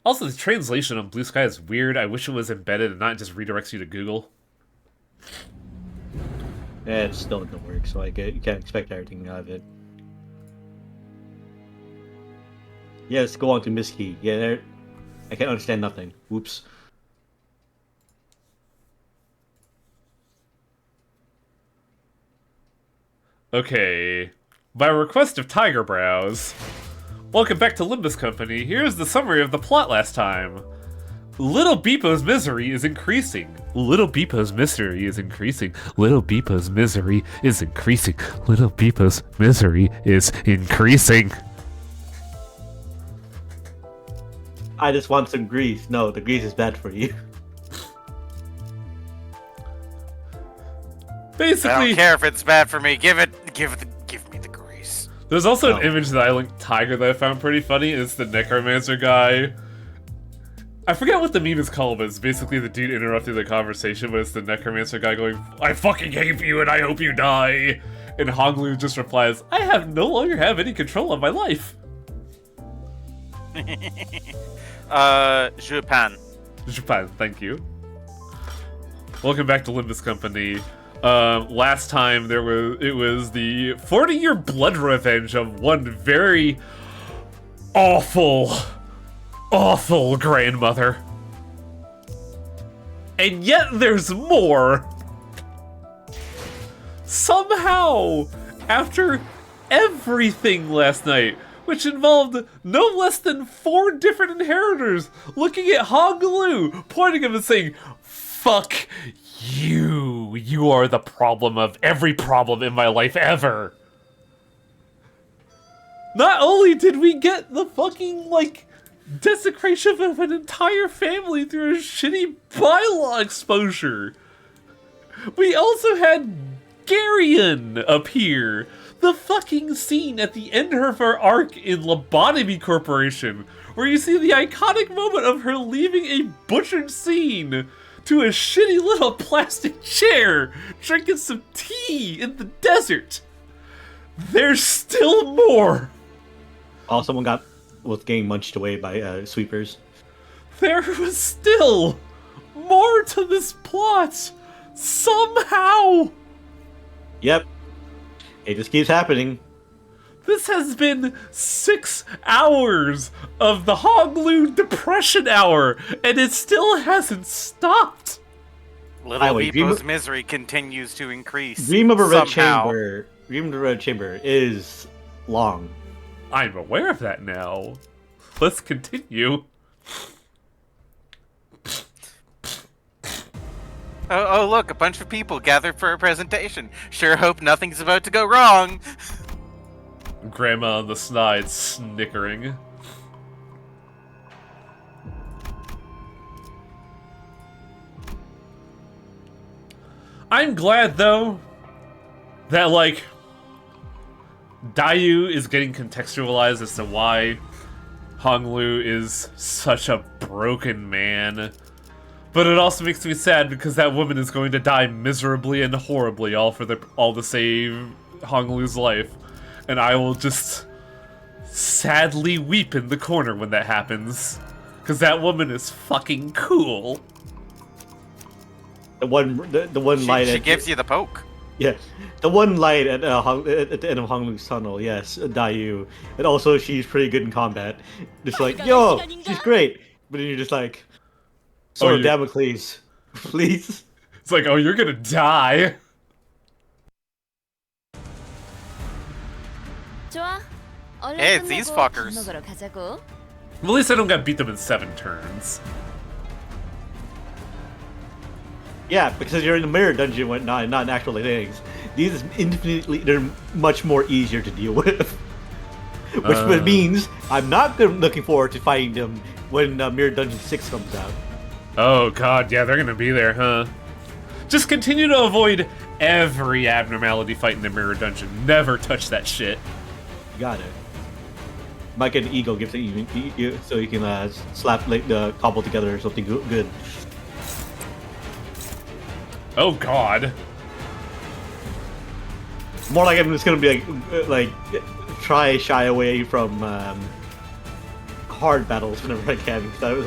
Also, the translation on Blue Sky is weird. I wish it was embedded and not just redirects you to Google. Yeah, it still doesn't work, so you can't expect everything out of it. Yeah, let's go on to Miss Key. Yeah, I can't understand nothing. Whoops. Okay. By request of Tiger Brows. Welcome back to Limbus Company. Here's the summary of the plot last time. Little Beepo's misery is increasing. Little Beepo's misery is increasing. Little Beepo's misery is increasing. Little Beepo's misery is increasing. I just want some grease. No, the grease is bad for you. Basically, I don't care if it's bad for me. Give me the grease. there's also No. an image that I linked Tiger that I found pretty funny. It's the necromancer guy. I forget what the meme is called, but it's basically the dude interrupting the conversation, but it's the necromancer guy going, "I fucking hate you and I hope you die." And Honglu just replies, "I no longer have any control of my life." Japan. Japan, thank you. Welcome back to Limbus Company. Last time it was the 40-year blood revenge of one very awful grandmother. And yet there's more. Somehow, after everything last night, which involved no less than 4 different inheritors looking at Honglu, pointing at him and saying, "Fuck you. You are the problem of every problem in my life ever." Not only did we get the fucking, desecration of an entire family through a shitty bylaw exposure, we also had Garion appear. The fucking scene at the end of her arc in Lobotomy Corporation, where you see the iconic moment of her leaving a butchered scene to a shitty little plastic chair, drinking some tea in the desert. There's still more. Oh, someone was getting munched away by sweepers. There was still more to this plot. Somehow. Yep. It just keeps happening. This has been 6 hours of the Honglu Depression Hour, and it still hasn't stopped. Little Wait, Beepo's misery continues to increase. Dream of a Red somehow. Chamber. Dream of the Red Chamber is long. I'm aware of that now. Let's continue. Oh, look, a bunch of people gathered for a presentation. Sure hope nothing's about to go wrong. Grandma on the snide snickering. I'm glad, though, that, Dayu is getting contextualized as to why Honglu is such a broken man. But it also makes me sad because that woman is going to die miserably and horribly, all to save Honglu's life. And I will just sadly weep in the corner when that happens. Because that woman is fucking cool. The one light. She gives you the poke. Yeah, the one light at the end of Honglu's tunnel. Yes, Dayu, and also she's pretty good in combat. Just like, yo, she's great. But then you're just like, Sword of Damocles, please. It's like, oh, you're gonna die. Hey, it's these fuckers. At least I don't got beat them in 7 turns. Yeah, because you're in the mirror dungeon, whatnot, not in actual things. These is they're much more easier to deal with. Which means I'm not looking forward to fighting them when Mirror Dungeon 6 comes out. Oh god, yeah, they're gonna be there, huh? Just continue to avoid every abnormality fight in the mirror dungeon. Never touch that shit. Got it. Mike and Eagle gives it you so you can slap the cobble together or something good. Oh god. More like I'm just gonna be like try shy away from hard battles whenever I can, because that was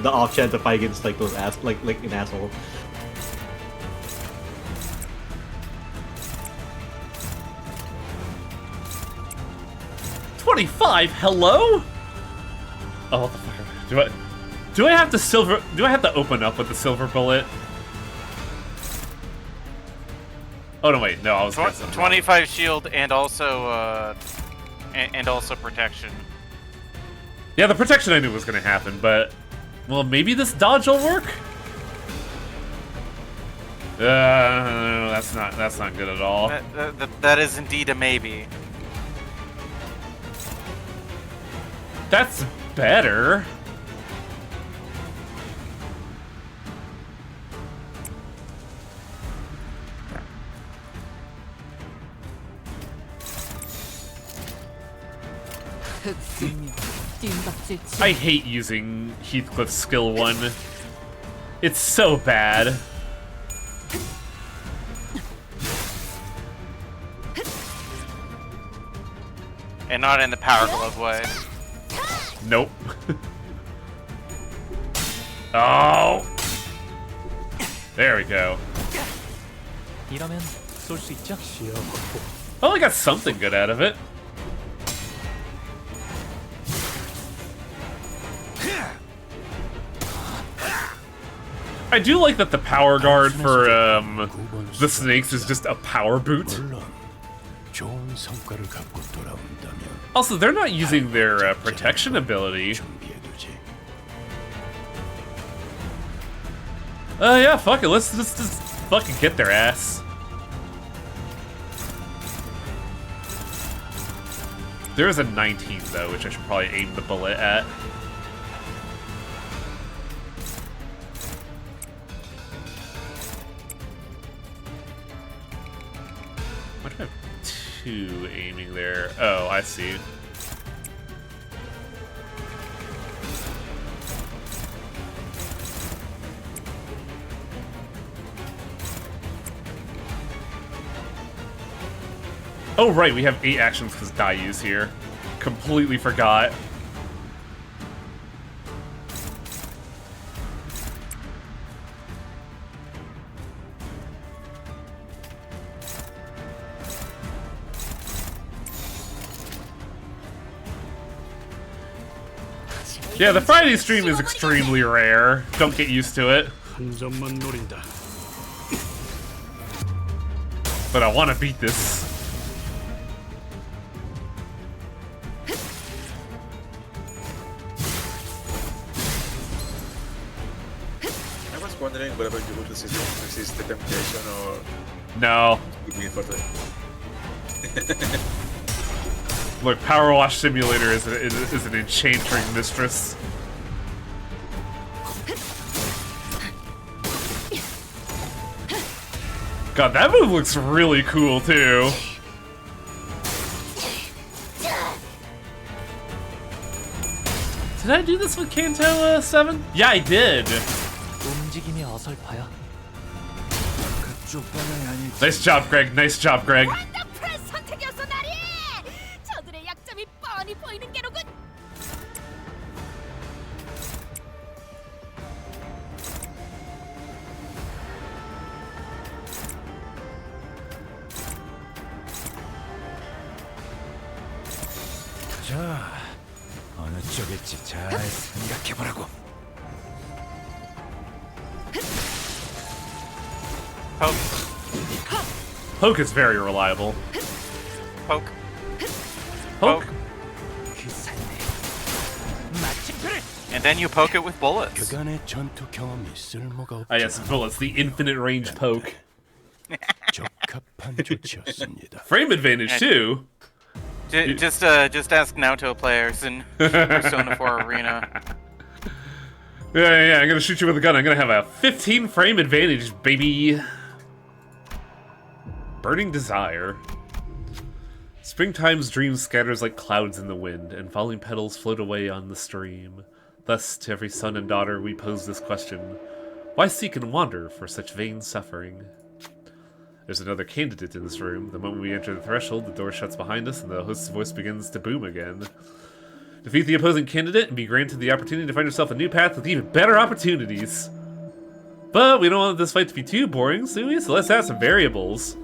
the off chance to fight against like those like an asshole. $25. Hello? Oh, what the fuck? Do I have to silver? Do I have to open up with the silver bullet? Oh no, wait, no, I was 25 shield and also protection. Yeah, the protection I knew was gonna happen, but well, maybe this dodge will work. No, that's not good at all. That is indeed a maybe. That's better. I hate using Heathcliff's skill 1. It's so bad. And not in the Power Glove way. Nope. Oh! There we go. Well, I got something good out of it. I do like that the power guard for the snakes is just a power boot. Also, they're not using their protection ability. Yeah, fuck it. Let's just fucking get their ass. There is a 19 though, which I should probably aim the bullet at. Why do I have 2 aiming there? Oh, I see. Oh, right, we have 8 actions because Dayu's here. Completely forgot. Yeah, the Friday stream is extremely rare. Don't get used to it. But I want to beat this. I was wondering whether you would resist the temptation or... No. Look, Power Wash Simulator is an enchanting mistress. God, that move looks really cool too. Did I do this with Kanto 7? Yeah, I did. Nice job, Greg. Nice job, Greg. Poke is very reliable. Poke. Poke. And then you poke it with bullets. Ah, yes, bullets. The infinite range poke. Frame advantage too. Just ask Naoto players in Persona 4 Arena. Yeah, I'm gonna shoot you with a gun. I'm gonna have a 15 frame advantage, baby. Burning Desire. Springtime's dream scatters like clouds in the wind, and falling petals float away on the stream. Thus, to every son and daughter, we pose this question: why seek and wander for such vain suffering? There's another candidate in this room. The moment we enter the threshold, the door shuts behind us, and the host's voice begins to boom again. Defeat the opposing candidate and be granted the opportunity to find yourself a new path with even better opportunities. But we don't want this fight to be too boring, so let's add some variables.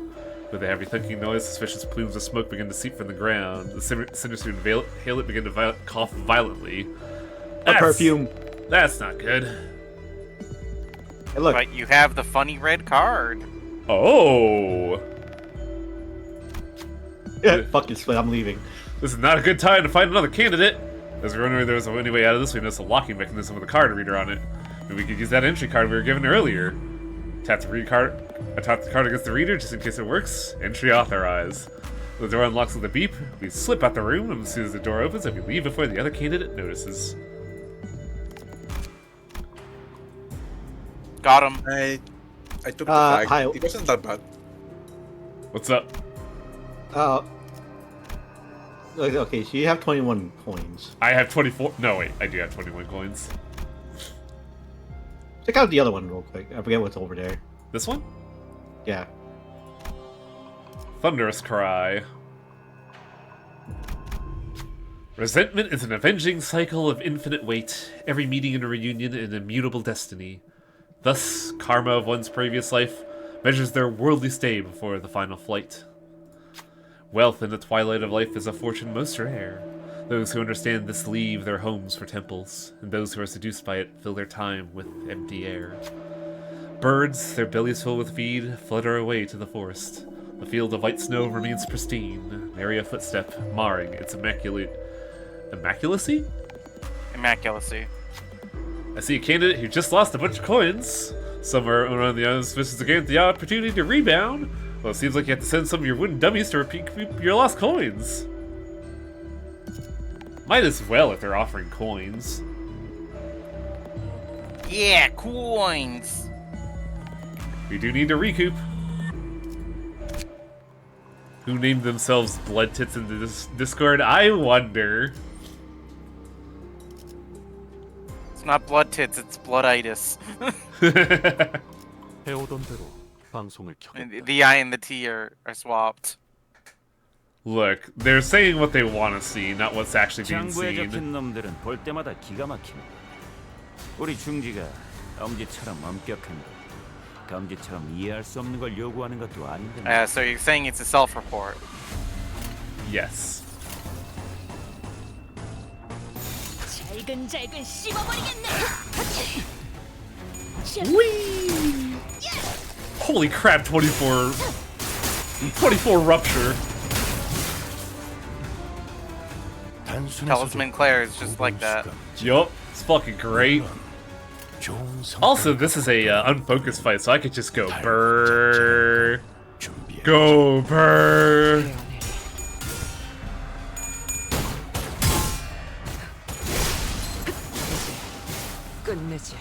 With a heavy thunking noise, suspicious plumes of smoke begin to seep from the ground. The sinister inhalant begin to cough violently. A perfume. That's not good. Hey, look. But you have the funny red card. Oh! Yeah, fuck it, I'm leaving. This is not a good time to find another candidate. As we wonder if there's any way out of this, we notice a locking mechanism with a card reader on it. Maybe we could use that entry card we were given earlier. Tap the card against the reader just in case it works. Entry authorized. The door unlocks with a beep. We slip out the room, and as soon as the door opens, we leave before the other candidate notices. Got him. I took the flag. hi. It wasn't that bad. What's up? Okay, so you have 21 coins. I have 24. No, wait, I do have 21 coins. Check out the other one real quick. I forget what's over there. This one? Yeah. Thunderous Cry. Resentment is an avenging cycle of infinite weight, every meeting and a reunion an immutable destiny. Thus, karma of one's previous life measures their worldly stay before the final flight. Wealth in the twilight of life is a fortune most rare. Those who understand this leave their homes for temples, and those who are seduced by it fill their time with empty air. Birds, their bellies full with feed, flutter away to the forest. The field of white snow remains pristine, nary a footstep marring its immaculacy? Immaculacy. I see a candidate who just lost a bunch of coins. Somewhere around the auspicious again the opportunity to rebound. Well, it seems like you have to send some of your wooden dummies to repeat your lost coins. Might as well if they're offering coins. Yeah, coins. We do need to recoup. Who named themselves Blood Tits in the Discord? I wonder. It's not blood tits, it's blooditis. The I and the T are swapped. Look, they're saying what they want to see, not what's actually being 장부에 seen. 적힌 놈들은 볼 때마다 기가 막히네. 우리 중지가 엄지처럼 엄격한 거, 검지처럼 이해할 수 없는 걸 요구하는 것도 아닌데. So you're saying it's a self-report. Yes. 잘근잘근 씹어버리겠네. Whee! Holy crap, 24 rupture. Talisman Claire is just like that. Yup, it's fucking great. Also, this is a unfocused fight, so I could just go burr. Go burr. 끝내지.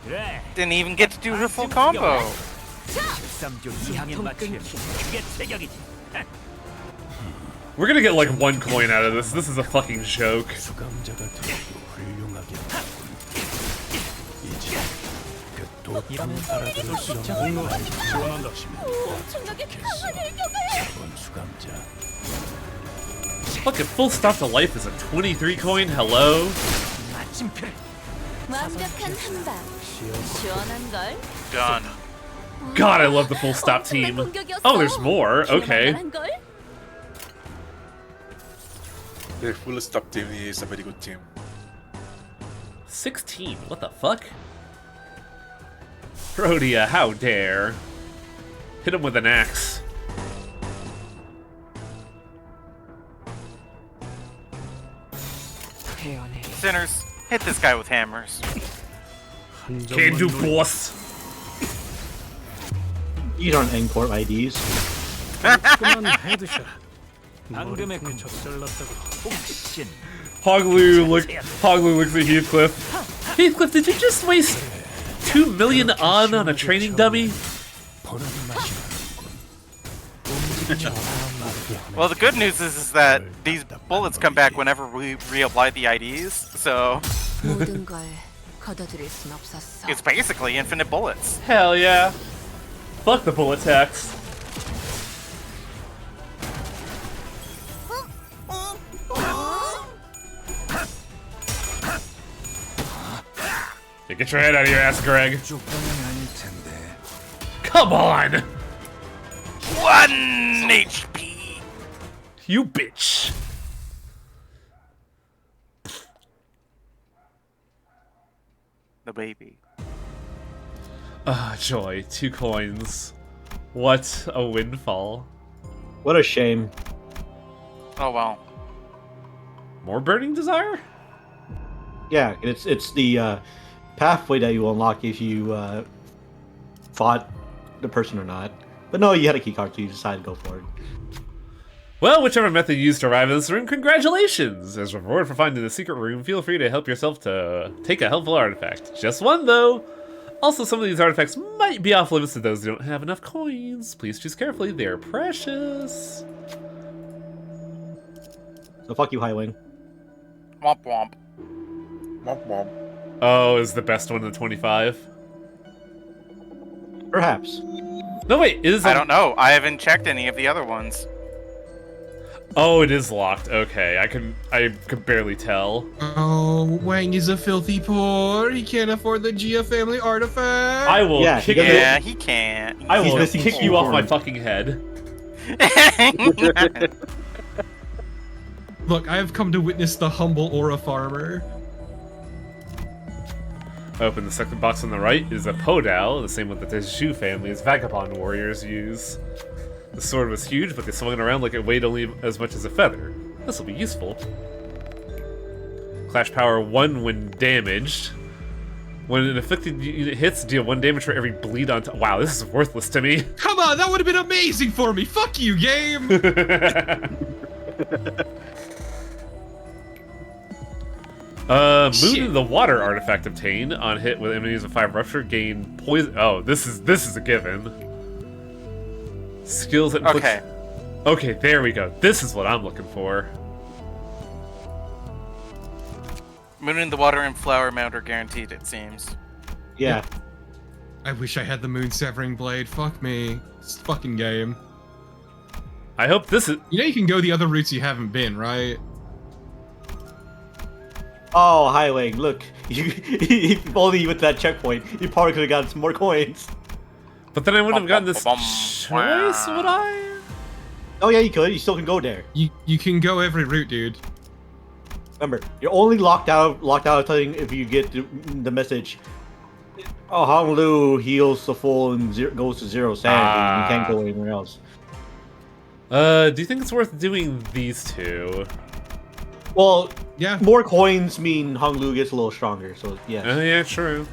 그래. Didn't even get to do her full combo. 쌈조 이항에 맞추려. 그게 체격이지. We're gonna get like 1 coin out of this. This is a fucking joke. 엄청나게 강화를 겪어야. Fucking full stop to life is a 23 coin. Hello? 마침표를. 완벽한 한방. 시원한 걸. Done. God, I love the full stop team. Oh, there's more. Okay. The full stop team is a very good team. 16. What the fuck? Rhodia, how dare. Hit him with an axe. Sinners, hit this guy with hammers. Can do, boss. You don't import IDs. 방금의 그 혹신 Hoglu looks at Heathcliff. Heathcliff, did you just waste 2 million on a training dummy? Well, the good news is that these bullets come back whenever we reapply the IDs, so 모든 걸 거둬들일 순 없었어. it's basically infinite bullets. Hell yeah. Fuck the bullet tax. Yeah, get your head out of your ass, Greg. Come on! 1 HP. You bitch. The baby. Ah, joy. 2 coins. What a windfall. What a shame. Oh well. More burning desire? Yeah, it's the pathway that you unlock if you fought the person or not. But no, you had a keycard, so you decided to go for it. Well, whichever method you used to arrive in this room, congratulations! As a reward for finding the secret room, feel free to help yourself to take a helpful artifact. Just one, though! Also, some of these artifacts might be off limits to those who don't have enough coins. Please choose carefully, they're precious. So fuck you, Highwing. Womp womp. Womp womp. Oh, is the best one in the 25? Perhaps. No, wait, it is. I don't know. I haven't checked any of the other ones. Oh, it is locked. Okay, I could barely tell. Oh, Wang is a filthy poor. He can't afford the Gia family artifact. I will Yeah, kick he doesn't- Yeah, he can't. I He's will missing kick you off my corn. fucking head. Look, I have come to witness the humble aura farmer. Open the second box on the right is a Podao, the same one that the Zhu family's vagabond warriors use. The sword was huge, but they swung it around like it weighed only as much as a feather. This will be useful. Clash power 1 when damaged. When an afflicted unit hits, deal 1 damage for every bleed on top. Wow, this is worthless to me. Come on, that would have been amazing for me. Fuck you, game. Moon Shit. in the water artifact obtained on hit with enemies of 5 rupture gain poison. Oh, this is a given. Skills that inflict. Okay. Okay, there we go. This is what I'm looking for. Moon in the water and flower mount are guaranteed, it seems. Yeah. I wish I had the moon severing blade. Fuck me. This fucking game. I hope this is. You know you can go the other routes you haven't been, right? Oh, Highwing, look. If only you went to that checkpoint, you probably could have gotten some more coins. But then I wouldn't have gotten this Bum, choice, bum, would I? Oh yeah, you could. You still can go there. You can go every route, dude. Remember, you're only locked out of telling if you get the message. Oh, Hong Lu heals the full and goes to 0 sanity. You can't go anywhere else. Do you think it's worth doing these two? Well, Yeah. more coins mean Hong Lu gets a little stronger. So yeah. Oh yeah, true.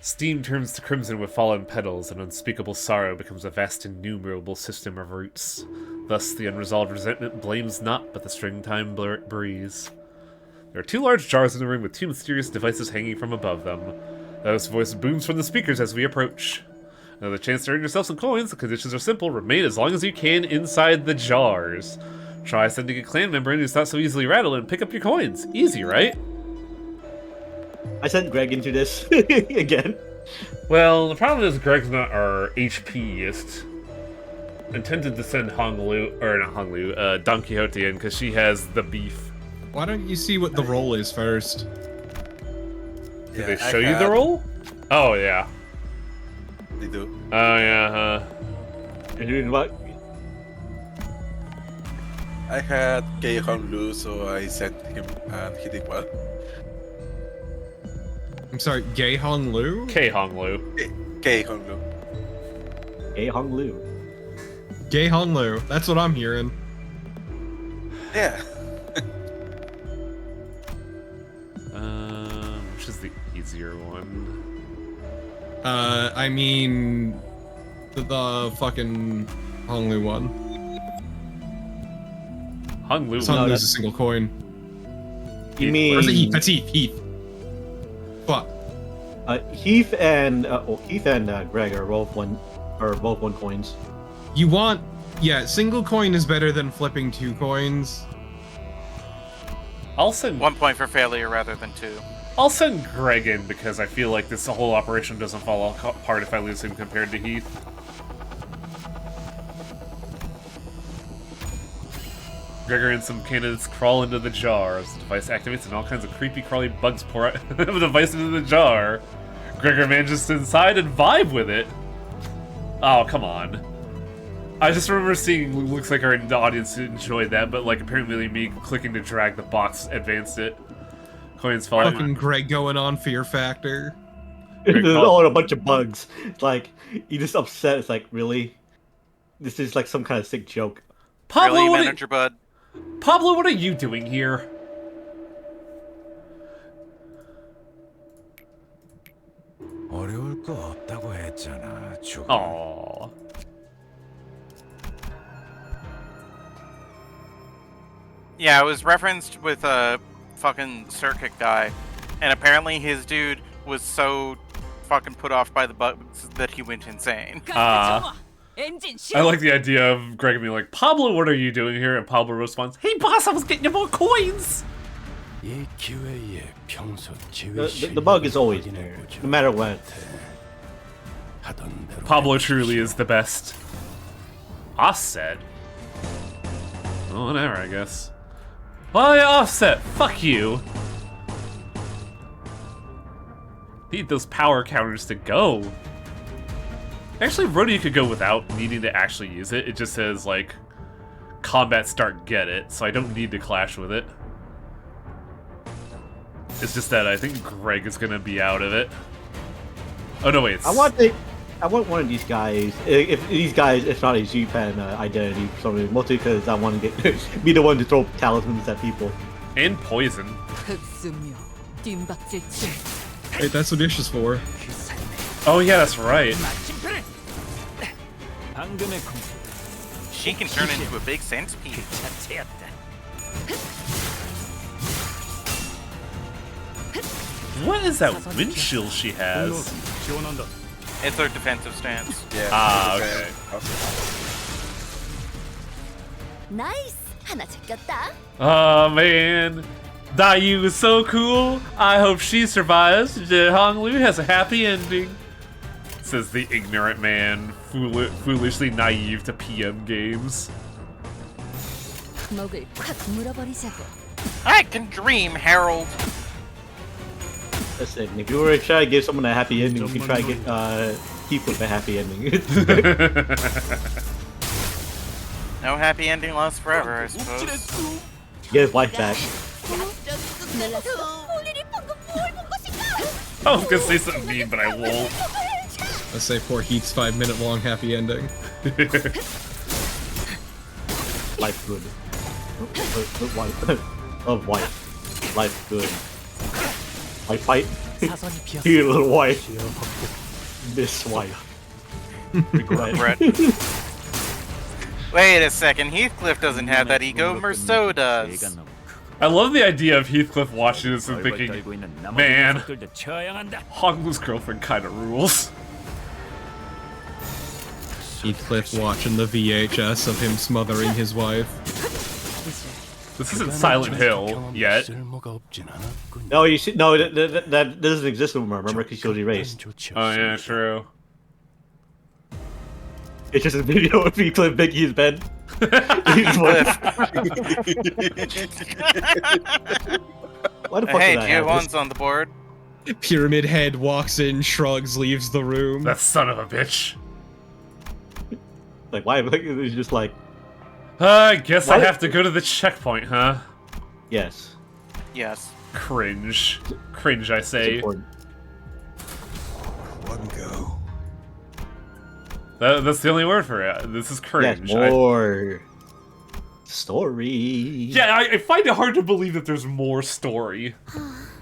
Steam turns to crimson with fallen petals, and unspeakable sorrow becomes a vast innumerable system of roots. Thus, the unresolved resentment blames not but the springtime breeze. There are 2 large jars in the room with 2 mysterious devices hanging from above them. Those voice booms from the speakers as we approach. Another chance to earn yourself some coins. The conditions are simple. Remain as long as you can inside the jars. Try sending a clan member in who's not so easily rattled and pick up your coins. Easy, right? I sent Greg into this again. Well, the problem is Greg's not our HPist. Intended to send Don Quixote in because she has the beef. Why don't you see what the role is first? Did they show you the role? Oh, yeah. They do. Oh, yeah, huh? And you're doing what? I had Kei Hong Lu, so I sent him and he did well. I'm sorry, Gay Hong Lu? K Hong Lu. Kei Hong Lu. Hey, Hong Lu. Gay Hong Lu. That's what I'm hearing. Yeah. Which is the easier one? I mean, the fucking Hong Lu one. Hong Lu. Hong No, Lu's that's- a single coin. You Or is it Heath? mean That's Heath. Heath. Fuck. Heath and Greg are both one coins. You want... Yeah, single coin is better than flipping 2 coins. I'll send 1 point for failure rather than 2. I'll send Greg in because I feel like this whole operation doesn't fall apart if I lose him compared to Heath. Gregor and some candidates crawl into the jar. As the device activates and all kinds of creepy, crawly bugs pour out of the device into the jar. Gregor manages to inside and vibe with it. Oh, come on. I just remember seeing, looks like our audience enjoyed that, but like apparently me clicking to drag the box advanced it. Coins fall. Fucking Greg going on Fear Factor. There's all a bunch of bugs. It's like, you just upset. It's like, really? This is like some kind of sick joke. Pablo, Really, what manager bud? Pablo, what are you doing here? 어려울 거 없다고 했잖아. Aww. Yeah, it was referenced with a fucking circuit guy, and apparently his dude was so fucking put off by the bugs that he went insane. I like the idea of Greg being like, Pablo, what are you doing here? And Pablo responds, hey boss, I was getting you more coins! The bug is always there, no matter what. Pablo truly is the best. Offset? Well, whatever, I guess. Why Offset? Fuck you! Need those power counters to go. Actually, Rodeo could go without needing to actually use it. It just says, like, combat start, get it, so I don't need to clash with it. It's just that I think Greg is gonna be out of it. Oh no, wait. I want one of these guys. If these guys, it's not a G-Pan identity for some reason, mostly because I want to get be the one to throw talismans at people. And poison. Hey, that's what Dish is for. Oh yeah, that's right. She can turn into a big centipede. What is that windshield she has? It's her defensive stance. Yeah. Ah, okay. 나이스. 하나 제꼈다. Oh man, Dayu is so cool. I hope she survives. Honglu has a happy ending. Says the ignorant man, foolishly naive to PM games. 목을 콱 물어버리자고. I can dream, Harold. Listen, if you were to try to give someone a happy ending, you can try to get Keith with a happy ending. No happy ending lasts forever, I suppose. Get his wife back. I was gonna say something mean, but I won't. Let's say poor Heath's 5-minute long happy ending. Life good. Love wife. Life good. I fight. Here, little wife. This wife. Regret. Wait a second, Heathcliff doesn't have that ego, Merceau does. I love the idea of Heathcliff watching this and thinking, man, Honglu's girlfriend kinda rules. Heathcliff watching the VHS of him smothering his wife. This isn't Silent Hill yet. No, you should. No, that doesn't exist anymore. Remember, because she was erased. Oh yeah, true. It's just a video of people in Biggie's bed. Why the fuck Hey, did I have Giovan's this? on the board. Pyramid Head walks in, shrugs, leaves the room. That son of a bitch. Like, why? Like, it's just like, I guess I What? have to go to the checkpoint, huh? yes. Yes. Cringe. Cringe, I It's say. important. One go. That's the only word for it. This is cringe. Yes, more story. Yeah, I find it hard to believe that there's more story.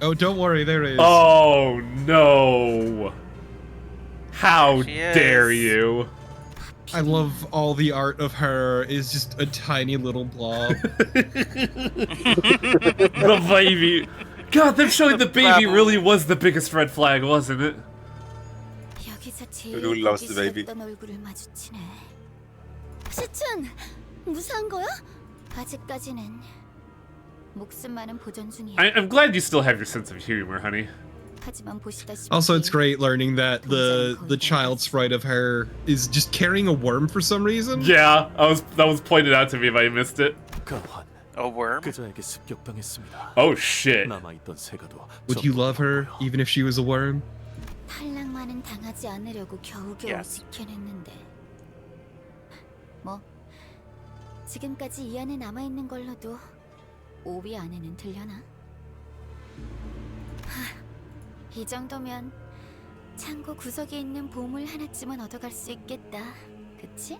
Oh, don't worry, there is. Oh no! How She is. dare you? I love all the art of her is just a tiny little blob. The baby. God, them showing the baby really was the biggest red flag, wasn't it? 여기서 제일 Who loves 보기 the baby? 싫었던 얼굴을 마주치네. 시춘, 무사한 거야? 아직까지는 목숨만은 보존 중이야. I'm glad you still have your sense of humor, honey. 하지만 보시다시피 Also, it's great learning that the child sprite of her is just carrying a worm for some reason. Yeah, that was pointed out to me if I missed it. A worm? 그자에게 습격당했습니다. Oh shit. 남아있던 세가도 Would you love her even if she was a worm? 탈락만은 당하지 않으려고 겨우겨우 Yes. 지켜냈는데 뭐 지금까지 이 안에 남아있는 걸로도 5위 안에는 들려나? 이 정도면 창고 구석에 있는 보물 하나쯤은 얻어갈 수 있겠다, 그치?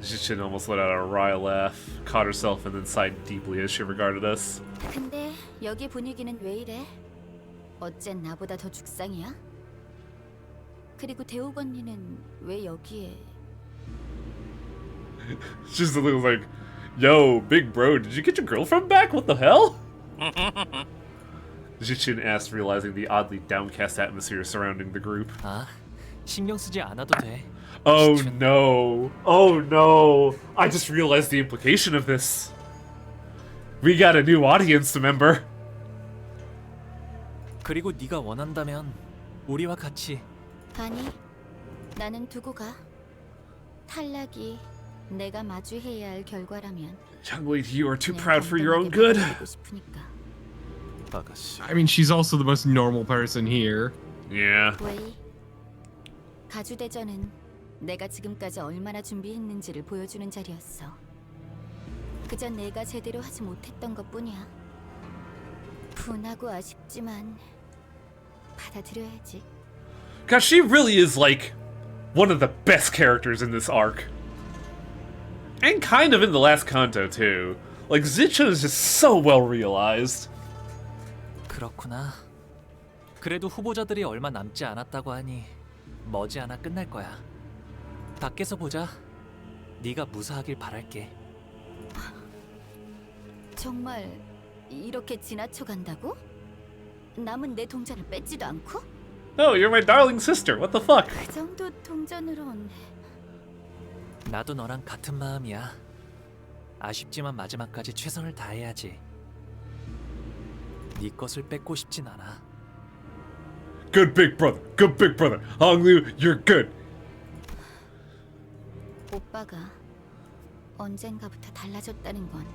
Zichin almost let out a wry laugh, caught herself, and then sighed deeply as she regarded us. 근데 여기 분위기는 왜 이래? 어쨘 나보다 더 죽상이야? 그리고 대욱 언니는 왜 여기에? Just a little like, yo, big bro, did you get your girlfriend back? What the hell? Zichin asked, realizing the oddly downcast atmosphere surrounding the group. 아, 신경 쓰지 않아도 돼. Oh no. Oh no. I just realized the implication of this. We got a new audience member. 그리고 네가 원한다면 우리와 같이. 아니, 나는 두고 가. 탈락이 내가 마주해야 할 결과라면 Young lady, you are too 그냥 proud for your own 당당하게 good. 받아들이고 싶으니까. 아가씨. I mean, she's also the most normal person here. Yeah. 웨이, 가주대전은 내가 지금까지 얼마나 준비했는지를 보여주는 자리였어. 그저 내가 제대로 하지 못했던 것뿐이야. 분하고 아쉽지만 받아들여야지. God, she really is like one of the best characters in this arc. And kind of in the last Kanto too. Like Zichin is just so well realized. 그렇구나. 그래도 후보자들이 얼마 남지 않았다고 하니 머지않아 끝날 거야. 밖에서 보자. 네가 무사하길 바랄게. 정말 이렇게 지나쳐 간다고? 남은 내 동전을 뺏지도 않고? Oh, you're my darling sister. What the fuck? 그 정도 동전으론 나도 너랑 같은 마음이야. 아쉽지만 마지막까지 최선을 다해야지. 네 것을 뺏고 싶진 않아. Good big brother. Good big brother. Honglu, you're good. 오빠가 언젠가부터 달라졌다는 건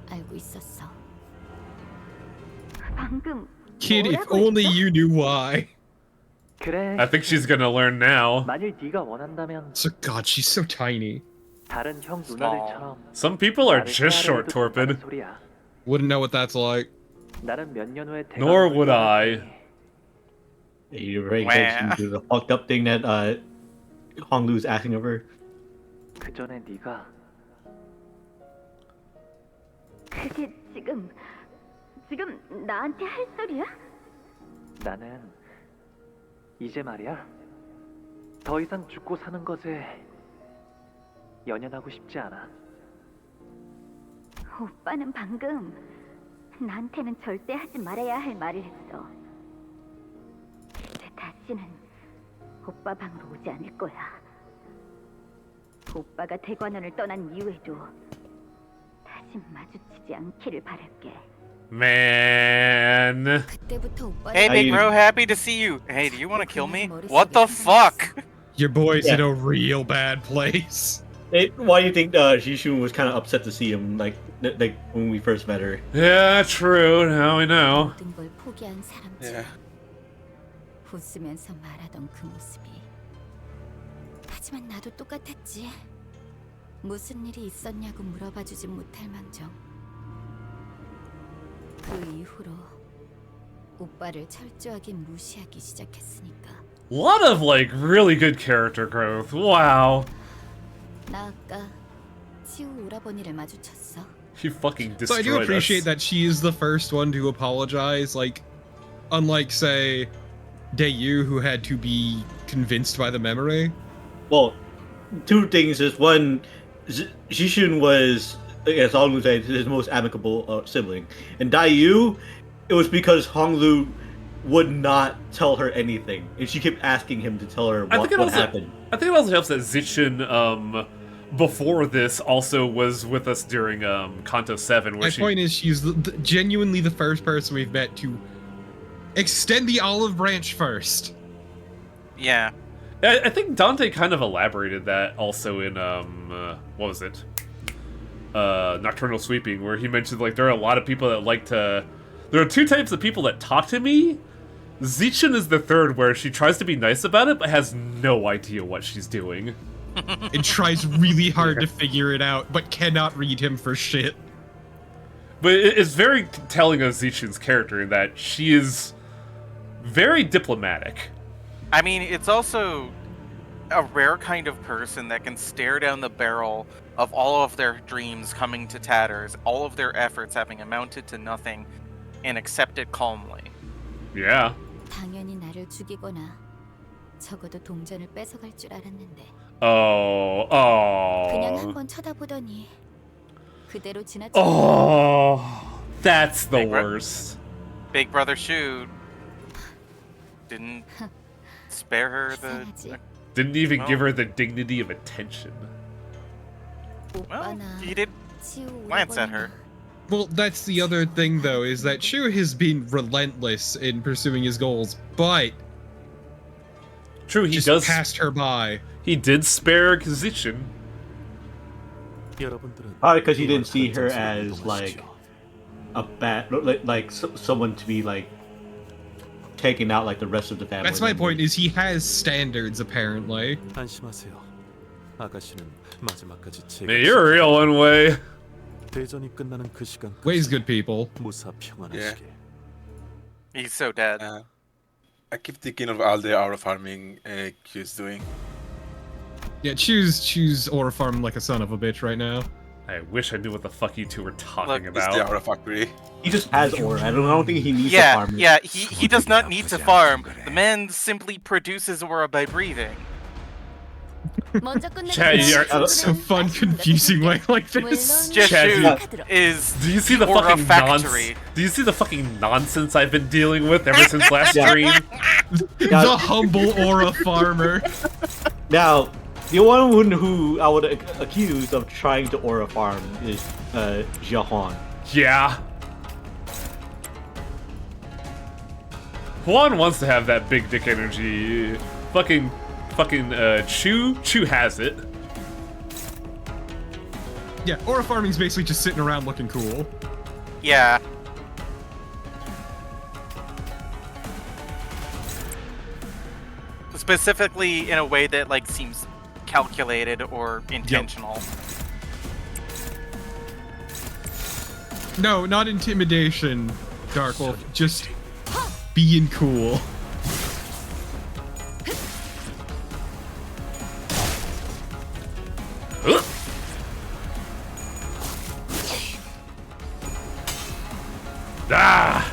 알고 있었어. 방금 Kid, if only you knew why. 그래. I think she's gonna learn now. 만일 네가 원한다면 So God, she's so tiny. 다른 형 누나들처럼 Some people are just short torpid. 소리야. Wouldn't know what that's like. 나는 몇 년 후에 Nor would I. You're very Wah. attention to the fucked up thing that Honglu's asking of her. 그 전에 네가 그게 지금 나한테 할 소리야? 나는 이제 말이야 더 이상 죽고 사는 것에 연연하고 싶지 않아. 오빠는 방금 나한테는 절대 하지 말아야 할 말을 했어. 이제 다시는 오빠 방으로 오지 않을 거야. 오빠가 대관원을 떠난 이후에도 다시 마주치지 않기를 바랄게. Man. 그때부터 오빠를 Hey, big I- bro, happy to see you. Hey, do you want to kill me? What the fuck? Your boy's in Yeah. a real bad place. Why do you think Shishun was kind of upset to see him, like when we first met her? Yeah, true. Now we know. 모든 걸 포기한 사람처럼 Yeah. 웃으면서 말하던 그 모습이. 하지만 나도 똑같았지. 무슨 일이 있었냐고 물어봐주지 못할 망정. 그 이후로 오빠를 철저하게 무시하기 시작했으니까. A lot of like really good character growth. Wow. 나 아까 치우 오라버니를 마주쳤어. You fucking So I do destroyed appreciate us. that she is the first one to apologize. Like, unlike say, Dayu, who had to be convinced by the memory. Well, two things is one, Shishun was, as Honglu said, his most amicable sibling, and Dayu, it was because Honglu would not tell her anything, and she kept asking him to tell her I what think it also happened. I think it also helps that Zichin before this also was with us during Kanto 7 where My she point is, she's genuinely the first person we've met to extend the olive branch first. Yeah. I think Dante kind of elaborated that also in what was it? Nocturnal Sweeping, where he mentioned like there are a lot of people that like to. There are two types of people that talk to me. Zichen is the third, where she tries to be nice about it, but has no idea what she's doing. And tries really hard to figure it out, but cannot read him for shit. But it's very telling of Zichen's character in that she is very diplomatic. I mean, it's also a rare kind of person that can stare down the barrel of all of their dreams coming to tatters, all of their efforts having amounted to nothing, and accept it calmly. Yeah. 당연히 나를 죽이거나 적어도 동전을 뺏어갈 줄 알았는데. 그냥 한번 쳐다보더니 그대로 지나쳐. Oh, that's the worst. Big Brother Shu didn't spare her the. Didn't even give her the dignity of attention. Well, he did glance at her. Well, that's the other thing, though, is that Shu has been relentless in pursuing his goals, but true, he just does passed her by. He did spare Zichen. Probably because he didn't see her as like a bad, like someone to be like taking out like the rest of the family. That's my point. Is he has standards apparently. Man, you're a real one, Wei. Wei's good people. Yeah. He's so dead. I keep thinking of all the aura farming Q's doing. Yeah, choose aura farm like a son of a bitch right now. I wish I knew what the fuck you two were talking Look, about. It's the aura factory. He just has aura. I don't think he needs to farm it. Yeah, he does not need to farm. The man simply produces aura by breathing. Chad, so fun, confusing way like this. Chad, is do you see the aura fucking factory? Do you see the fucking nonsense I've been dealing with ever since last stream? The humble aura farmer. Now, the one who I would accuse of trying to aura farm is Jiahuan. Yeah. Juan wants to have that big dick energy. Fucking Chu has it. Yeah, aura farming's basically just sitting around looking cool. Yeah. Specifically in a way that like seems calculated or intentional. Yep. No, not intimidation, Dark Wolf. Just being cool. Ah!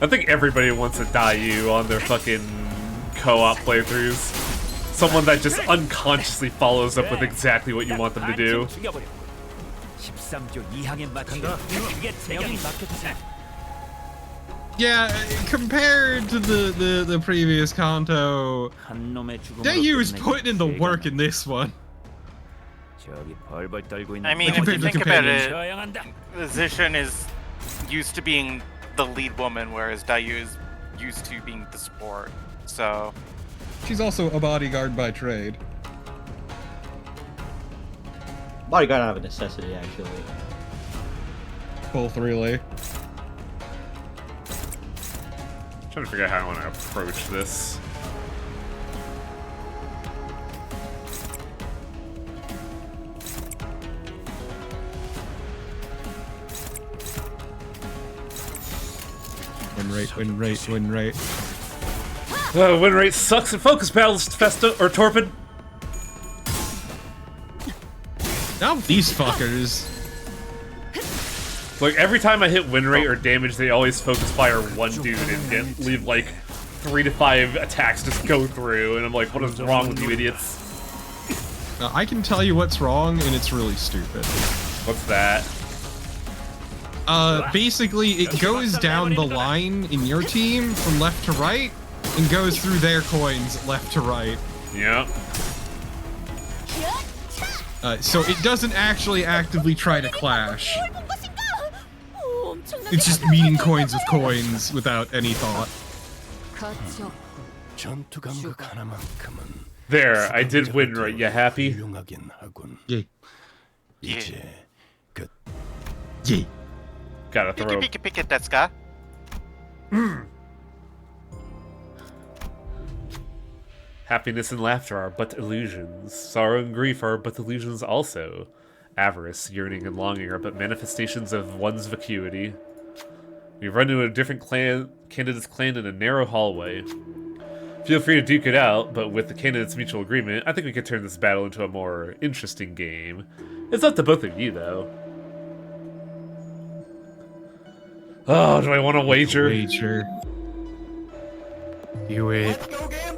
I think everybody wants a Dayu on their fucking co-op playthroughs. Someone that just unconsciously follows up with exactly what you want them to do. Yeah, compared to the previous Kanto, Dayu is putting in the work in this one. I mean, if you think about it, Zichen is used to being the lead woman, whereas Dayu is used to being the support. So she's also a bodyguard by trade. Bodyguard out of necessity, actually. Both really. I'm trying to figure out how I want to approach this. Win rate. Win rate sucks in focus battles, Festa or Torpid. Now these fuckers. Like every time I hit win rate or damage, they always focus fire one dude and leave like 3 to 5 attacks just go through, and I'm like, what is wrong with you idiots? I can tell you what's wrong, and it's really stupid. What's that? Basically, it goes down the line in your team from left to right, and goes through their coins left to right. Yeah. So it doesn't actually actively try to clash. It's just meeting coins with coins without any thought. There, I did win, right? You happy? 훌륭하긴 하군. Yay. 이제 끝. Yay. Gotta throw. Pika desu ka? Happiness and laughter are but illusions. Sorrow and grief are but illusions also. Avarice, yearning, and longing are but manifestations of one's vacuity. We've run into a different candidate's clan in a narrow hallway. Feel free to duke it out, but with the candidates' mutual agreement, I think we could turn this battle into a more interesting game. It's up to both of you, though. Oh, do I want to wager? Wager. Do it.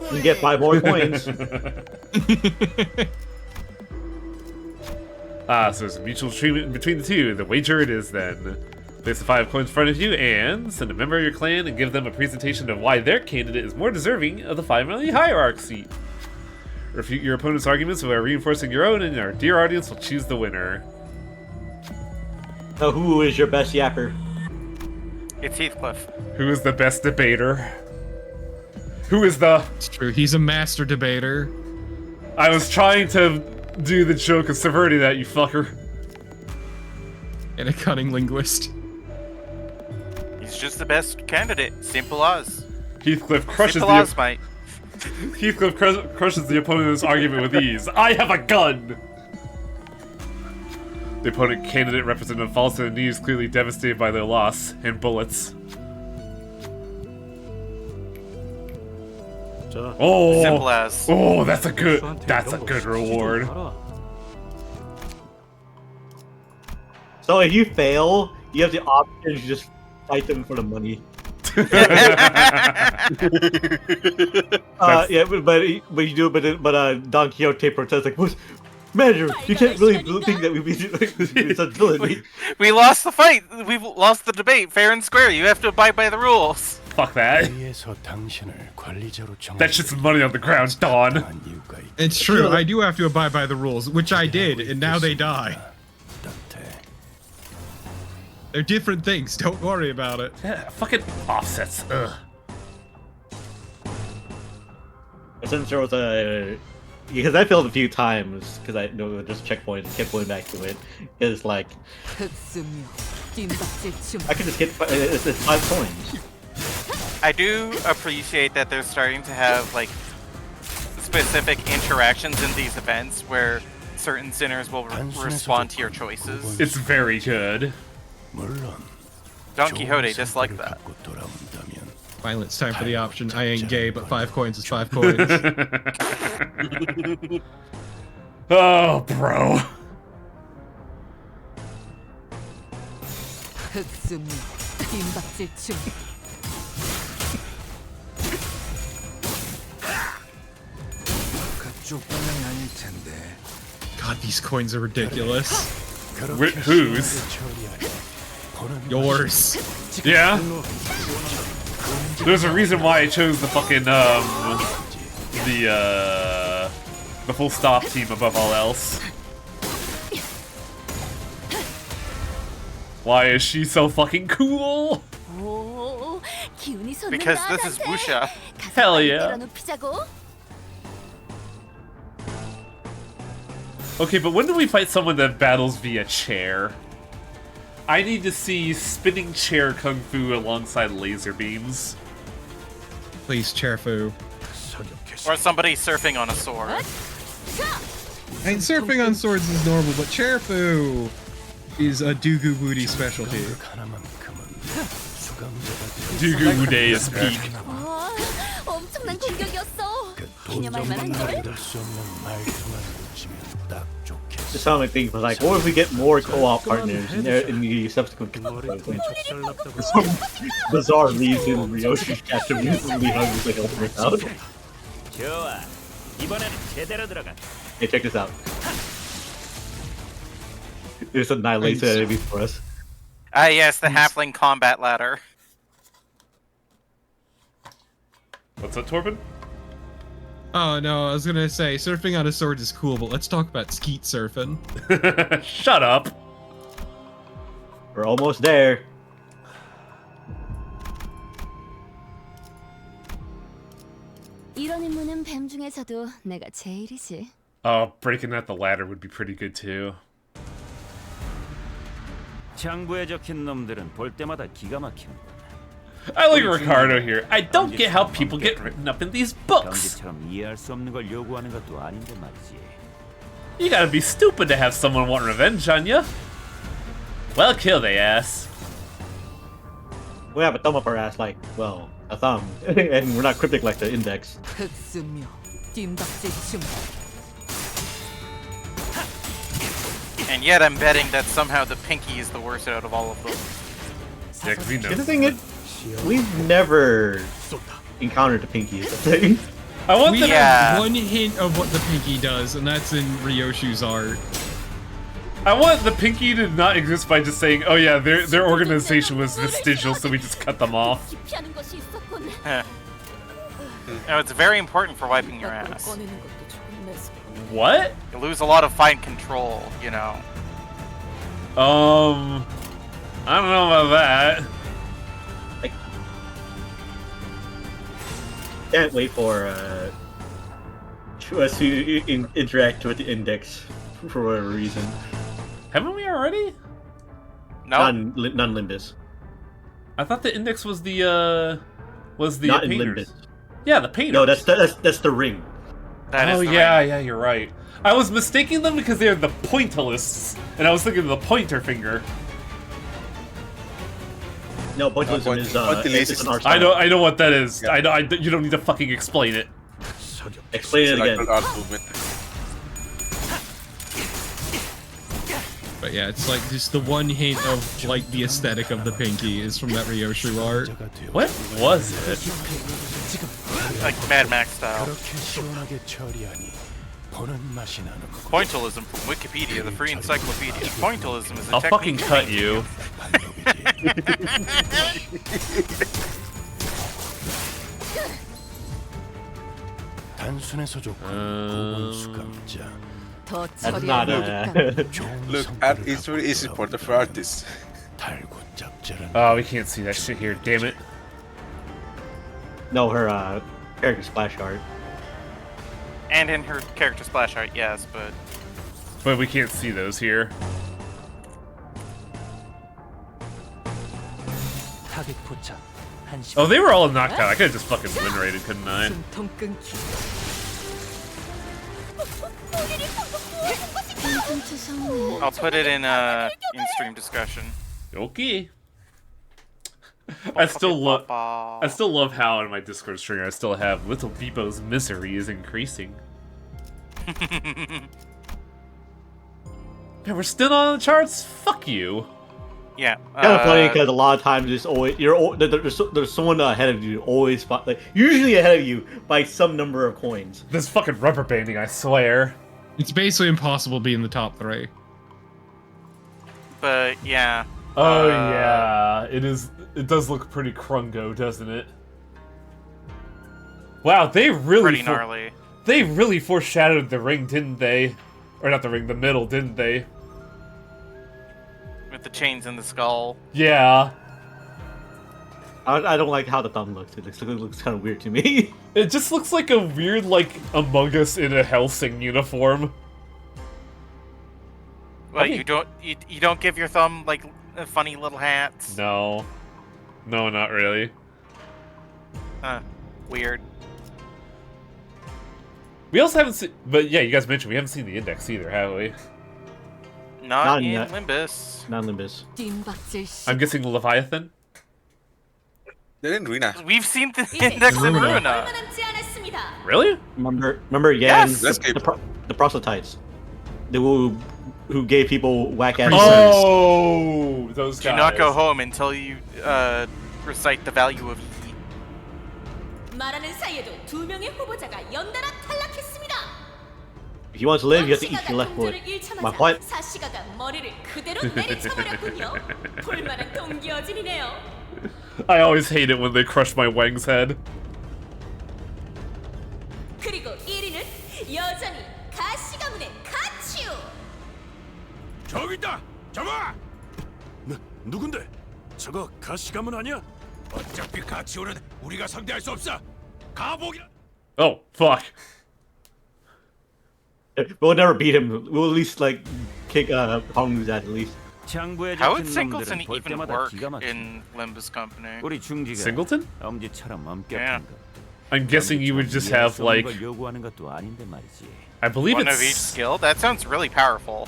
You can get 5 more coins. So there's a mutual treatment between the two. The wager it is, then. Place the 5 coins in front of you and send a member of your clan and give them a presentation of why their candidate is more deserving of the 5 million hierarch seat. Refute your opponent's arguments by reinforcing your own, and our dear audience will choose the winner. So who is your best yapper? It's Heathcliff. Who is the best debater? Who is the... It's true. He's a master debater. I was trying to do the joke of subverting that, you fucker. And a cunning linguist. He's just the best candidate. Simple as. Heathcliff crushes Simple as, mate. Heathcliff crushes the opponent's argument with ease. I have a gun! The opponent candidate representative falls to their knees, clearly devastated by their loss, and bullets. Oh! Simple as. Oh, that's a good reward. So if you fail, you have the option to just fight them for the money. Yeah, but you do, but Don Quixote protests like, "What, manager? You can't really think that we'd be such villain." We lost the fight. We've lost the debate, fair and square. You have to abide by the rules. Fuck that. 회의에서 당신을 관리자로 That's just money on the ground, Don. 정한 이유가 있- It's true. I do have to abide by the rules, which I did, and now they die. 따뜻해. They're different things. Don't worry about it. Yeah, fucking offsets. Ugh. Since there was a, because I failed a few times because I know just checkpoints, kept going back to it. It's like I can just get it's 5 coins. I do appreciate that they're starting to have like specific interactions in these events where certain sinners will respond to your choices. It's very good. 물론 Don Quixote just like that. 갖고 돌아온다면 Violence time for the option. I ain't gay, but 5 coins is 5 coins. Oh, bro. God, these coins are ridiculous. Whose? Yours. Yeah? There's a reason why I chose the fucking, the full stop team above all else. Why is she so fucking cool? Because this is Wuxia. Hell yeah. Okay, but when do we fight someone that battles via chair? I need to see spinning chair kung fu alongside laser beams. Please, Chairfu. Or somebody surfing on a sword. I mean, surfing on swords is normal, but Chairfu is a Dugu Booty specialty. Dugu Uday is peak. 엄청난 공격이었어. 기념할 만한 걸. Just sound like things like, what if we get more co-op partners in the subsequent some bizarre reason Ryoshi capture recently hung with like helping us out. 좋아. 이번에는 제대로 들어가. Hey, check this out. There's a annihilate enemy for us. Ah, yes, the halfling combat ladder. What's that, Torben? Oh no, I was gonna say surfing on a sword is cool, but let's talk about skeet surfing. Shut up. We're almost there. 이런 임무는 뱀 중에서도 내가 제일이지. Oh, breaking out the ladder would be pretty good too. 장부에 적힌 놈들은 볼 때마다 기가 막히는 거야. I like Ricardo here. I don't get how people get written up in these books. 경기처럼 이해할 수 없는 걸 요구하는 것도 아닌데 말이지. You gotta be stupid to have someone want revenge on you. Well, kill the ass. We have a thumb up our ass, like, well, a thumb, and we're not cryptic like the index. And yet I'm betting that somehow the pinky is the worst out of all of them. Yeah, 'cause we know. The thing is, we've never encountered the pinky. Is the thing. I want We them. have one hint of what the pinky does, and that's in Ryoshu's art. I want the pinky to not exist by just saying, "Oh yeah, their organization was vestigial, so we just cut them off." No, it's very important for wiping your ass. What? You lose a lot of fine control, you know. I don't know about that. I can't wait for us to interact with the index for whatever reason. Haven't we already? No. Non-Limbus. I thought the index was the Not in painters. Limbus. Yeah, the painters. No, that's the ring. That is oh the yeah, ring. yeah, you're right. I was mistaking them because they're the pointillists, and I was thinking of the pointer finger. No, pointillism is an art style. I know what that is. Yeah. You don't need to fucking explain it. Explain it again. Art movement. But yeah, it's like just the one hint of like the aesthetic of the pinky is from that Ryoshu art. What was it? Like Mad Max style. Pointillism from Wikipedia, the free encyclopedia. Pointillism is a I'll technique. fucking cut you. That's not Look, art is very easy for the artists. Oh, we can't see that shit here. Damn it. No, her character splash art. And in her character splash art, yes, But we can't see those here. Oh, they were all knocked out. I could have just fucking win rated, couldn't I? I'll put it in in-stream discussion. Okay. I still love how in my Discord string I still have Little Beepo's misery is increasing. Yeah, we're still on the charts. Fuck you. Yeah. Kind of funny because a lot of times there's always there's someone ahead of you always like usually ahead of you by some number of coins. This fucking rubber banding, I swear. It's basically impossible to be in the top 3. But yeah. Oh yeah, it is. It does look pretty crungo, doesn't it? Wow, they really Pretty gnarly. They really foreshadowed the ring, didn't they? Or not the ring, the middle, didn't they? With the chains in the skull. Yeah. I don't like how the thumb looks. It looks kind of weird to me. It just looks like a weird, like, Among Us in a Hellsing uniform. Well, you don't give your thumb like funny little hats. No. No, not really. Weird. We also haven't seen, but yeah, you guys mentioned we haven't seen the index either, have we? Not in yet. Limbus. Not Limbus. I'm guessing Leviathan? They're in Rina. We've seen the index in Runa. Really? Remember Yan, Yes! the proselytes. Who gave people whack ass. Oh, those guys. Do not go home until you recite the value of E. If you want to live, you have to eat your left foot. My what? I always hate it when they crush my Wang's head. 저기 있다! 잡아! 누군데? 저거 가시가문 아니야? 어차피 가치오는 우리가 상대할 수 없어. 가보기라. Oh, fuck. We'll never beat him. We'll at least like kick Honglu's at least. 장부에 How 적힌 would Singleton 놈들은 볼 even 때마다 work 기가 막힌다. in Limbus Company? 우리 중지가 Singleton? 엄지처럼 Yeah. 엄격한 것. I'm guessing you would just 이해할 have 수 없는 like, 걸 요구하는 것도 아닌데 말이지. I believe One of each it's, skill? That sounds really powerful.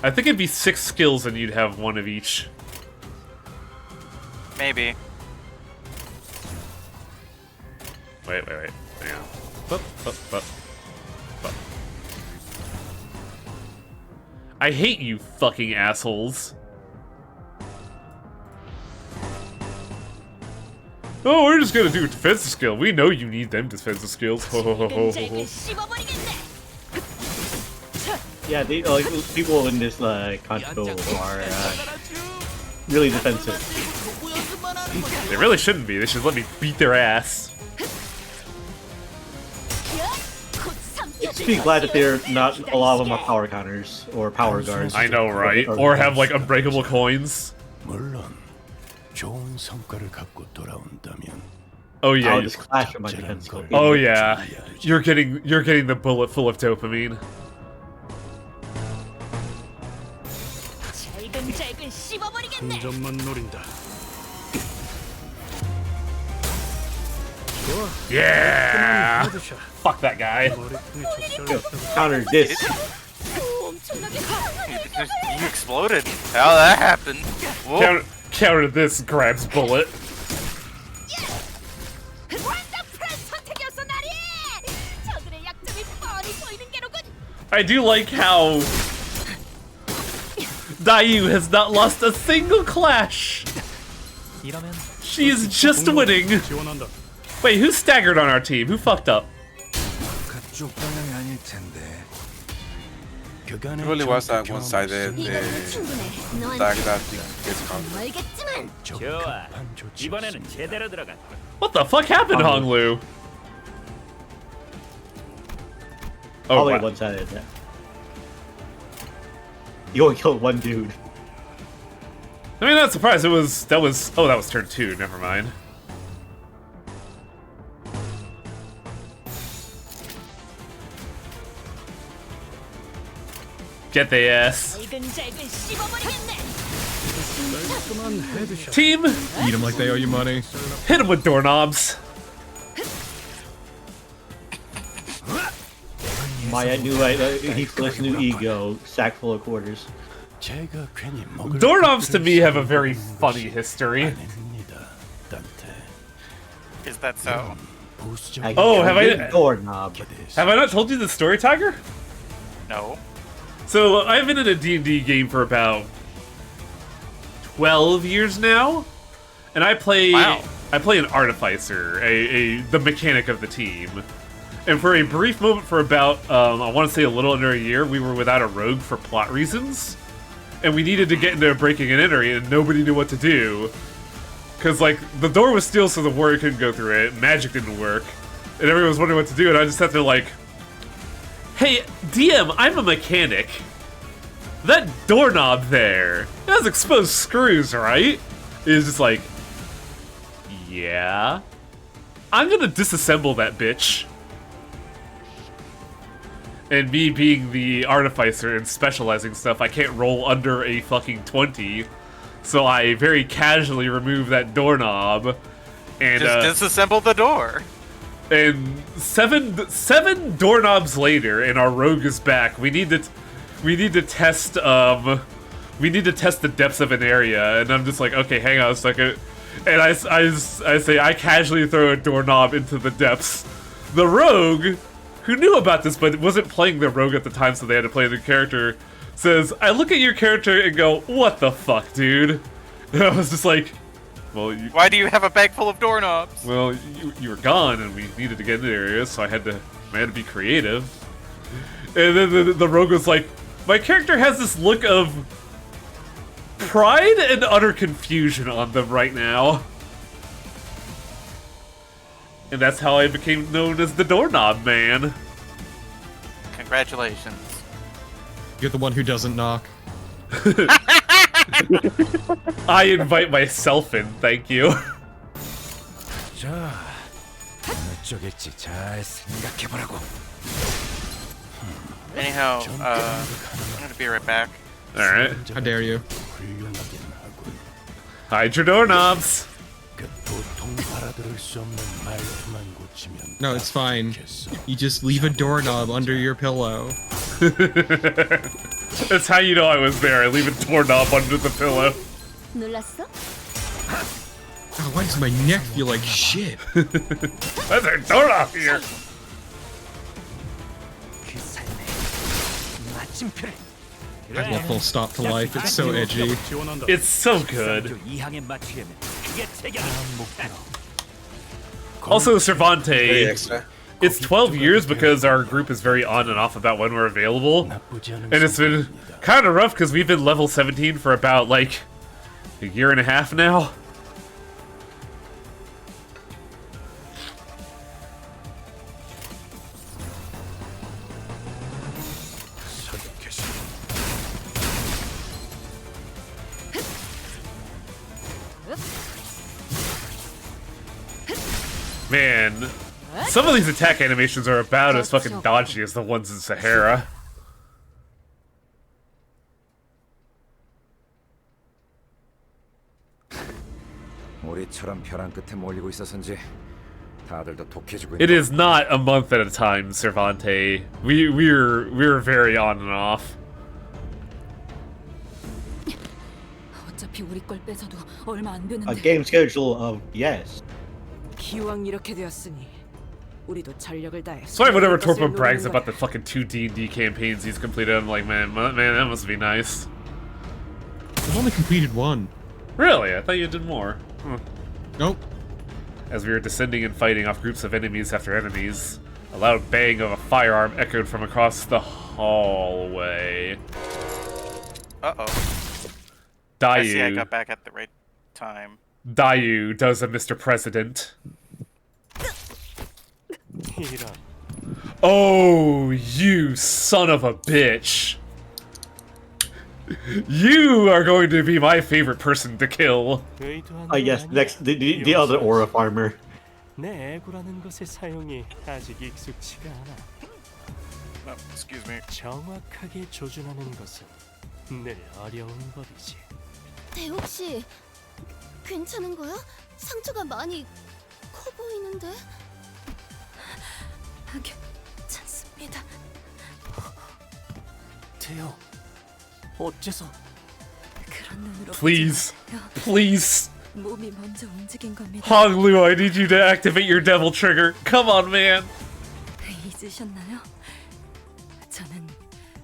I think it'd be 6 skills and you'd have one of each. Maybe. Wait. Hang on. Bup, bup, bup, bup. I hate you fucking assholes. Oh, we're just gonna do a defensive skill. We know you need them defensive skills. Ho ho ho ho ho ho. Yeah, they like people in this Kanto are really defensive. They really shouldn't be. They should let me beat their ass. Just be glad that they're not a lot of them are power counters or power guards. I know, right? Or have like unbreakable coins. 물론 좋은 성과를 갖고 돌아온다면 Oh yeah. I'll just clash with my defense card. Oh yeah. You're getting the bullet full of dopamine. 한 점만 노린다. Yeah. Fuck that guy. Counter this. You exploded. How that happened? Whoa. Counter this, grabs bullet. I do like how Dayu has not lost a single clash. She is just winning. 지원한다. Wait, who staggered on our team? Who fucked up? 그쪽 방향이 아닐 텐데. 그간의 It really was that 경험 one-sided 충분해. tag that gets caught. 알겠지만 좋아. 적합한 조치. 이번에는 제대로 들어가. What the fuck happened, Honglu? Oh, Probably wow. one-sided. Yeah. You only killed one dude. I mean, not surprised. That was turn 2. Never mind. Get the ass. 깔끔한 헤드샷. Team, Eat them like they owe you money. hit him with doorknobs. My new heatless new ego, sack full of quarters. 제가 괜히 먹을 Doorknobs to me have a very funny history. 아닙니다. 단테. Is that so? 보수적 Oh, have I Doorknob. have I not told you the story, Tiger? No. So I've been in a D&D game for about 12 years now, and I play Wow. an artificer, the mechanic of the team. And for a brief moment, for about I want to say a little under a year, we were without a rogue for plot reasons, and we needed to get into a breaking and entering, and nobody knew what to do. Because, like, the door was sealed so the warrior couldn't go through it, magic didn't work, and everyone was wondering what to do, and I just sat there like, hey, DM, I'm a mechanic. That doorknob there, it has exposed screws, right? It's just like, yeah. I'm gonna disassemble that bitch. And me being the artificer and specializing stuff, I can't roll under a fucking 20. So I very casually remove that doorknob. And Just disassemble the door. and seven doorknobs later, and our rogue is back. We need to test the depths of an area, and I'm just like, okay, hang on a second. And I say I casually throw a doorknob into the depths. The rogue, who knew about this but wasn't playing the rogue at the time, so they had to play the character, says, I look at your character and go, what the fuck, dude? And I was just like, well, Why do you have a bag full of doorknobs? well, you were gone, and we needed to get into areas, so I had to be creative. And then the rogue was like, my character has this look of pride and utter confusion on them right now. And that's how I became known as the doorknob man. Congratulations. You're the one who doesn't knock. I invite myself in, thank you. 자, 어쩌겠지. 잘 생각해보라고. Anyhow, I'm gonna be right back. Alright. How dare you? 훌륭하긴 하군. Hide your doorknobs. 그 도통 알아들을 수 없는 말투만 고치면 No, it's fine. 좋겠어. You just leave a doorknob under your pillow. That's how you know I was there. I leave a doorknob under the pillow. 놀랐어? God, why does my neck feel like shit? There's a doorknob here. 그 삶의 마침표를. I love full stop to life. It's so edgy. It's so good. 이항에 맞추려면 그게 책임. Also, Very Cervante, extra. it's 12 years because our group is very on and off about when we're available. 나쁘지 않은 And it's been 선택입니다. kind of rough because we've been level 17 for about, like, a year and a half now. Man, some of these attack animations are about as fucking dodgy as the ones in Sahara. 우리처럼 벼랑 끝에 몰리고 있어서인지 다들 더 독해지고 It is not a month at a time, Cervante. We're very on and off. 어차피 우리 걸 뺏어도 얼마 안 A 되는데. game schedule of yes. 기왕 이렇게 되었으니 우리도 전력을 다해. Sorry, whenever Torpo brags about the fucking 2 D&D campaigns he's completed, I'm like, man, that must be nice. I've only completed one. Really? I thought you did more. Huh. Nope. As we were descending and fighting off groups of enemies after enemies, a loud bang of a firearm echoed from across the hallway. Uh-oh. I see I Dayu. got back at the right time. Dayu does a Mr. President. 이런. Oh, you son of a bitch. You are going to be my favorite person to kill. Oh yes, next the other aura farmer. 내 애고라는 것의 사용이 아직 익숙치가 않아. Oh, excuse me. 정확하게 조준하는 것은 늘 어려운 법이지. 대욱 씨, 괜찮은 거야? 상처가 많이 커 보이는데. 괜찮습니다. 태호, 어째서? 그런 눈으로 Please. 보지 마요. Please. 몸이 먼저 움직인 겁니다. Honglu, I need you to activate your devil trigger. Come on, man. 잊으셨나요? 저는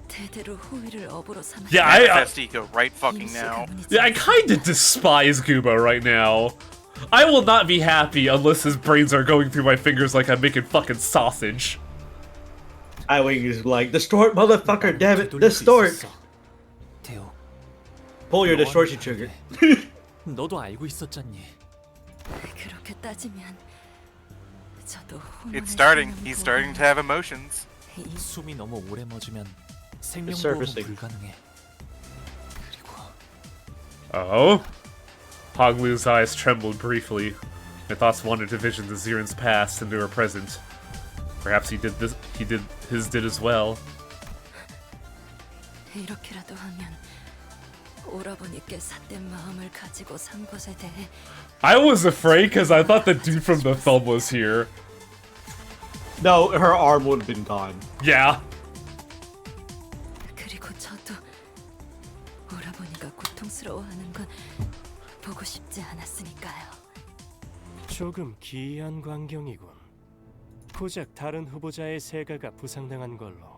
대대로 호의를 업으로 삼아. Yeah, Manifest ego right fucking now. Yeah, I kind of despise Gubo right now. I will not be happy unless his brains are going through my fingers like I'm making fucking sausage. I was like, distort, motherfucker, damn it, distort. 태호, Pull your distortion trigger. 너도 알고 있었잖니. 그렇게 따지면 저도 It's starting. He's starting to have emotions. 숨이 너무 오래 멎으면 It's 생명보험은 surfacing. 불가능해. 그리고 Oh? Honglu's eyes trembled briefly. My thoughts wandered to visions of Ziren's past and to her present. Perhaps he did as well. 이렇게라도 하면 오라버니께 삿된 마음을 가지고 산 것에 대해 I was afraid because I thought the dude from the film was here. No, her arm would have been gone. Yeah. 그리고 저도 오라버니가 고통스러워하는 건 보고 싶지 않았으니까요. 조금 기이한 광경이군. 고작 다른 후보자의 세가가 부상당한 걸로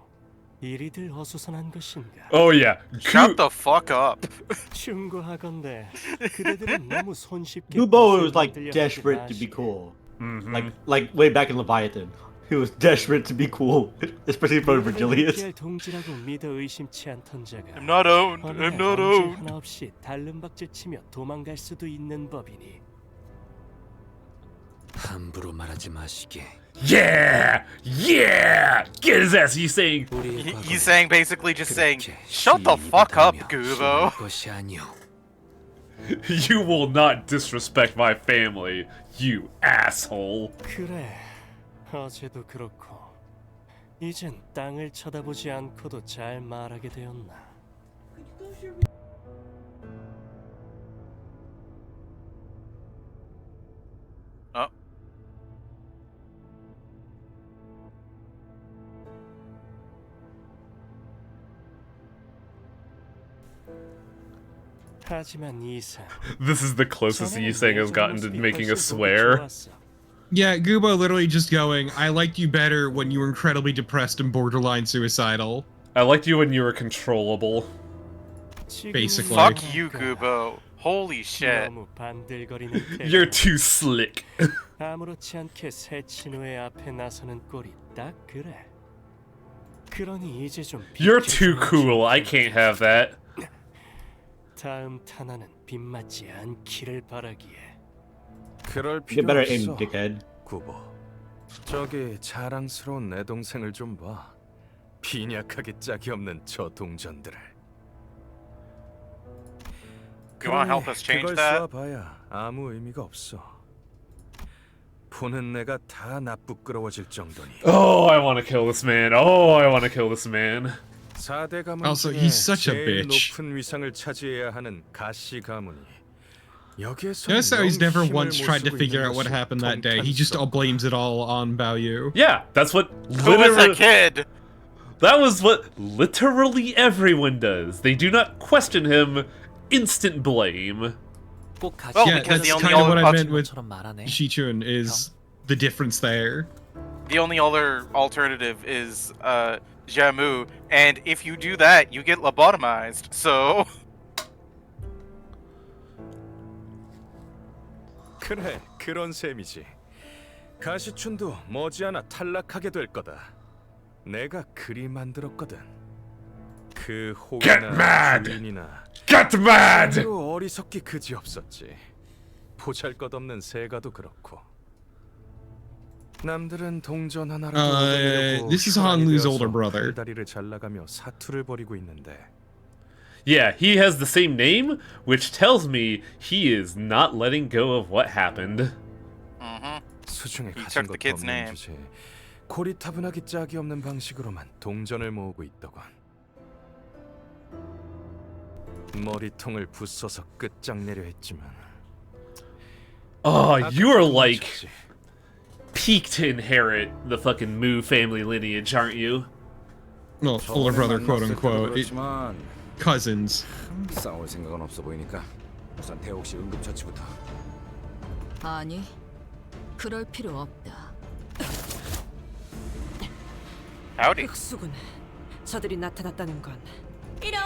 이리들 어수선한 것인가? Oh yeah. Shut the fuck up. 충고하건대 그대들은 너무 손쉽게 Gubo was like 들려 하지 desperate to be 마시고. cool. Mm-hmm. Like way back in Leviathan. He was desperate to be cool, especially for Virgilius. 이들을 동지라고 믿어 의심치 않던 자가 I'm not owned. 어느 I'm 날 not 언질 owned. 하나 없이 달름박질치며 도망갈 수도 있는 법이니. 함부로 말하지 마시게. Yeah! Yeah! Get his ass, he's saying. He's saying basically just saying, shut the fuck up, Gubo. 것이 아니오. You will not disrespect my family, you asshole. 그래, 어제도 그렇고 이젠 땅을 쳐다보지 않고도 잘 말하게 되었나. 하지만 이상. This is the closest Yiseng has gotten to making a swear. Yeah, Gubo literally just going, I liked you better when you were incredibly depressed and borderline suicidal. I liked you when you were controllable. Basically. Fuck you, Gubo. Holy shit. You're too slick. 아무렇지 않게 새 친구의 앞에 나서는 꼴이 딱 그래. 그러니 이제 좀 You're too cool. I can't have that. 다음 탄환은 빗맞지 않기를 바라기에. 그럴 Get 필요 better aim, 없어. dickhead. 구보. 저기 자랑스러운 내 동생을 좀 봐. 빈약하게 짝이 없는 저 동전들을. You wanna help us change 그걸 that? 쏴봐야 아무 의미가 없어. 보는 내가 다 나쁘끄러워질 정도니. Oh, I want to kill this man. Oh, I want to kill this man. 4대 가문 Also, 중에 he's such a 제일 bitch. 높은 위상을 차지해야 하는 가시 가문이 여기에서 Notice how he's never once tried to figure out what happened that day. He just all blames it all on Baoyu. Yeah, that's what Who was a kid? That was what literally everyone does. They do not question him. Instant blame. Well, Yeah, because that's the only kind of what I other meant with Shichun is the difference there. the only other alternative is Jamu, and if you do that, you get lobotomized. So 그래, 그런 셈이지. 가시춘도 머지않아 탈락하게 될 거다. 내가 그리 만들었거든. 그 Get 호기나 mad! 주인이나 Get mad! 또 어리석기 그지 없었지. 보잘것없는 세가도 그렇고. 남들은 동전 하나라도 얻으려고 this is Han Lu's 되어서 older brother. 다리를 잘라가며 사투를 벌이고 있는데. Yeah, he has the same name, which tells me he is not letting go of what happened. 수중에 He 가진 took the 것도 kid's 없는 name. 주제에 고리타분하기 짝이 없는 방식으로만 동전을 모으고 있더군. 머리통을 부숴서 끝장내려 했지만. Oh, you are like peaked to inherit the fucking Mu family lineage, aren't you? Well, older brother, quote unquote. Cousins. 싸울 생각은 없어 보이니까 우선 대옥 씨 응급처치부터. 아니, 그럴 필요 없다. Howdy. 흑수군, 저들이 나타났다는 건 이런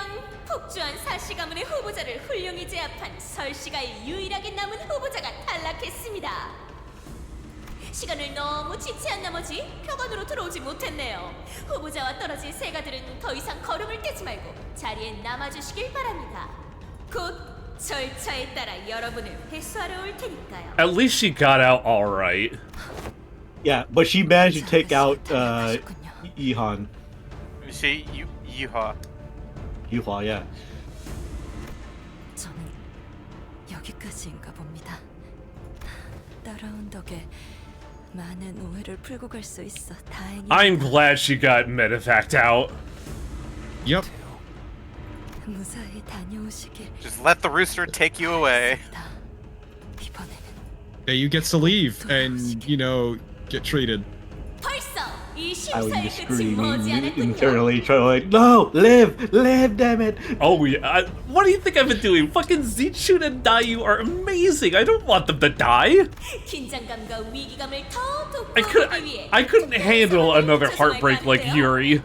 폭주한 사시 가문의 후보자를 훌륭히 제압한 설씨가 유일하게 남은 후보자가 탈락했습니다. 시간을 너무 지체한 나머지 표관으로 들어오지 못했네요. 후보자와 떨어진 세가들은 더 이상 걸음을 떼지 말고 자리에 남아주시길 바랍니다. 곧 절차에 따라 여러분을 회수하러 올 테니까요. At least she got out all right. Yeah, but she managed to take out Ihan. She Yuha. Yuhua, yeah. 저는 여기까지인가 봅니다. 따라온 덕에 많은 오해를 풀고 갈 수 있어 다행이다. I'm glad she got medevaced out. Yep. 무사히 다녀오시길. Just let the rooster take you away. Yeah, you get to leave and, you know, get treated. 벌써 이 I was 심사의 just 끝이 screaming 머지않았군요. internally, trying to like, no, live, damn it. Oh yeah, what do you think I've been doing? Fucking Zichun and Dayu are amazing. I don't want them to die. 긴장감과 위기감을 더 돋보이기 위해 I couldn't handle another heartbreak like Yuri.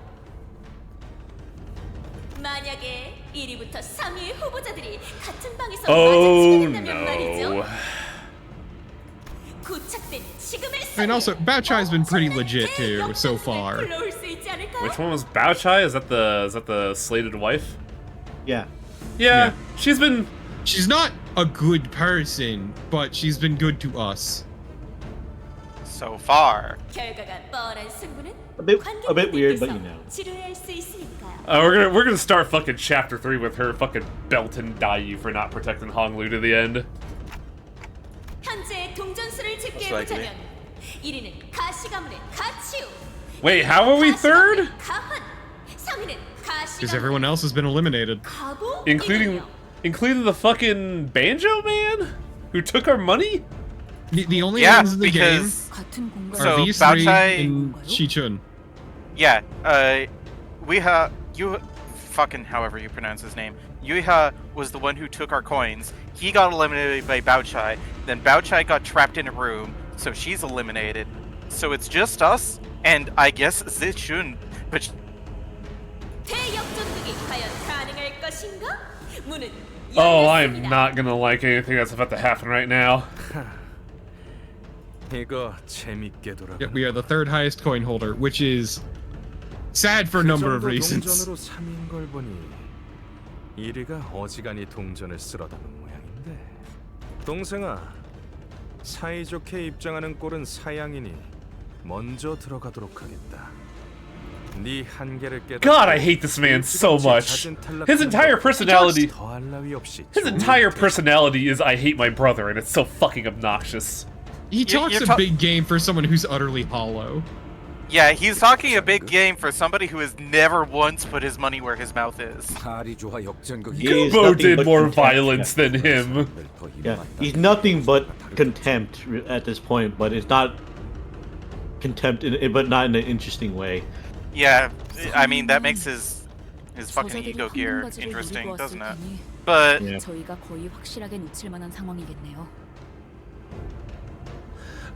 만약에 1위부터 3위의 후보자들이 같은 방에서 Oh 마주치게 된다면 말이죠. no. 고착된 지금의 And also, Bao Chai's been pretty legit too, so far. 불러올 수 있지 않을까요? Which one was Bao Chai? Is that the slated wife? Yeah. Yeah, she's been. She's not a good person, but she's been good to us. So far. 결과가 뻔한 승부는 A bit weird, but you know. 지루할 수 있으니까요. We're gonna start fucking chapter 3 with her fucking belting Dayu for not protecting Honglu to the end. 현재 동전수를 집계해보자면 1위는 가시 가문의 가치우. Wait, how are we third? 가환. 3위는 가시 Because everyone else has been eliminated. 가부. Including the fucking banjo man who took our money? The only Yeah, ones in the game because- are So, these three Baochai- and Shichun. Yeah, you fucking however you pronounce his name. Yuiha was the one who took our coins. He got eliminated by Baochai. Then Baochai got trapped in a room, so she's eliminated. So it's just us, and I guess Zichun. But 대역전극이 과연 가능할 것인가? 문은 Oh, I'm 열렸습니다. not gonna like anything that's about to happen right now. 이거 재밌게 돌아가. Yep, we are the third highest coin holder, which is sad for a number of reasons. 동전으로 3인 걸 보니 1위가 어지간히 동전을 쓸어담은 모양인데. 동생아, 사이좋게 입장하는 꼴은 사양이니 먼저 들어가도록 하겠다. 네 한계를 깨닫고 God, I hate this man so much. His entire personality is I hate my brother, and it's so fucking obnoxious. He talks a big game for someone who's utterly hollow. yeah, he's talking a big game for somebody who has never once put his money where his mouth is. Kubo did more violence than him. Yeah, he's nothing but contempt at this point, but it's not contempt, but not in an interesting way. Yeah, I mean that makes his fucking ego gear interesting, doesn't it? But 저희가 거의 확실하게 놓칠 만한 상황이겠네요.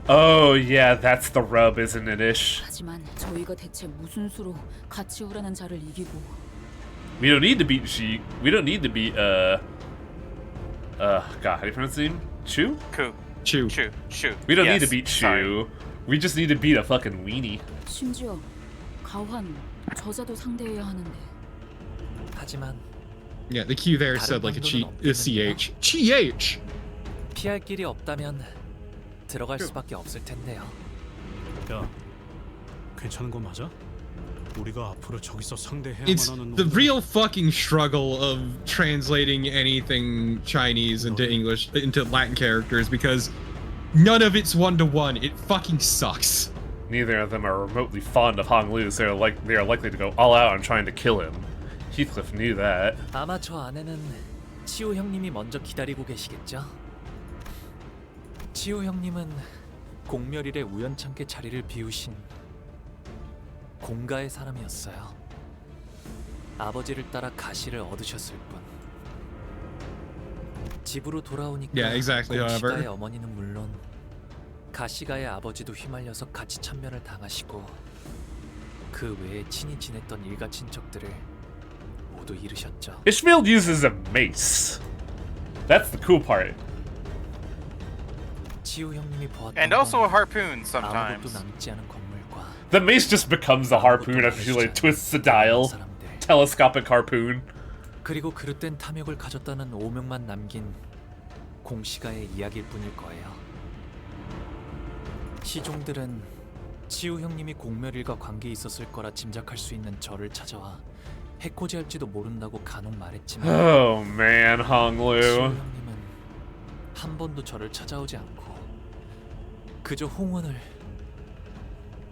Oh yeah, that's the rub, isn't it, Ish? 하지만 저희가 대체 무슨 수로 같이 오라는 자를 이기고 We don't need to beat She. We don't need to beat God, how do you pronounce his name? Chu? Chu. We don't Yes, need to beat Chu. sorry. We just need to beat a fucking weenie. 심지어 가환 저자도 상대해야 하는데. 하지만 Yeah, the Q there said like a CH. CH! 피할 길이 없다면 들어갈 수밖에 없을 텐데요. 야, 괜찮은 거 맞아? 우리가 앞으로 저기서 상대해야만 It's 하는 the real fucking struggle of translating anything Chinese into English, into Latin characters, because none of it's one-to-one. It fucking sucks. Neither of them are remotely fond of Hong Lu, so they are likely to go all out on trying to kill him. Heathcliff knew that. 아마 저 안에는 치우 형님이 먼저 기다리고 계시겠죠? 치우 형님은 공멸일에 우연찮게 자리를 비우신 공가의 사람이었어요. 아버지를 따라 가시를 얻으셨을 뿐. 집으로 돌아오니까 Yeah, exactly, however. 공시가의 어머니는 물론 가시가의 아버지도 휘말려서 같이 참변을 당하시고 그 외에 친히 지냈던 일가 친척들을 모두 잃으셨죠. Ishmael uses a mace. That's the cool part. 치우 형님이 보았던 and also a harpoon 아무것도 sometimes. 남지 않은 건물과 The mace just becomes the harpoon after she like twists the dial. Telescopic harpoon. 그리고 그릇된 탐욕을 가졌다는 오명만 남긴 공시가의 이야기일 뿐일 거예요. 시종들은 치우 형님이 공멸일과 관계 있었을 거라 짐작할 수 있는 저를 찾아와 해코지할지도 모른다고 간혹 말했지만 Oh man, Hong 치우 Lu. 형님은 한 번도 저를 찾아오지 않고 그저 홍원을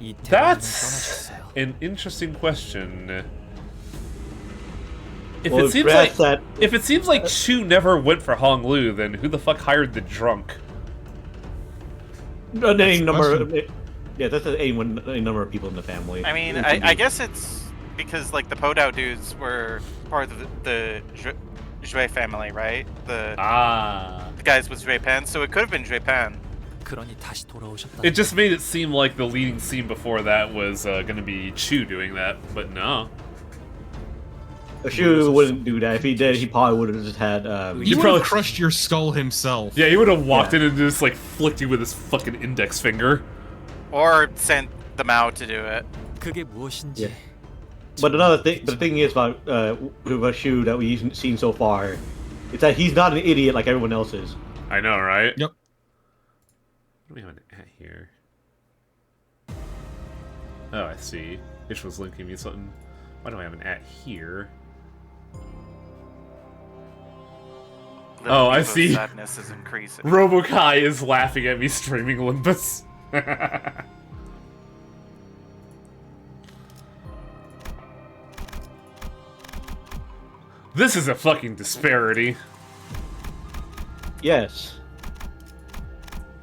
이 대만을 That's 떠나셨어요. an interesting question. If Well, it seems perhaps like that- if it seems like Chu never went for Hong Lu, then who the fuck hired the drunk? A number. Yeah, that's a number of people in the family. I mean, I guess it's because like the Podao dudes were part of the Jue family, right? The guys with Jue Pan, so it could have been Jue Pan. 그러니 다시 돌아오셨다. It just made it seem like the leading scene before that was gonna be Chu doing that, but no. Shu wouldn't do that. If he did, he probably would have just had. He would have crushed your skull himself. Yeah, he would have walked in and just like flicked you with his fucking index finger. Or sent them out to do it. 그게 무엇인지. Yeah. But another thing, the thing is about Shu that we've seen so far, is that he's not an idiot like everyone else is. I know, right? Yep. What do we have an at here? Oh, I see. Ish was linking me something. Why do I have an at here? The Oh, I Limbus see. Sadness is increasing. Robokai is laughing at me streaming Limbus. This is a fucking disparity. Yes.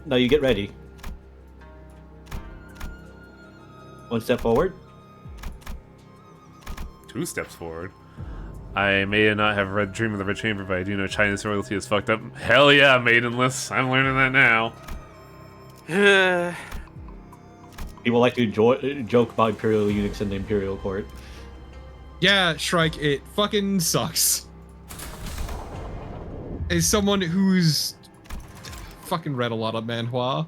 Now you get ready. One step forward. 2 steps forward. I may not have read Dream of the Red Chamber, but I do know China's royalty is fucked up. Hell yeah, maidenless. I'm learning that now. People like to joke about Imperial eunuchs in the Imperial Court. Yeah, Shrike, it fucking sucks. As someone who's fucking read a lot of manhwa.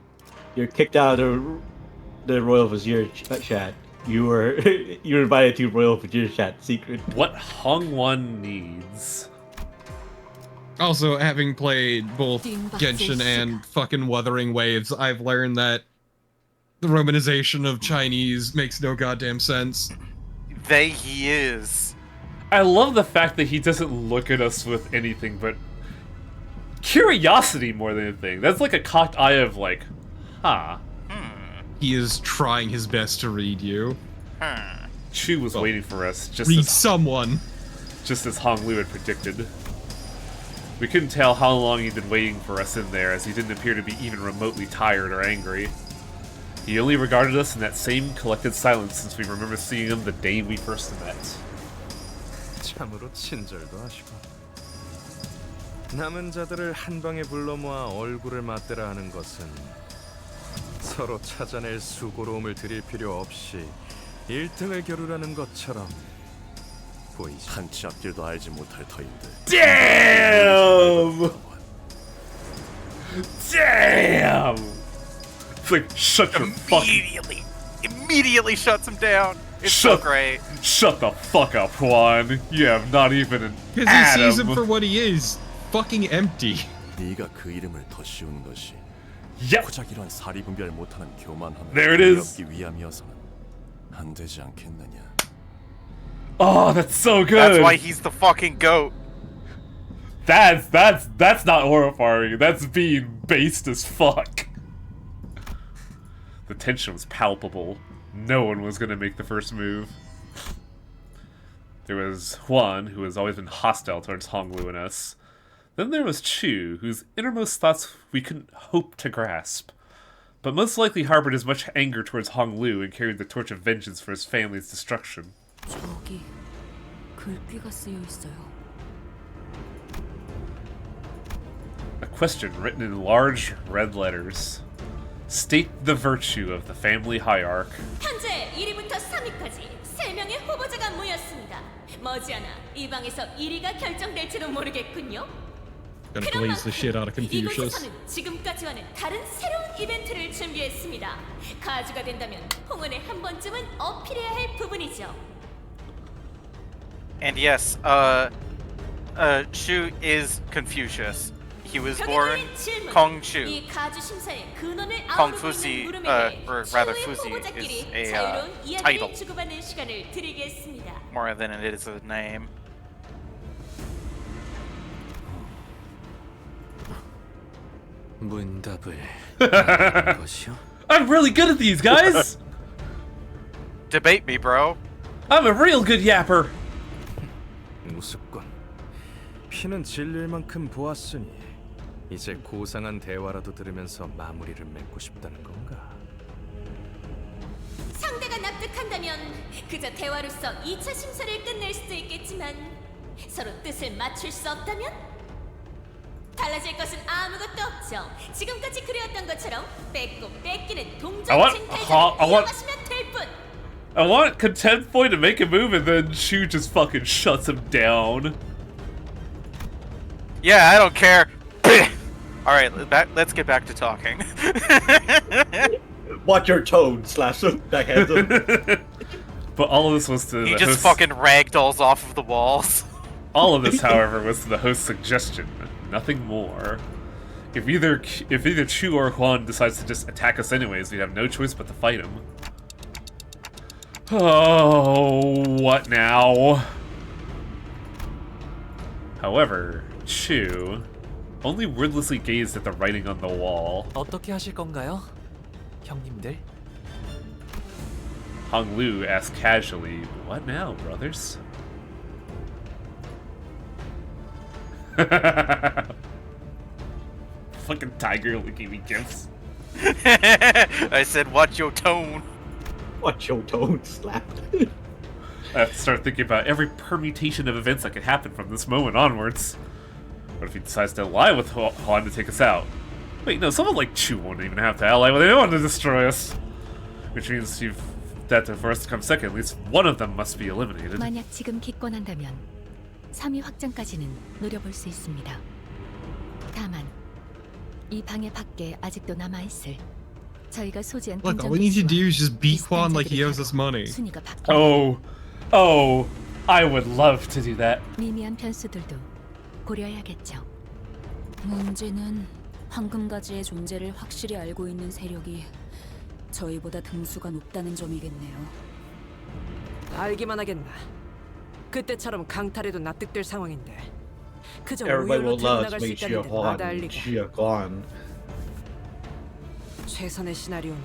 You're kicked out of the Royal Vizier chat. You were invited to Royal Vizier chat secret. What Hong One needs. Also, having played both Genshin and fucking Wuthering Waves, I've learned that the romanization of Chinese makes no goddamn sense. He is. I love the fact that he doesn't look at us with anything but curiosity more than anything. That's like a cocked eye of like, huh. He is trying his best to read you. Chu was waiting for us. Just read as, someone. Just as Hong Lu had predicted. We couldn't tell how long he'd been waiting for us in there, as he didn't appear to be even remotely tired or angry. He only regarded us in that same collected silence since we remember seeing him the day we first met. 참으로 친절도 하시고. 남은 자들을 한 방에 불러 모아 얼굴을 맞대라 하는 것은 서로 찾아낼 수고로움을 들일 필요 없이 1등을 겨루라는 것처럼 보이지. 한치 앞길도 알지 못할 터인데. Damn! Damn! It's like, shut your fucking... Immediately shuts him down. It's so great. Shut the fuck up, Juan. You have not even an Because atom. he sees him for what he is. Fucking empty. 네가 그 이름을 더 씌우는 것이 고작 이런 사리 분별 못하는 교만함을 There it is. 어렵기 위함이어서는 안 되지 않겠느냐. Oh, that's so good. That's why he's the fucking goat. That's not horrifying. That's being based as fuck. The tension was palpable. No one was gonna make the first move. There was Juan, who has always been hostile towards Honglu and us. Then there was Chu, whose innermost thoughts we couldn't hope to grasp, but most likely harbored as much anger towards Honglu and carried the torch of vengeance for his family's destruction. 저기 글귀가 쓰여 있어요. A question written in large red letters. State the virtue of the family hierarch. 현재 1위부터 3위까지 3명의 후보자가 모였습니다. 머지않아 이 방에서 1위가 결정될지도 모르겠군요. Gonna blaze the shit out of Confucius. 이곳에서는 지금까지와는 다른 새로운 이벤트를 준비했습니다. 가주가 된다면 홍은에 한 번쯤은 어필해야 할 부분이죠. And yes, Shu is Confucius. He was born Kong Shu. Kong Fuzi, or rather Fuzi, is a title more than it is a name. 문답을 것이요? I'm really good at these, guys! Debate me, bro. I'm a real good yapper. 우습군. 피는 질릴 만큼 보았으니 이제 고상한 대화라도 들으면서 마무리를 맺고 싶다는 건가? 상대가 납득한다면 그저 대화로서 2차 심사를 끝낼 수도 있겠지만 서로 뜻을 맞출 수 없다면 달라질 것은 아무것도 없죠. 지금까지 그래왔던 것처럼 뺏고 뺏기는 동전 쟁탈전을 이어가시면 될 뿐. I want Content Boy to make a move and then Shu just fucking shuts him down. Yeah, I don't care. Alright, let's get back to talking. Watch your tone, slash backhand him. But all of this was to he the just host... fucking ragdolls off of the walls. All of this, however, was to the host's suggestion. Nothing more. If either Chu or Juan decides to just attack us anyways, we'd have no choice but to fight him. Oh, what now? However, Chu only wordlessly gazed at the writing on the wall. 어떻게 하실 건가요? 형님들? Hong Lu asked casually, "What now, brothers?" Fucking tiger licking me gifts. I said, watch your tone. Watch your tone, slap. I have to start thinking about every permutation of events that could happen from this moment onwards. What if he decides to ally with Han to take us out? Wait, no, someone like Chu won't even have to ally with anyone to destroy us. Which means for us to come second, at least one of them must be eliminated. 만약 지금 기권한다면 3위 확정까지는 노려볼 수 있습니다. 다만 이 방해 밖에 아직도 남아 있을 저희가 소지한 Look, all we need to do is just beat Quan like he owes us money. 순위가 바뀌. Oh, I would love to do that. 미미한 변수들도 고려해야겠죠. 문제는 황금가지의 존재를 확실히 알고 있는 세력이 저희보다 등수가 높다는 점이겠네요. 알기만 하겠나. 그때처럼 강탈해도 납득될 상황인데. 그저 Everybody 우열로 will love 들어나갈 to 수 make 있다는 데 마다 알리고. gone. 최선의 시나리오는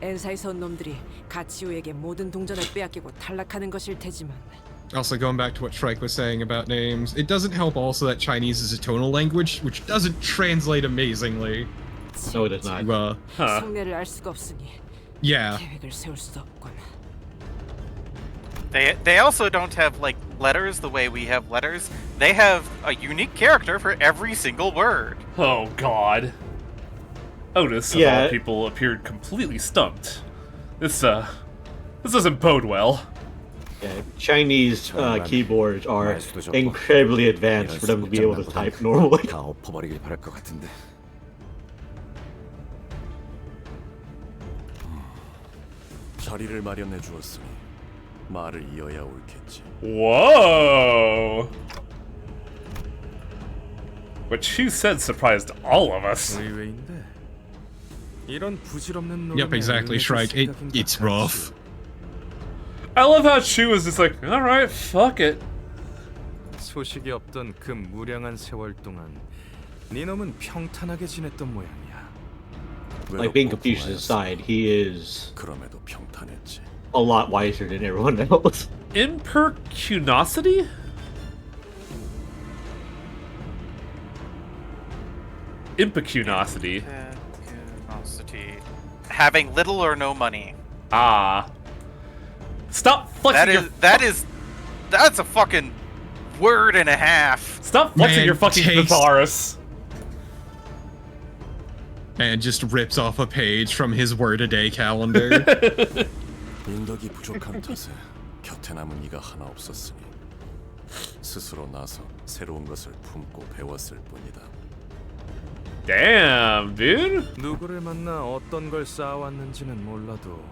엔사에서 온 놈들이 가치우에게 모든 동전을 빼앗기고 탈락하는 것일 테지만. Also, going back to what Shrike was saying about names, it doesn't help also that Chinese is a tonal language, which doesn't translate amazingly. No, it does not. 속내를 알 수가 없으니. Yeah. 계획을 세울 수도 없군. They also don't have like letters the way we have letters. They have a unique character for every single word. Oh God. Otis, of all people, appeared completely stumped. This doesn't bode well. Yeah, Chinese keyboards are incredibly advanced for them to be able to type normally. 다 엎어버리길 바랄 것 같은데. 자리를 마련해 주었으니 말을 이어야 옳겠지. Whoa! What you said surprised all of us. 의외인데. 이런 부질없는 Yep, exactly, Shrike. It's rough. I love how Chu was just like, alright, fuck it. 소식이 없던 그 무량한 세월 동안 네 놈은 평탄하게 지냈던 모양이야. Like, being Confucius aside, he is 그럼에도 평탄했지. a lot wiser than everyone else. Impercunosity? Impecunosity. Having little or no money. Ah. Stop flexing That's a fucking word and a half. Stop flexing your fucking thesaurus. And just rips off a page from his word-a-day calendar. 인덕이 부족한 탓에 곁에 남은 이가 하나 없었으니 스스로 나서 새로운 것을 품고 배웠을 뿐이다. Damn, dude. 누구를 만나 어떤 걸 쌓아왔는지는 몰라도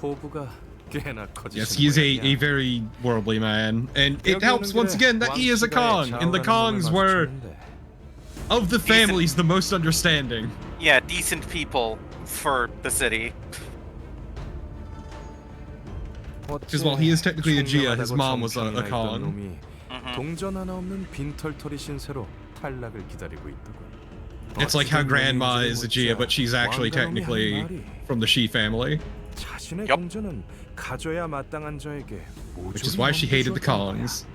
포부가 꽤나 커지신 Yes, he is a very worldly man, and it helps once again that he is a Kong, and the Kongs were, of the families, the most understanding. Yeah, decent people for the city. Because while he is technically a Jia, his mom was a Kong. 동전 하나 없는 빈털터리 신세로 탈락을 기다리고 있더군. It's like how Grandma is a Jia, but she's actually technically from the Shi family. 자신의 동전은 가져야 마땅한 자에게 Which is why she hated the Kongs.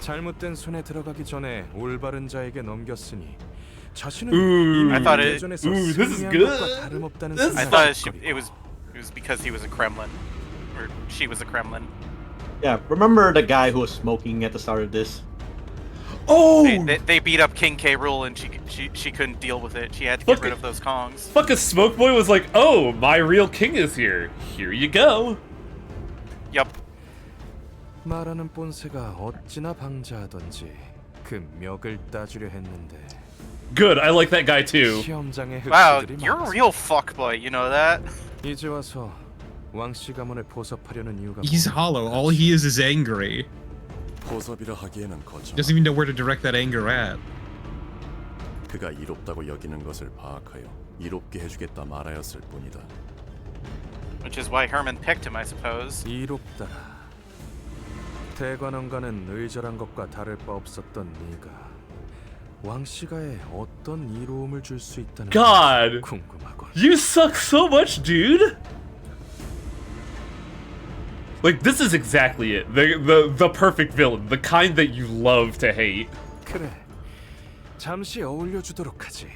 잘못된 손에 들어가기 전에 올바른 자에게 넘겼으니 자신은 Ooh, I thought 예전에서 this is 승리한 good. 것과 다름없다는 I thought it was because he was a Kremlin, or she was a Kremlin. Yeah, remember the guy who was smoking at the start of this? Oh! They beat up King K. Rool and she couldn't deal with it. She had to get rid of those Kongs. Fucking Smoke Boy was like, oh, my real king is here. Here you go. Yup. 말하는 본새가 어찌나 방자하던지 그 멱을 따주려 했는데. Good, I like that guy too. 시험장에 Wow, 흑수들이 you're a 많았어. real fuckboy, you know that? 이제 와서 왕씨 가문을 보섭하려는 이유가 He's hollow. All he is angry. 보섭이라 하기에는 거창. Doesn't even know where to direct that anger at. 그가 이롭다고 여기는 것을 파악하여 이롭게 해주겠다 말하였을 뿐이다. Which is why Herman picked him, I suppose. 이롭다라. 대관원과는 의절한 것과 다를 바 없었던 네가 왕씨가에 어떤 이로움을 줄 수 있다는 God. 궁금하군. You suck so much, dude! Like, this is exactly it. The perfect villain. The kind that you love to hate. 그래. 잠시 어울려 주도록 하지.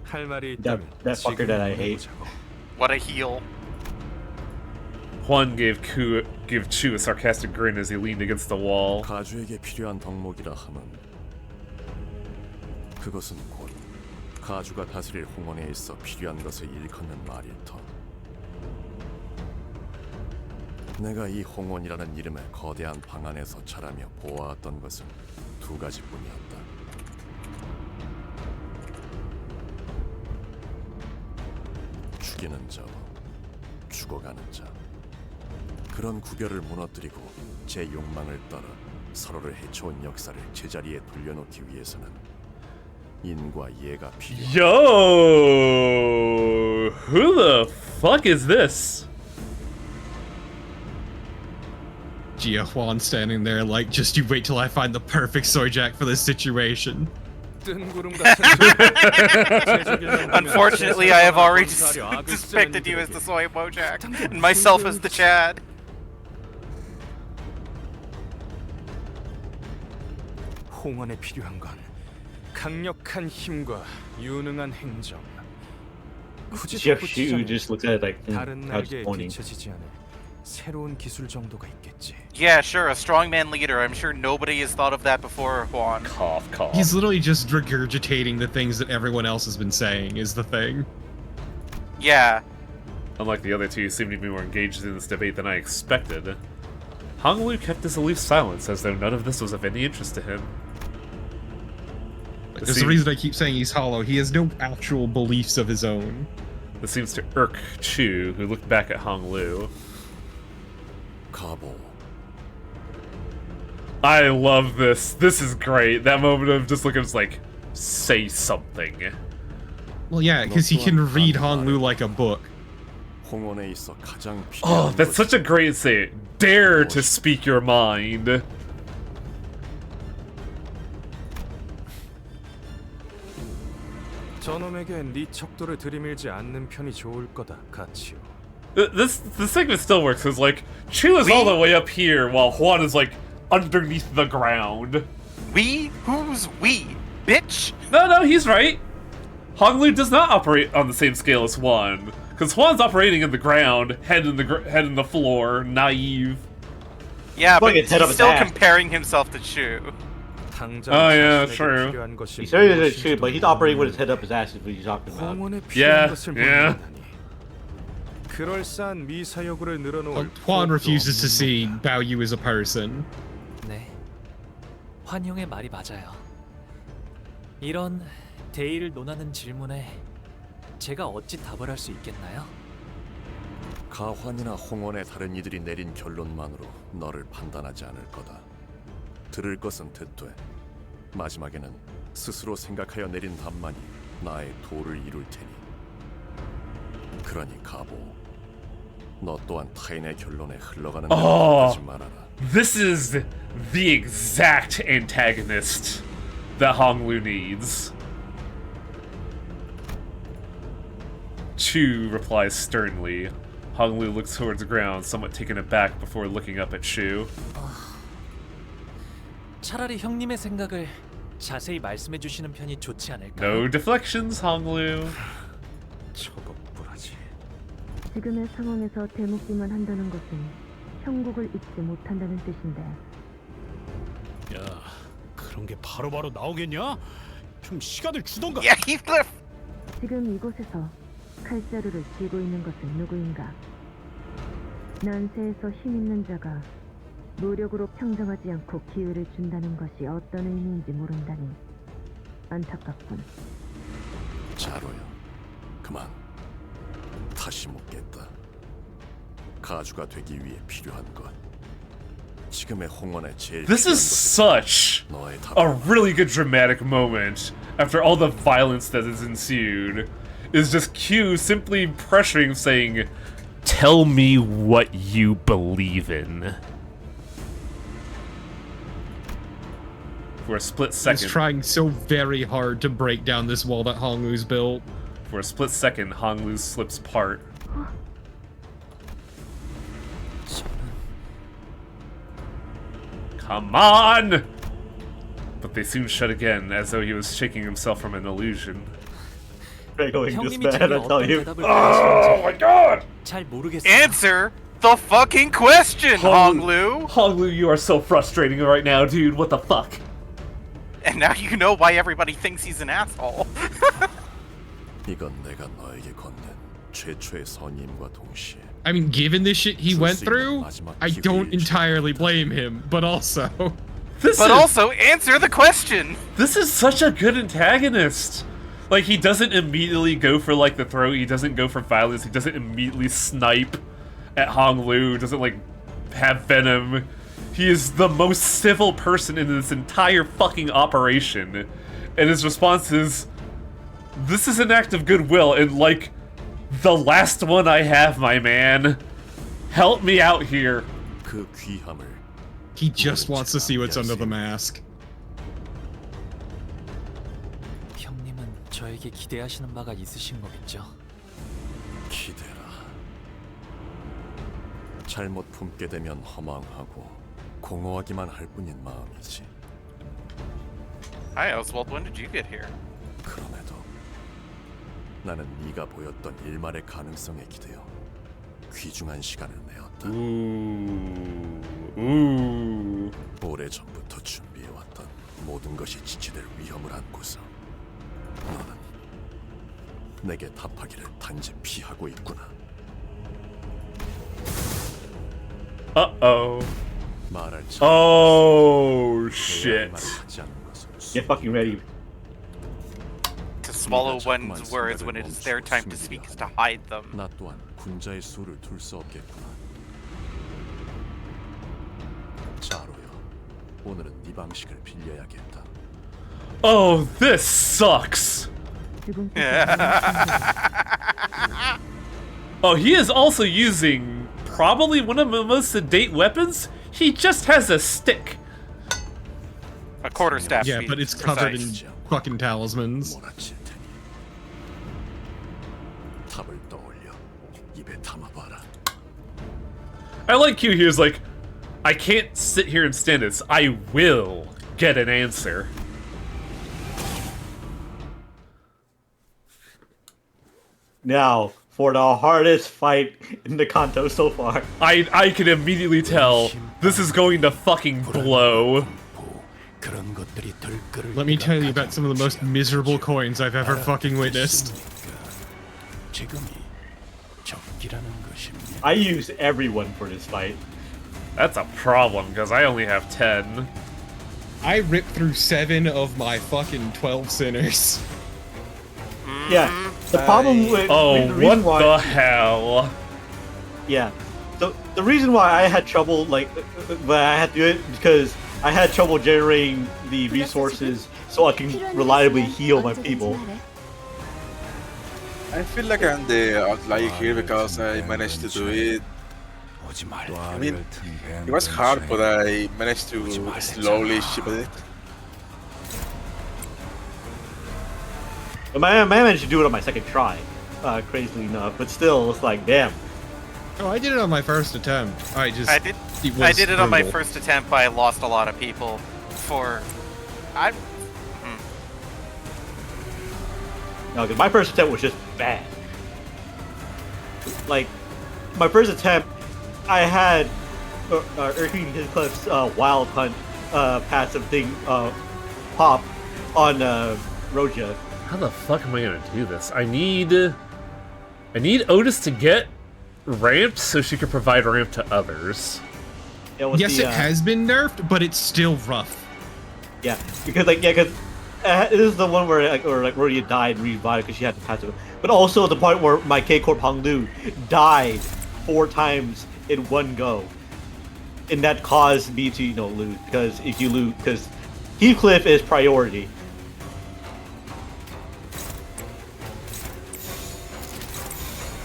할 말이 That 있다면 fucker that I hate. What a heel. Juan gave Chu a sarcastic grin as he leaned against the wall. 가주에게 필요한 덕목이라 함은 그것은 곧 가주가 다스릴 홍원에 있어 필요한 것을 일컫는 말일 터. 내가 이 홍원이라는 이름의 거대한 방 안에서 자라며 보아왔던 것은 두 가지뿐이었다. 죽이는 자와 죽어가는 자. 그런 구별을 무너뜨리고 제 욕망을 따라 서로를 해쳐온 역사를 제자리에 돌려놓기 위해서는 인과 예가 필요하다. Yo! Who the fuck is this? Gia Huan standing there like, just you wait till I find the perfect soy jack for this situation. Unfortunately, I have already depicted you as the soy Bojack and myself as the Chad. 홍원에 필요한 건 강력한 힘과 유능한 행정. 굳이 Jeff 덧붙이자면 Shu just looks at it like, 다른 how it's 날개에 pointing. 뒤처지지 않을 새로운 기술 정도가 있겠지. Yeah, sure, a strongman leader. I'm sure nobody has thought of that before, Juan. Cough, cough. He's literally just regurgitating the things that everyone else has been saying, is the thing. Yeah. Unlike the other two, you seem to be more engaged in this debate than I expected. Hong Lu kept his aloof silence, as though none of this was of any interest to him. There's the reason I keep saying he's hollow. He has no actual beliefs of his own. This seems to irk Chu, who looked back at Hong Lu. 가보. I love this. This is great. That moment of just looking, like, say something. Well, yeah, because he can read Hong Lu like a book. 홍원에 있어 가장 Oh, 필요한 that's such a great say. Dare to speak your mind. 저놈에게 네 척도를 들이밀지 않는 편이 좋을 거다, 가치오. This segment still works, because, like, Chu is all the way up here, while Juan is, like, underneath the ground. We? Who's we? Bitch? No, he's right. Hong Lu does not operate on the same scale as Juan, because Juan's operating in the ground, head in the floor, naive. Yeah, but he's head up his still ass. comparing himself to Chu. Oh yeah, true. He said it's true, but he's operating with his head up his ass is what he's talking about. Yeah. 그럴싸한 미사여구를 늘어놓을 Juan refuses to see Bao Yu as a person. 네, 환용의 말이 맞아요. 이런 대의를 논하는 질문에 제가 어찌 답을 할 수 있겠나요? 가환이나 홍원의 다른 이들이 내린 결론만으로 너를 판단하지 않을 거다. 들을 것은 듣되 마지막에는 스스로 생각하여 내린 답만이 나의 도를 이룰 테니. 그러니 가보. 너 또한 타인의 결론에 흘러가는 데를 하지 말아라. This is the exact antagonist that Hong Lu needs. Chu replies sternly. Hong Lu looks towards the ground, somewhat taken aback before looking up at Chu. 차라리 형님의 생각을 자세히 말씀해 주시는 편이 좋지 않을까요? No deflections, Hong Lu. 저것뿐하지. 지금의 상황에서 대묻기만 한다는 것은 형국을 잊지 못한다는 뜻인데. 야, 그런 게 바로바로 나오겠냐? 좀 시간을 주던가. Yeah, Heathcliff. 지금 이곳에서 칼자루를 쥐고 있는 것은 누구인가? 난세에서 힘 있는 자가 노력으로 평정하지 않고 기회를 준다는 것이 어떤 의미인지 모른다니 안타깝군. 자로야, 그만. 다시 묻겠다. 가주가 되기 위해 필요한 것. 지금의 홍원의 제일 This is such a really good dramatic moment after all the violence that has ensued. Is just Q simply pressuring, saying, "Tell me what you believe in." For a split second. He's trying so very hard to break down this wall that Hong Lu's built. For a split second, Hong Lu's slips apart. Come on! But they soon shut again, as though he was shaking himself from an illusion. Going this bad, I tell you. Oh my god! Answer the fucking question, Hong Lu! Hong Lu, you are so frustrating right now, dude. What the fuck? And now you know why everybody thinks he's an asshole. 이건 내가 너에게 건넨 최초의 선임과 동시에 I mean, given the shit he went through, I don't entirely blame him, but also... also, answer the question! This is such a good antagonist! Like, he doesn't immediately go for, like, the throat, he doesn't go for violence, he doesn't immediately snipe at Hong Lu, doesn't, like, have venom. He is the most civil person in this entire fucking operation. And his response is, this is an act of goodwill, and, like, the last one I have, my man. Help me out here. He just wants to see what's under the mask. 형님은 저에게 기대하시는 바가 있으신 거겠죠? 기대라. 잘못 품게 되면 허망하고 공허하기만 할 뿐인 마음이지. Hi Oswald, when did you get here? 그럼에도 나는 네가 보였던 일말의 가능성에 기대어 귀중한 시간을 내었다. 오래전부터 준비해왔던 모든 것이 지체될 위험을 안고서 너는 내게 답하기를 단지 피하고 있구나. Uh-oh. Oh, shit. Get fucking ready. To swallow one's words when it is their time to speak is to hide them. 나 또한 군자의 수를 둘 수 없겠구나. 자로요. 오늘은 네 방식을 빌려야겠다. Oh, this sucks. Oh, he is also using probably one of the most sedate weapons. He just has a stick. A quarterstaff. Yeah, but it's covered in fucking talismans. I like you here's like, I can't sit here and stand this. I will get an answer. Now, for the hardest fight in the Kanto so far. I can immediately tell this is going to fucking blow. Let me tell you about some of the most miserable coins I've ever fucking witnessed. I use everyone for this fight. That's a problem, because I only have 10. I ripped through 7 of my fucking 12 sinners. Yeah, the problem with... Oh, the what the hell? Yeah, the reason why I had trouble, like, but I had to do it because I had trouble generating the resources so I can reliably heal my people. I feel like I'm the outlier here because I managed to do it. I mean, it was hard, but I managed to slowly ship it. I managed to do it on my second try, crazily enough, but still, it's like, damn. Oh, I did it on my first attempt. I did it on my first attempt, but I lost a lot of people for... No, because my first attempt was just bad. Like, my first attempt, I had Erkin Cliff's Wild Hunt passive thing pop on Roja. How the fuck am I gonna do this? I need Otis to get ramped so she can provide ramp to others. Yes, it has been nerfed, but it's still rough. Yeah, because this is the one where where you died and revived because she had to pass it. But also the part where my K-Corp Hong Lu died 4 times in one go, and that caused me to lose because if you lose, because Heathcliff is priority.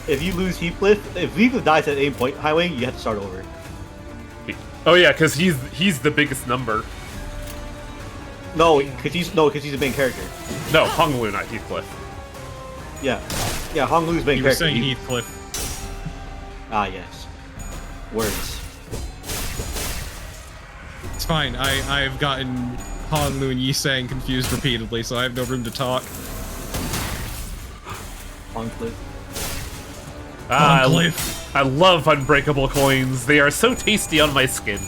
If you lose Heathcliff, if Heathcliff dies at any point, Highway, you have to start over. Oh yeah, because he's the biggest number. No, because he's the main character. No, Hong Lu, not Heathcliff. Yeah. Yeah, Hong Lu's main You were character. saying Heathcliff. Ah, yes. Words. It's fine. I've gotten Hong Lu and Yi Sang confused repeatedly, so I have no room to talk. Hong Cliff. I love unbreakable coins. They are so tasty on my skin.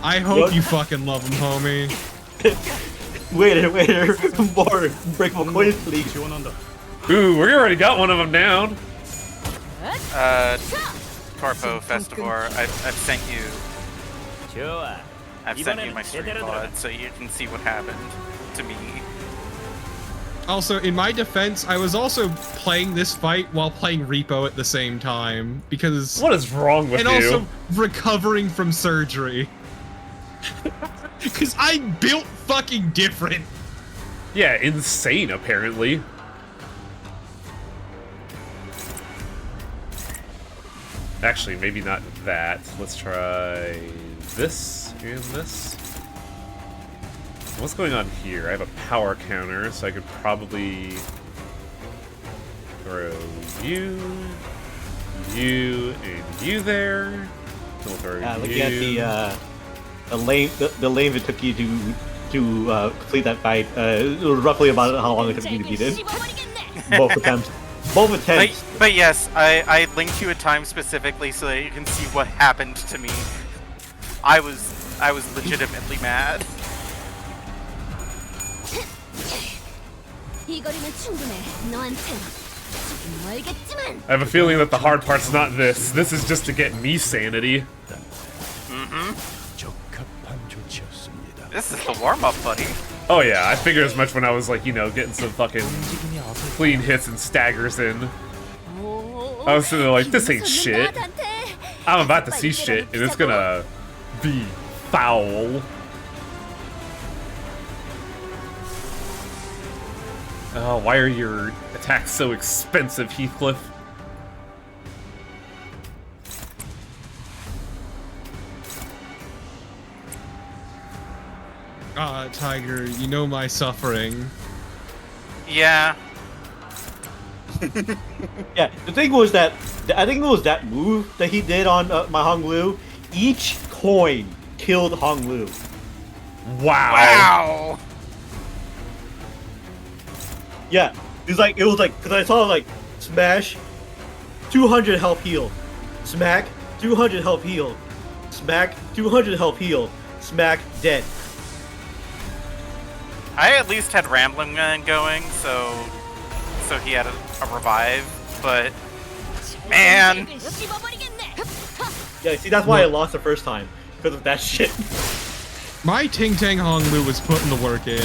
I hope you fucking love them, homie. Waiter, more unbreakable coins, please. Ooh, we already got one of them down. Corpo Festivor, I've sent you. I've sent you my stream pod so you can see what happened to me. Also, in my defense, I was also playing this fight while playing Repo at the same time, because... What is wrong with you? And also recovering from surgery. Because I built fucking different. Yeah, insane, apparently. Actually, maybe not that. Let's try this and this. What's going on here? I have a power counter, so I could probably throw you, and you there. We'll throw Looking at the lane it took you to complete that fight, it was roughly about how long it took you to beat it. Both attempts. But yes, I linked you a time specifically so that you can see what happened to me. I was legitimately mad. I have a feeling that the hard part's not this. This is just to get me sanity. This is the warm-up, buddy. Oh yeah, I figured as much when I was like, you know, getting some fucking clean hits and staggers in. I was sitting there like, this ain't shit. I'm about to see shit, and it's gonna be foul. Oh, why are your attacks so expensive, Heathcliff? Tiger, you know my suffering. Yeah. Yeah, the thing was that, I think it was that move that he did on my Hong Lu. Each coin killed Hong Lu. Wow. Yeah, it was like, because I saw like, smash, 200 health heal, smack, 200 health heal, smack, 200 health heal, smack, dead. I at least had Rambling Man going, so he had a revive, but man. Yeah, see, that's why I lost the first time, because of that shit. My Ting Tang Hong Lu was putting the work in.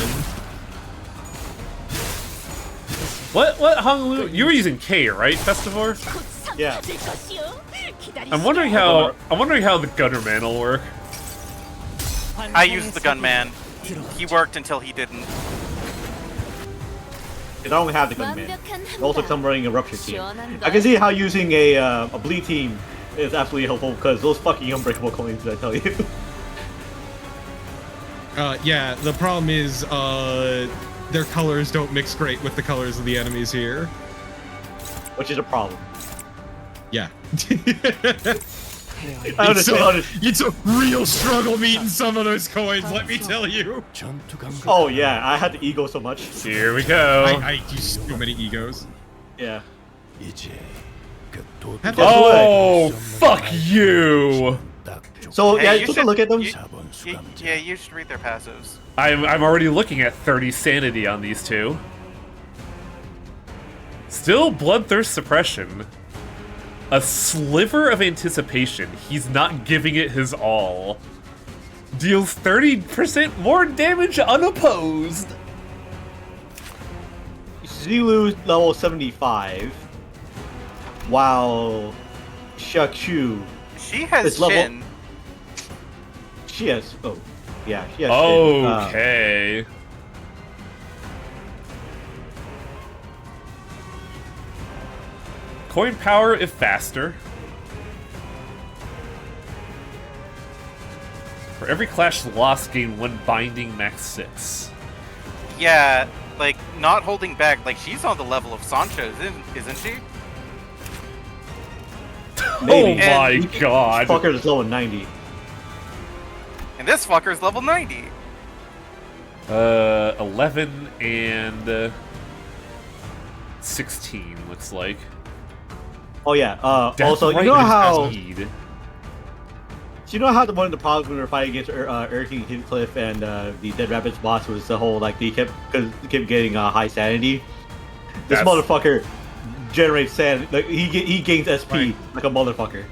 What Hong Lu? You were using K, right, Festivor? Yeah. I'm wondering how the Gunnerman will work. I used the Gunman. He worked until he didn't. I don't have the Gunman. Also, I'm running a Rupture team. I can see how using a bleed team is absolutely helpful because those fucking unbreakable coins, I tell you. Yeah, the problem is, their colors don't mix great with the colors of the enemies here. Which is a problem. Yeah. It's a real struggle meeting some of those coins, let me tell you. Oh yeah, I had the ego so much. Here we go. I use so many egos. Yeah. Oh, fuck you! So yeah, you took a look at them. Yeah, you should read their passives. I'm already looking at 30 sanity on these two. Still bloodthirst suppression. A sliver of anticipation. He's not giving it his all. Deals 30% more damage unopposed. Zilu's level 75. While Shaku. She has Shin. She has. Oh. Yeah, she has Shin. Okay. Coin power if faster. For every clash lost, gain 1 binding, max 6. Yeah, like, not holding back. Like, she's on the level of Sancho, isn't she? Maybe. Oh my god. This fucker is level 90. And this fucker's level 90. 11 and 16 looks like. Oh yeah. Death Also, right you know in his how speed. you know how one of the problems when we were fighting against King Heathcliff and the Dead Rabbits boss was the whole like they kept getting high sanity. This motherfucker generates sanity. Like he gains SP like a motherfucker.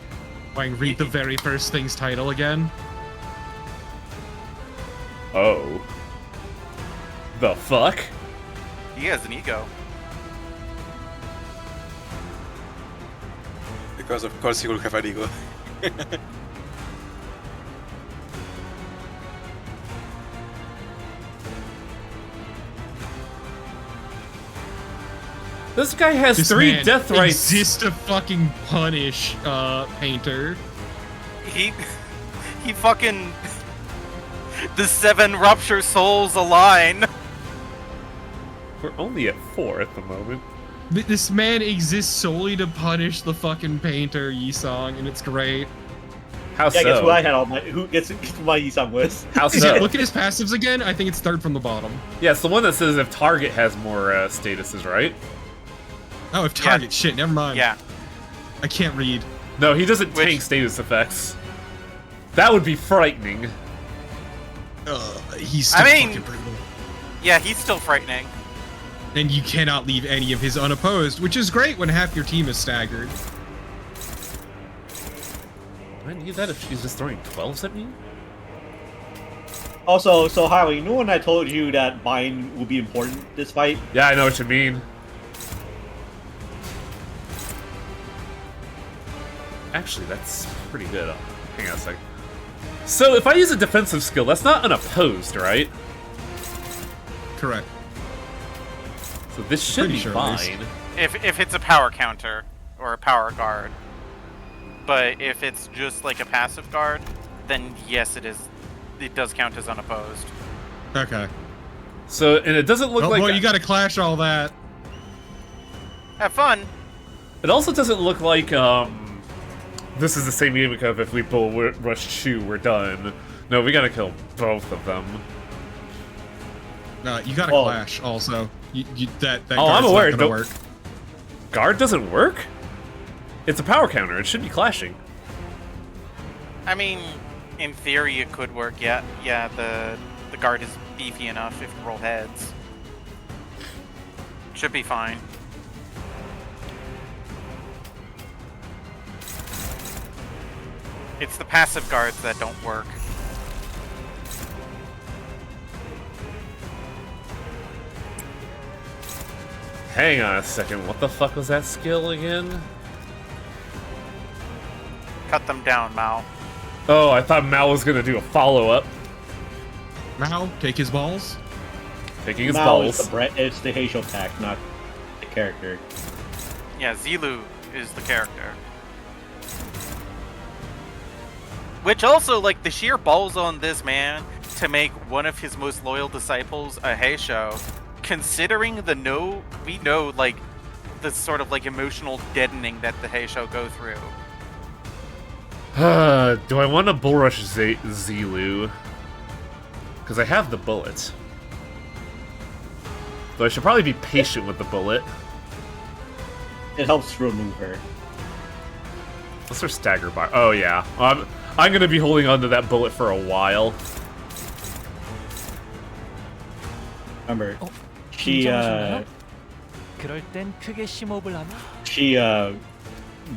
Like read the very first thing's title again. Oh. The fuck? He has an ego. Because of course he will have an ego. This guy has This 3 man death rights. Exists to fucking punish Painter. He fucking the 7 rupture souls align. We're only at 4 at the moment. This man exists solely to punish the fucking Painter Yi-Song, and it's great. How Yeah, so? guess who I had all my who gets my Yi-Song list. How so? Look at his passives again. I think it's third from the bottom. Yeah, it's the one that says if target has more statuses, right? Oh, if target, shit, never mind. Yeah. I can't read. No, he doesn't tank status effects. That would be frightening. He's still fucking brutal. Yeah, he's still frightening. And you cannot leave any of his unopposed, which is great when half your team is staggered. I need that if she's just throwing 12s at me? Also, so Harley, you know when I told you that bind will be important this fight? Yeah, I know what you mean. Actually, that's pretty good. Hang on a sec. So, if I use a defensive skill, that's not unopposed, right? Correct. So this should be sure fine. If it's a power counter or a power guard. But if it's just like a passive guard, then yes, it is. It does count as unopposed. Okay. So, and it doesn't look like... Boy, you gotta clash all that. Have fun. It also doesn't look like, this is the same gimmick of if we pull Rush 2, we're done. No, we gotta kill both of them. You gotta clash also. That oh, I'm aware. Not gonna work. Guard doesn't work? It's a power counter. It should be clashing. I mean, in theory, it could work. Yeah, the guard is beefy enough if you roll heads. Should be fine. It's the passive guards that don't work. Hang on a second. What the fuck was that skill again? Cut them down, Mao. Oh, I thought Mao was gonna do a follow-up. Mao, take his balls. Taking his Mao balls. is it's the Heisho pack, not the character. Yeah, Zilu is the character. Which also, like, the sheer balls on this man to make one of his most loyal disciples a Heisho, considering we know, like, the sort of, like, emotional deadening that the Heisho go through. Do I want to bull rush Zilu? Because I have the bullet. Though I should probably be patient with the bullet. It helps remove her. What's her stagger bar? Oh yeah. I'm gonna be holding onto that bullet for a while. Remember, she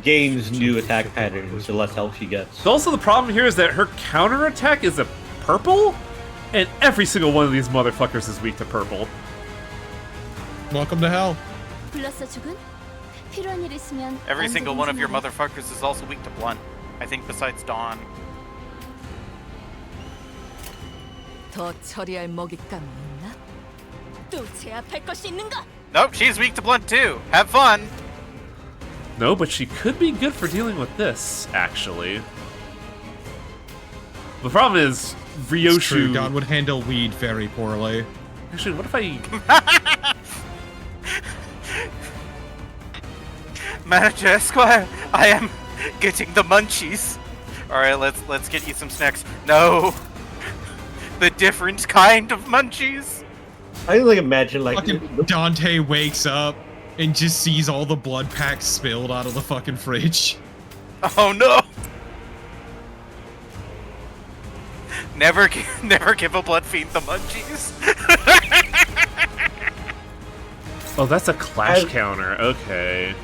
gains new attack patterns the less health she gets. So also the problem here is that her counter attack is a purple, and every single one of these motherfuckers is weak to purple. Welcome to hell. Every single one of your motherfuckers is also weak to blunt. I think besides Dawn. 더 처리할 먹잇감이 있나? 또 제압할 것이 있는가? Nope, she's weak to blunt too. Have fun. No, but she could be good for dealing with this, actually. The problem is, Ryoshu... God would handle weed very poorly. Actually, what if I... Manager Esquire, I am getting the munchies. All right, let's get you some snacks. No, the different kind of munchies. I like imagine like fucking Dante wakes up and just sees all the blood packs spilled out of the fucking fridge. Oh no! Never give a blood fiend the munchies. Oh, that's a clash counter. Okay.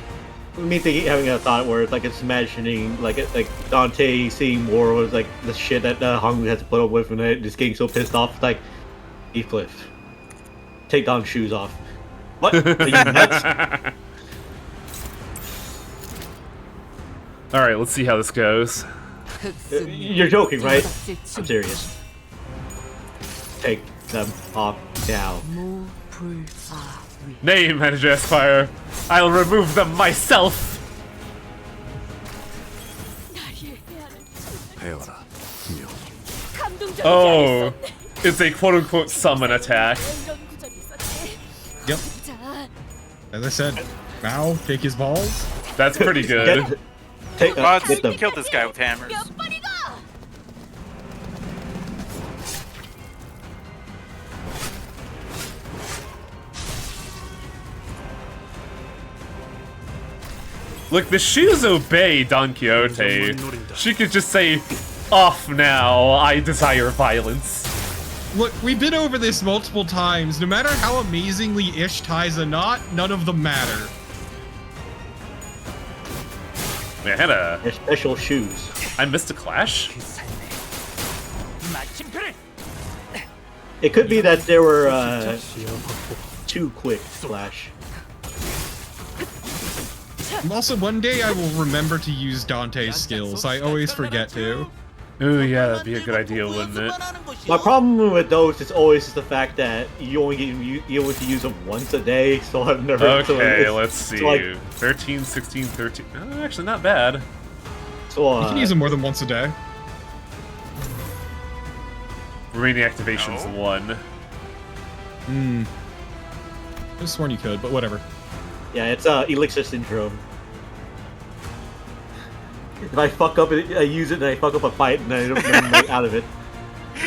Me thinking, having a thought where it's like it's imagining like Dante seeing more was like the shit that Hongwu has to put up with, and just getting so pissed off. It's like, Heathcliff, take Don's shoes off. What? Are you nuts? All right, let's see how this goes. You're joking, right? I'm serious. Take them off now. Nay, Manager Esquire, I'll remove them myself. Oh, it's a quote-unquote summon attack. Yep. As I said, Mao, take his balls. That's pretty good. Gods, kill this guy with hammers. Look, the shoes obey Don Quixote. She could just say, off now, I desire violence. Look, we've been over this multiple times. No matter how amazingly Ish ties a knot, none of them matter. I had They're special shoes. I missed a clash? It could be that there were too quick clash. Also, one day I will remember to use Dante's skills. I always forget to. Ooh, yeah, that'd be a good idea, wouldn't it? My problem with those is always just the fact that you only use them once a day, so I've never... Okay, let's see. So like, 13, 16, 13... Oh, actually, not bad. So, you can use them more than once a day. Remaining activation's 1. Hmm. I just sworn you could, but whatever. Yeah, it's Elixir Syndrome. If I fuck up, I use it, and I fuck up a fight, and I don't get out of it.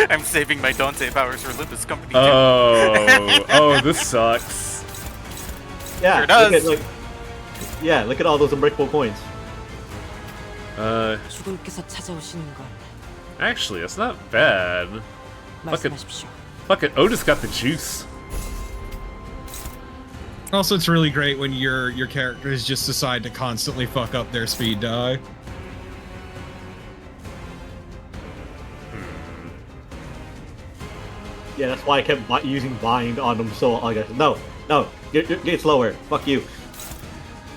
I'm saving my Dante powers for Limbus Company. Oh, this sucks. Yeah, sure does. Look at all those unbreakable coins. Actually, it's not bad. Fuck it, Otis got the juice. Also, it's really great when your characters just decide to constantly fuck up their speed die. Yeah, that's why I kept using bind on them. So I guess no, get slower. Fuck you.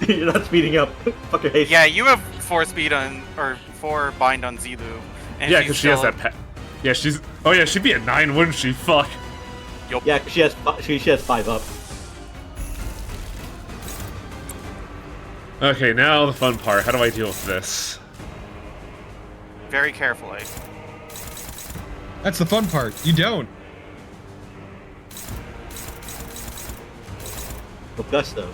You're not speeding up. Fuck your haste. Yeah, you have 4 speed on or 4 bind on Zilu. And Yeah, because she has that. Yeah, she's. Oh yeah, she'd be at 9, wouldn't she? Fuck. Yup. Yeah, cause she has 5 up. Okay, now the fun part. How do I deal with this? Very carefully. That's the fun part. You don't. With gusto.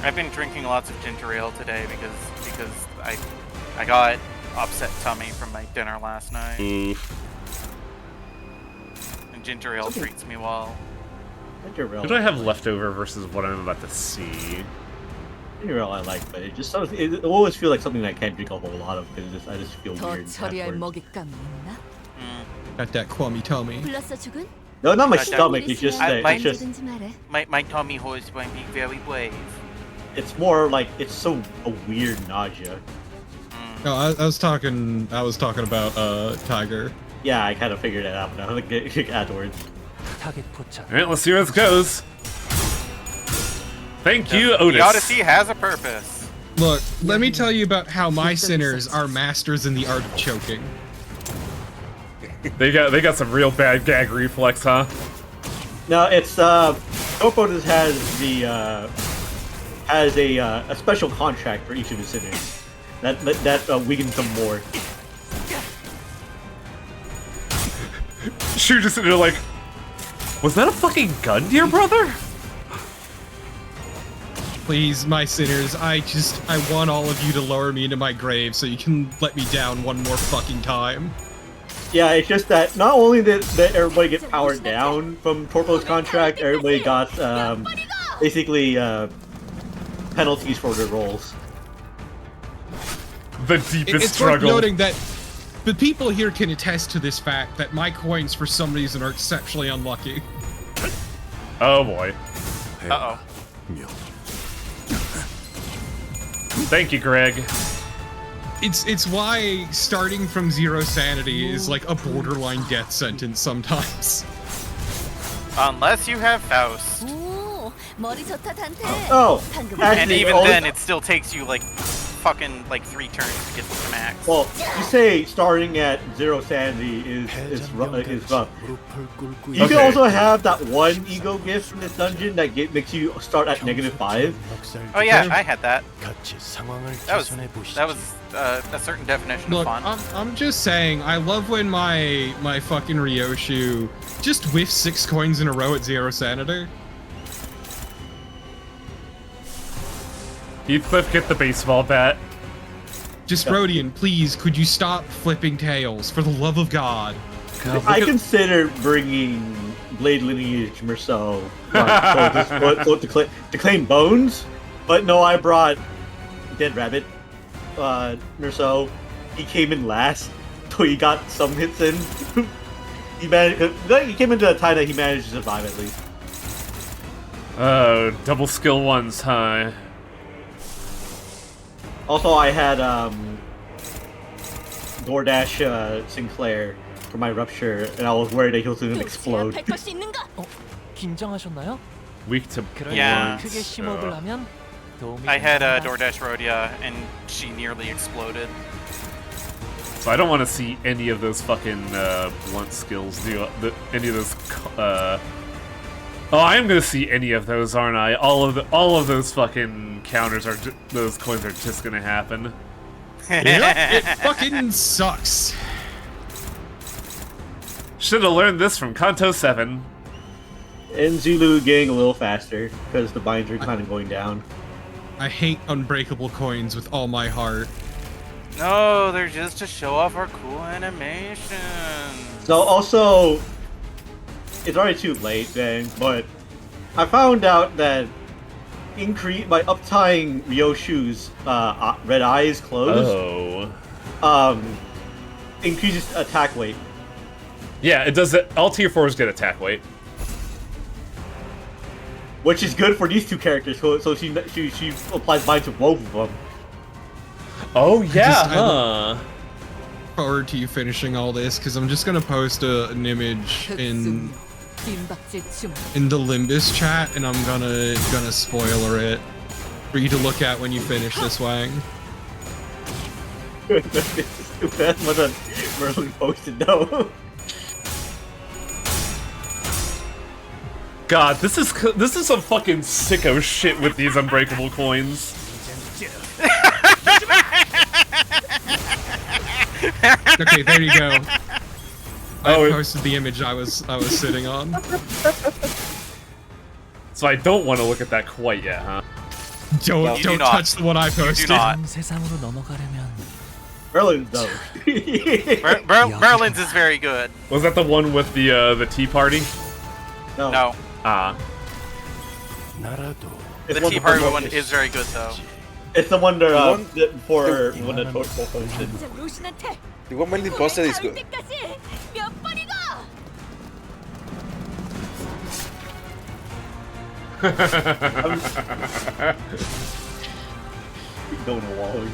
I've been drinking lots of ginger ale today because I got upset tummy from my dinner last night. Oof. And ginger ale treats me well. Ginger ale. What do I have leftover versus what I'm about to see? Ginger ale I like, but it always feels like something that I can't drink a whole lot of because I just feel weird afterwards. Got that quummy tummy. No, not my stomach. It's just my tummy hurts when being very brave. It's more like it's so a weird nausea. No, I was talking about Tiger. Yeah, I kind of figured it out now. Afterwards. Alright, let's see where this goes. Thank you, Otis. The Odyssey has a purpose. Look, let me tell you about how my sinners are masters in the art of choking. They got some real bad gag reflex, huh? No, it's Opodus has a special contract for each of his sinners that weakens them more. Shu just sitting there like, was that a fucking gun, dear brother? Please, my sinners, I want all of you to lower me into my grave so you can let me down one more fucking time. Yeah, it's just that not only did everybody get powered down from Torpo's contract, everybody got basically penalties for their roles. The deepest It's struggle. worth noting that the people here can attest to this fact that my coins, for some reason, are exceptionally unlucky. Oh boy. Uh-oh. Thank you, Greg. It's why starting from 0 sanity is like a borderline death sentence sometimes. Unless you have Faust. Oh, And actually, even then, it still takes you like fucking like 3 turns to get to the max. Well, you say starting at 0 sanity is rough. You can also have that one ego gift in this dungeon that makes you start at -5. Oh yeah, I had that. That was a certain definition Look, of fun. I'm just saying, I love when my fucking Ryoshu just whiffs 6 coins in a row at 0 sanity. Heathcliff, get the baseball bat. Just Rodian, please, could you stop flipping tails, for the love of God? God, I consider bringing Blade Lineage Merceau to claim bones, but no, I brought Dead Rabbit Merceau. He came in last, so he got some hits in. He came into a tie that he managed to survive at least. Oh, double skill ones, huh? Also, I had DoorDash Sinclair for my rupture, and I was worried that he was going to explode. 긴장하셨나요? Weak to Yeah. 크게 심호흡을 하면 도움이 I had 됩니다. DoorDash Rhodia, and she nearly exploded. So I don't want to see any of those fucking blunt skills do any of those. Oh, I am gonna see any of those, aren't I? All of those fucking counters are those coins are just gonna happen. Yep, it fucking sucks. Should have learned this from Kanto 7. And Zulu getting a little faster because the binds are kind of going down. I hate unbreakable coins with all my heart. No, they're just to show off our cool animation. So also, it's already too late then, but I found out that by uptying Ryoshu's red eyes closed, increases attack weight. Yeah, it does. All tier 4s get attack weight, which is good for these two characters. So she applies bind to both of them. Oh yeah, I look forward to you finishing all this, because I'm just gonna post an image in the Limbus chat, and I'm gonna spoiler it for you to look at when you finish this, Wang. That's what Merlin posted though. God, this is some fucking sicko shit with these unbreakable coins. Okay, there you go. I posted the image I was sitting on. So I don't want to look at that quite yet, huh? Don't touch the one I posted. 세상으로 넘어가려면 Merlin's though. Merlin's is very good. Was that the one with the tea party? No. Ah. The tea party one is very good though. It's the one that before when the Torchbolt posted. The one Merlin posted is good. Going to wall.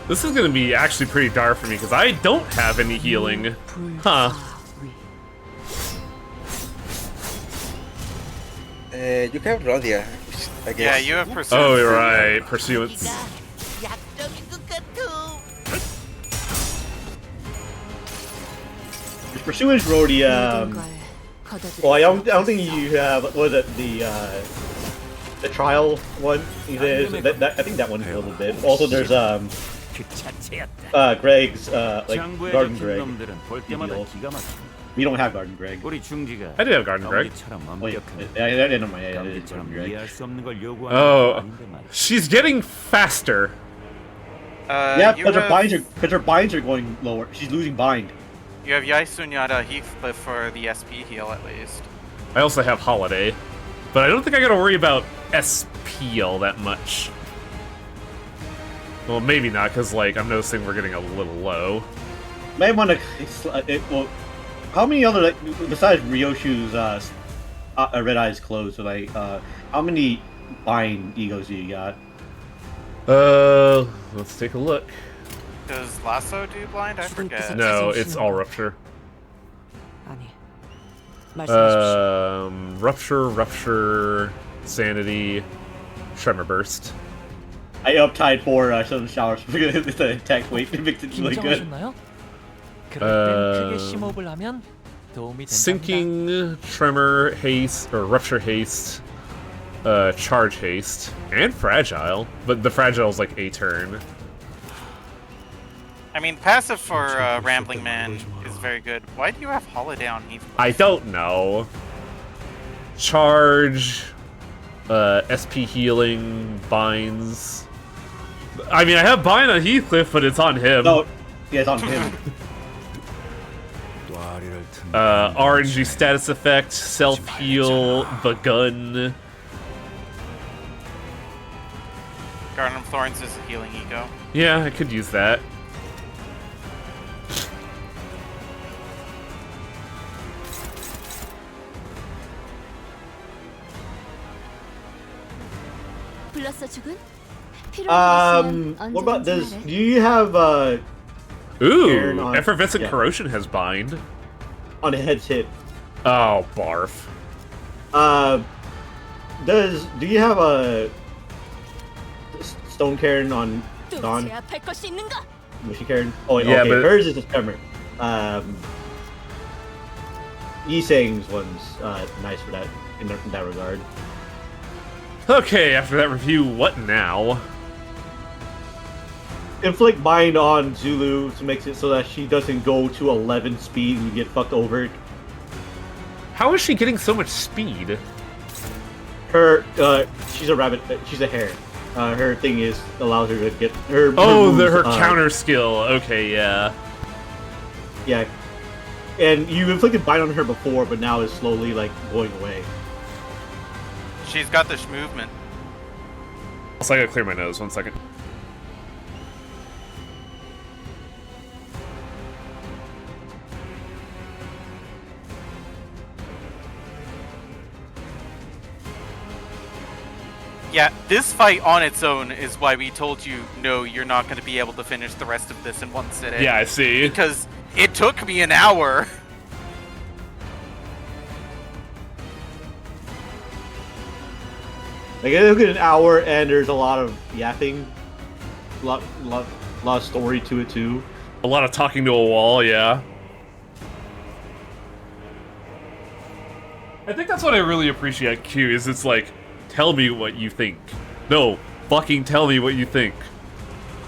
This is gonna be actually pretty dark for me because I don't have any healing. Huh. You have Rhodia, I guess. Yeah, you have Pursuance. Oh, you're right. Pursuance. Pursuance Rhodia. Well, I don't think you have. What was it? The the trial one. I think that one's a little bit. Also, there's Greg's like Garden Greg. Deal. We don't have Garden Greg. I do have Garden Greg. Wait, I didn't know my Garden Greg. Oh, she's getting faster. Yeah, because her binds are going lower. She's losing bind. You have Yaisunyada Heathcliff for the SP heal at least. I also have Holiday, but I don't think I gotta worry about SP all that much. Well, maybe not, because like I'm noticing we're getting a little low. May want to. Well, how many other like besides Ryoshu's Red Eyes closed? So like, how many bind egos do you got? Let's take a look. Does Lasso do blind? I forget. No, it's all Rupture. Rupture, Sanity, Tremor Burst. I uptied for Southern Showers because it's an attack weight. It makes it really good. Sinking, Tremor, Haste, or Rupture Haste, Charge Haste, and Fragile. But the Fragile is like a turn. I mean, passive for Rambling Man is very good. Why do you have Holiday on Heathcliff? I don't know. Charge, SP healing, binds. I mean, I have bind on Heathcliff, but it's on him. No, yeah, it's on him. RNG status effect, self heal, begun. Garden of Thorns is a healing ego. Yeah, I could use that. What about this? Do you have Ooh, Effervescent Corrosion has bind. On a head's hit. Oh, barf. Do you have a Stone Cairn on Dawn? Mushy Cairn? Oh, yeah, okay. But hers is a Tremor. Yisang's one's nice for that in that regard. Okay, after that review, what now? Inflict bind on Zulu to make it so that she doesn't go to 11 speed and get fucked over. How is she getting so much speed? Her, she's a rabbit. She's a hare. Her thing is allows her to get her. Oh, her her counter skill. Okay, yeah. Yeah, and you inflicted bind on her before, but now it's slowly like going away. She's got this movement. So I gotta clear my nose. 1 second. Yeah, this fight on its own is why we told you, no, you're not going to be able to finish the rest of this in one sitting. Yeah, I see. Because it took me an hour. Like it took an hour, and there's a lot of yapping, a lot of story to it too. A lot of talking to a wall, yeah. I think that's what I really appreciate Q, is it's like, tell me what you think. No, fucking tell me what you think.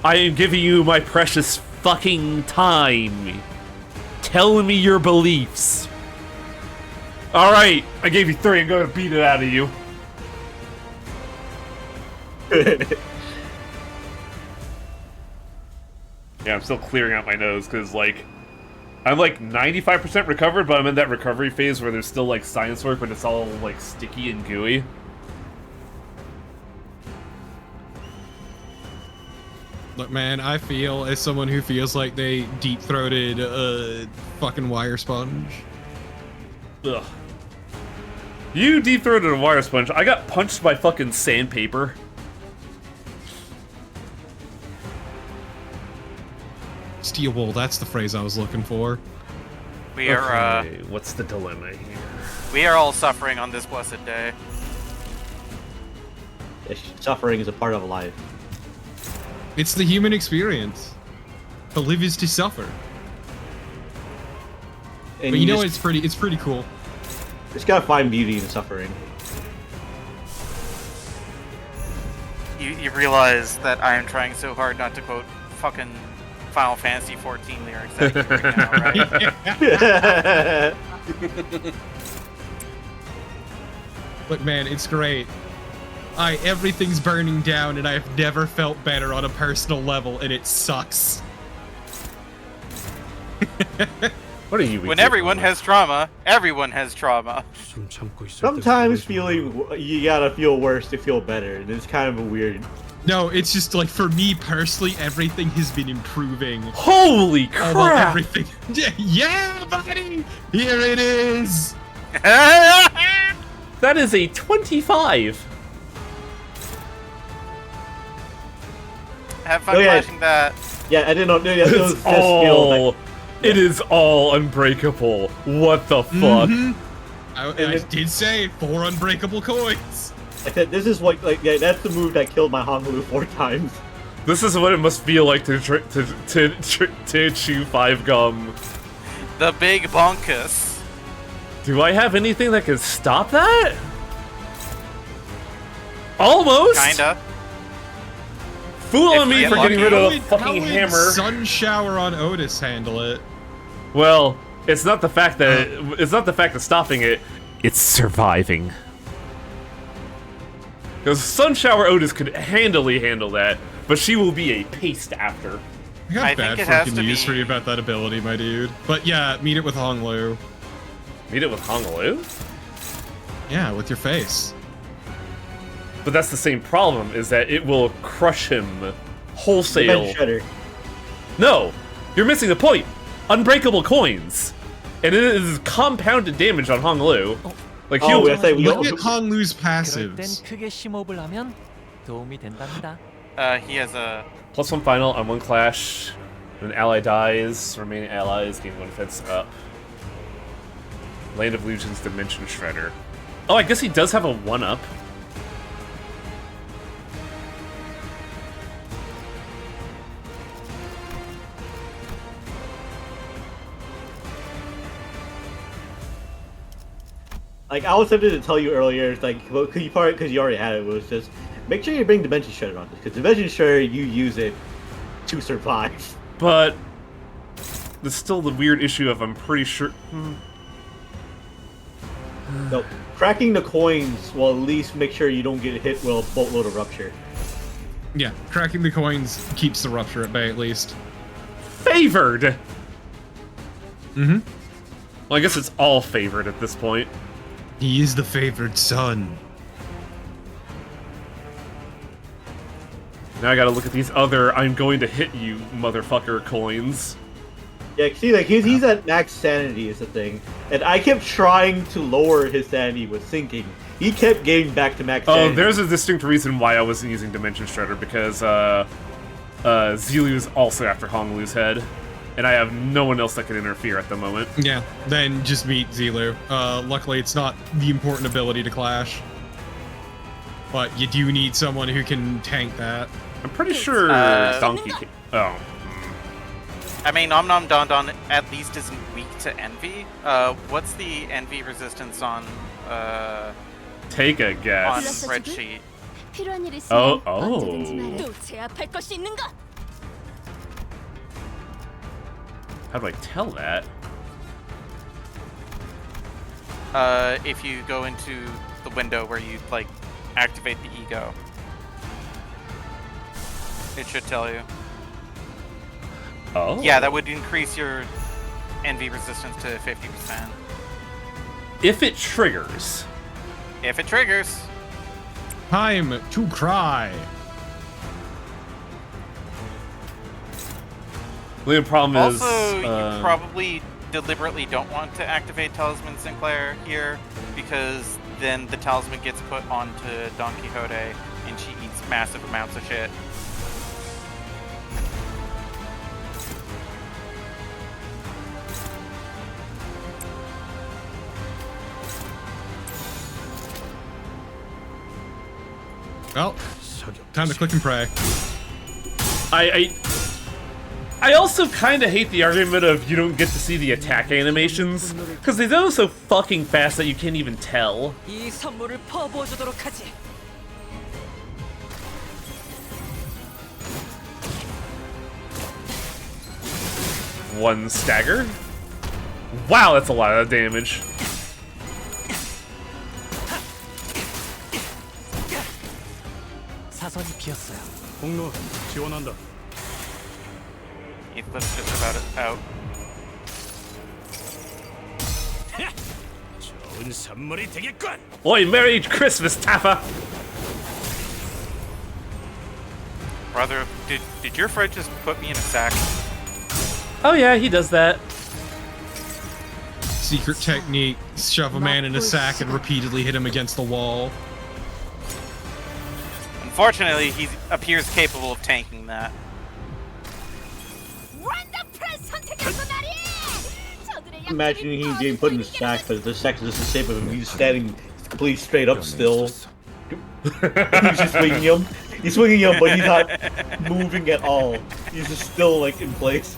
I am giving you my precious fucking time. Tell me your beliefs. Alright, I gave you 3, I'm gonna beat it out of you. Yeah, I'm still clearing out my nose, because, like, I'm, like, 95% recovered, but I'm in that recovery phase where there's still, like, science work, but it's all, like, sticky and gooey. Look, man, I feel, as someone who feels like they deep-throated a fucking wire sponge. Ugh. You deep-throated a wire sponge. I got punched by fucking sandpaper. Steel wool, that's the phrase I was looking for. We are, okay, what's the dilemma here? We are all suffering on this blessed day. Suffering is a part of life. It's the human experience. To live is to suffer. And but you know, it's pretty cool. Just gotta find beauty in suffering. You realize that I am trying so hard not to quote fucking Final Fantasy 14 lyrics at you right now, right? Look, man, it's great. Everything's burning down, and I've never felt better on a personal level, and it sucks. What are you? When everyone has trauma, everyone has trauma. Sometimes you gotta feel worse to feel better, and it's kind of a weird. No, it's just like for me personally, everything has been improving. Holy crap! Everything. Yeah, buddy! Here it is! That is a 25! Have fun flashing that. Yeah, I didn't know. Yeah, it was It's all... It is all unbreakable. What the fuck? I did say 4 unbreakable coins. I said this is what, like, yeah, that's the move that killed my Honolulu 4 times. This is what it must feel like to chew 5 gum. The big bonkus. Do I have anything that can stop that? Almost. Kinda. Fool on me for getting rid of the fucking hammer. Sun shower on Otis handle it. Well, it's not the fact that it's not the fact of stopping it. It's surviving. Because Sun Shower Otis could handily handle that, but she will be a paste after. I got bad fucking news for you about that ability, my dude. But yeah, meet it with Honglu. Meet it with Honglu? Yeah, with your face. But that's the same problem, is that it will crush him wholesale. No! You're missing the point! Unbreakable coins! And it is compounded damage on Honglu. Like, he'll... look at Honglu's passives. He has a... +1 final on 1 clash. When an ally dies, remaining allies gain 1 defense up. Land of Illusions Dimension Shredder. Oh, I guess he does have a 1-up. Like, I was tempted to tell you earlier, it's like, well, because you already had it, was just, make sure you bring Dimension Shredder on this, because Dimension Shredder, you use it to survive. But there's still the weird issue of I'm pretty sure... No, cracking the coins will at least make sure you don't get hit with a boatload of Rupture. Yeah, cracking the coins keeps the Rupture at bay, at least. Favored! Mm-hmm. Well, I guess it's all favored at this point. He is the favored son. Now I gotta look at these other I'm going to hit you, motherfucker coins. Yeah, see, like, he's at max sanity is the thing. And I kept trying to lower his sanity with sinking. He kept getting back to max sanity. Oh, there's a distinct reason why I wasn't using Dimension Shredder, because Zeelu is also after Honglu's head. And I have no one else that can interfere at the moment. Yeah, then just meet Zeelu. Luckily, it's not the important ability to clash. But you do need someone who can tank that. I'm pretty sure Donkey can... Oh. I mean, Nom Nom Don Don at least isn't weak to Envy. What's the Envy resistance on, Take a guess. on spreadsheet? Oh. How do I tell that? If you go into the window where you, like, activate the ego. It should tell you. Oh. Yeah, that would increase your envy resistance to 50%. If it triggers. If it triggers. Time to cry. The only problem is... Also, you probably deliberately don't want to activate Talisman Sinclair here, because then the talisman gets put onto Don Quixote, and she eats massive amounts of shit. Well, time to click and pray. I also kind of hate the argument of you don't get to see the attack animations, because they go so fucking fast that you can't even tell. one stagger. Wow, that's a lot of damage. 사선이 비었어요. 공로 지원한다. Heathcliff's just about out. 좋은 선물이 되겠군. Oi, Merry Christmas, Taffa! Brother, did your friend just put me in a sack? Oh yeah, he does that. Secret technique: shove a man in a sack and repeatedly hit him against the wall. Unfortunately, he appears capable of tanking that. Imagining him getting put in the sack, but the sack is just the shape of him. He's standing completely straight up still. He's just swinging him. He's swinging him, but he's not moving at all. He's just still like in place.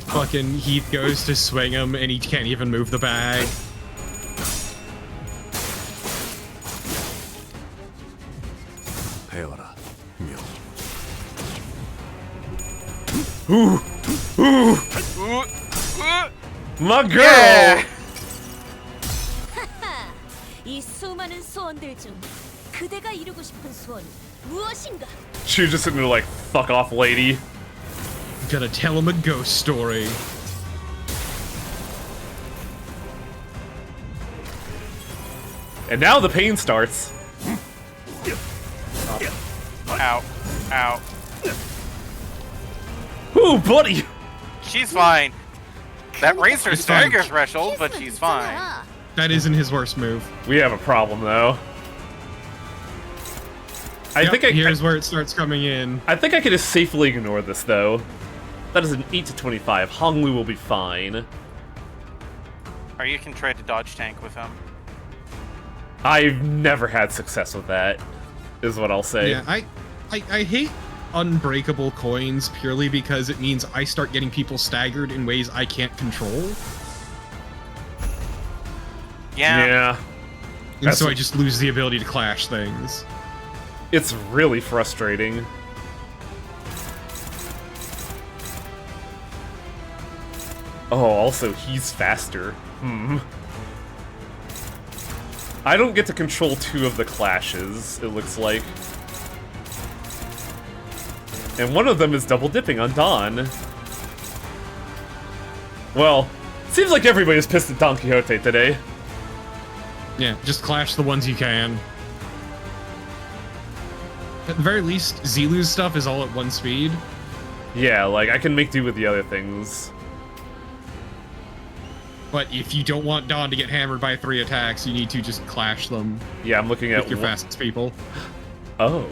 Fucking Heath goes to swing him and he can't even move the bag. 배워라, 묘. My girl! 이 수많은 소원들 중 그대가 이루고 싶은 소원 무엇인가? She was just sitting there like, fuck off, lady. Gotta tell him a ghost story. And now the pain starts. Ow. Ow. Ooh, buddy! She's fine. That raised her It's fine. stagger threshold, but she's fine. That isn't his worst move. We have a problem, though. Here's where it starts coming in. I think I can just safely ignore this, though. That is an 8 to 25. Honglu will be fine. Or you can try to dodge tank with him. I've never had success with that, is what I'll say. Yeah, I hate unbreakable coins purely because it means I start getting people staggered in ways I can't control. Yeah. And so I just lose the ability to clash things. It's really frustrating. Oh, also, he's faster. I don't get to control 2 of the clashes, it looks like. And one of them is double dipping on Don. Well, seems like everybody's pissed at Don Quixote today. Yeah, just clash the ones you can. At the very least, Zilu's stuff is all at 1 speed. Yeah, like, I can make do with the other things. But if you don't want Don to get hammered by 3 attacks, you need to just clash them. Yeah, I'm looking at with your fastest people. Oh.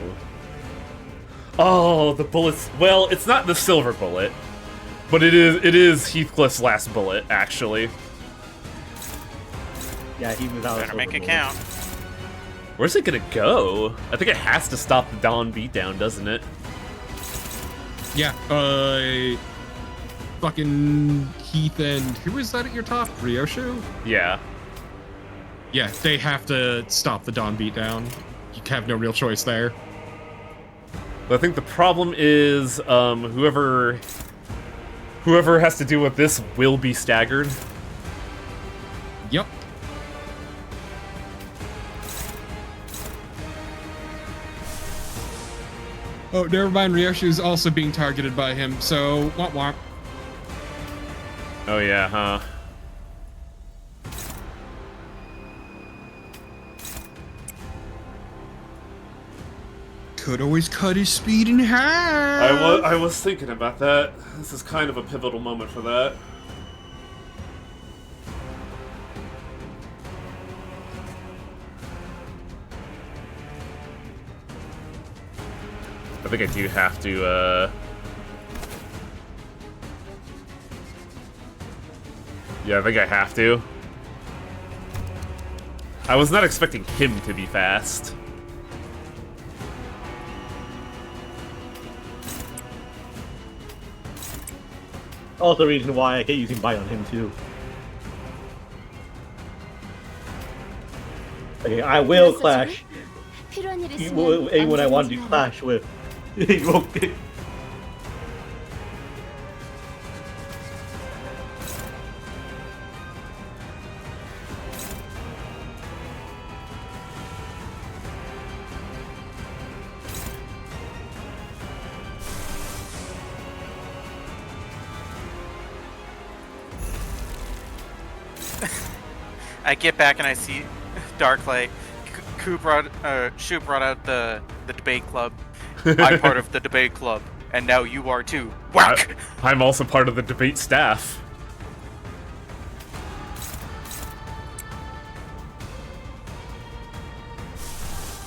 Oh, the bullets. Well, it's not the silver bullet, but it is Heathcliff's last bullet, actually. Yeah, he was out. Better make it count. Where's it gonna go? I think it has to stop the Dawn beatdown, doesn't it? Yeah, fucking Heath and who is that at your top? Ryoshu? Yeah. Yeah, they have to stop the Dawn beatdown. You have no real choice there. But I think the problem is whoever has to deal with this will be staggered. Yep. Oh, never mind. Ryoshu's also being targeted by him, so womp womp. Oh yeah, huh? Could always cut his speed in half. I was thinking about that. This is kind of a pivotal moment for that. I think I do have to, yeah, I think I have to. I was not expecting him to be fast. Also, the reason why I hate using Bite on him, too. Okay, I will clash. Anyone I want to clash with. I get back and I see Darklight. Shu brought out the debate club. I'm part of the debate club, and now you are too. Whack! I'm also part of the debate staff.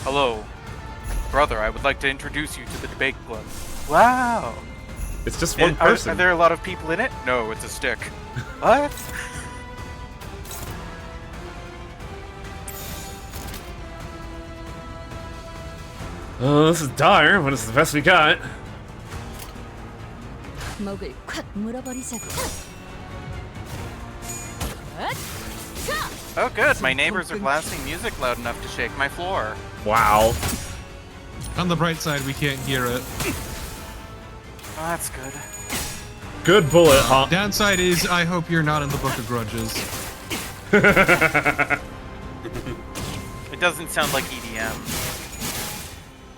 Hello, brother. I would like to introduce you to the debate club. Wow. It's just one person. Are there a lot of people in it? No, it's a stick. What? Oh, this is dire, but it's the best we got. 목을 콱 물어버리자고. Oh, good. My neighbors are blasting music loud enough to shake my floor. Wow. On the bright side, we can't hear it. Oh, that's good. Good bullet, huh? Downside is, I hope you're not in the Book of Grudges. It doesn't sound like EDM.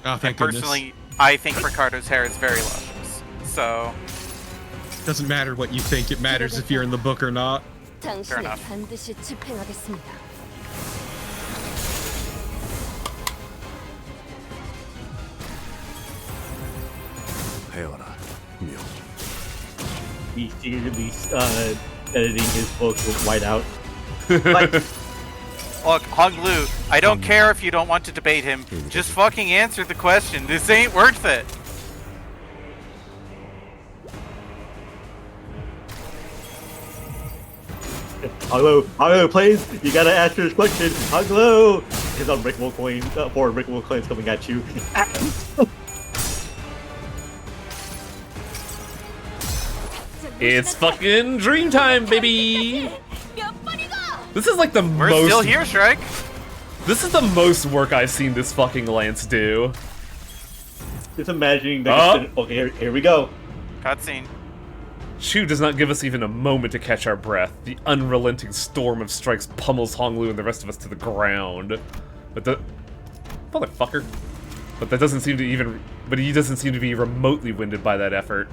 Oh, thank Personally, I think Ricardo's hair is very luscious. So. Doesn't matter what you think, it matters if you're in the book or not. Fair enough. 반드시 집행하겠습니다. 헤어라, 묘. He's secretly editing his book with whiteout. Like, look, Hong Lu, I don't care if you don't want to debate him. Just fucking answer the question. This ain't worth it. Hello, please. You gotta answer this question. Hello. His unbreakable coin, 4 unbreakable coins coming at you. It's fucking dream time, baby! This is like the most. We're still here, Shrike. This is the most work I've seen this fucking Lance do. Just imagining that. Okay, here we go. Cutscene. Shu does not give us even a moment to catch our breath. The unrelenting storm of strikes pummels Honglu and the rest of us to the ground. But the motherfucker. But that doesn't seem to even. But he doesn't seem to be remotely winded by that effort.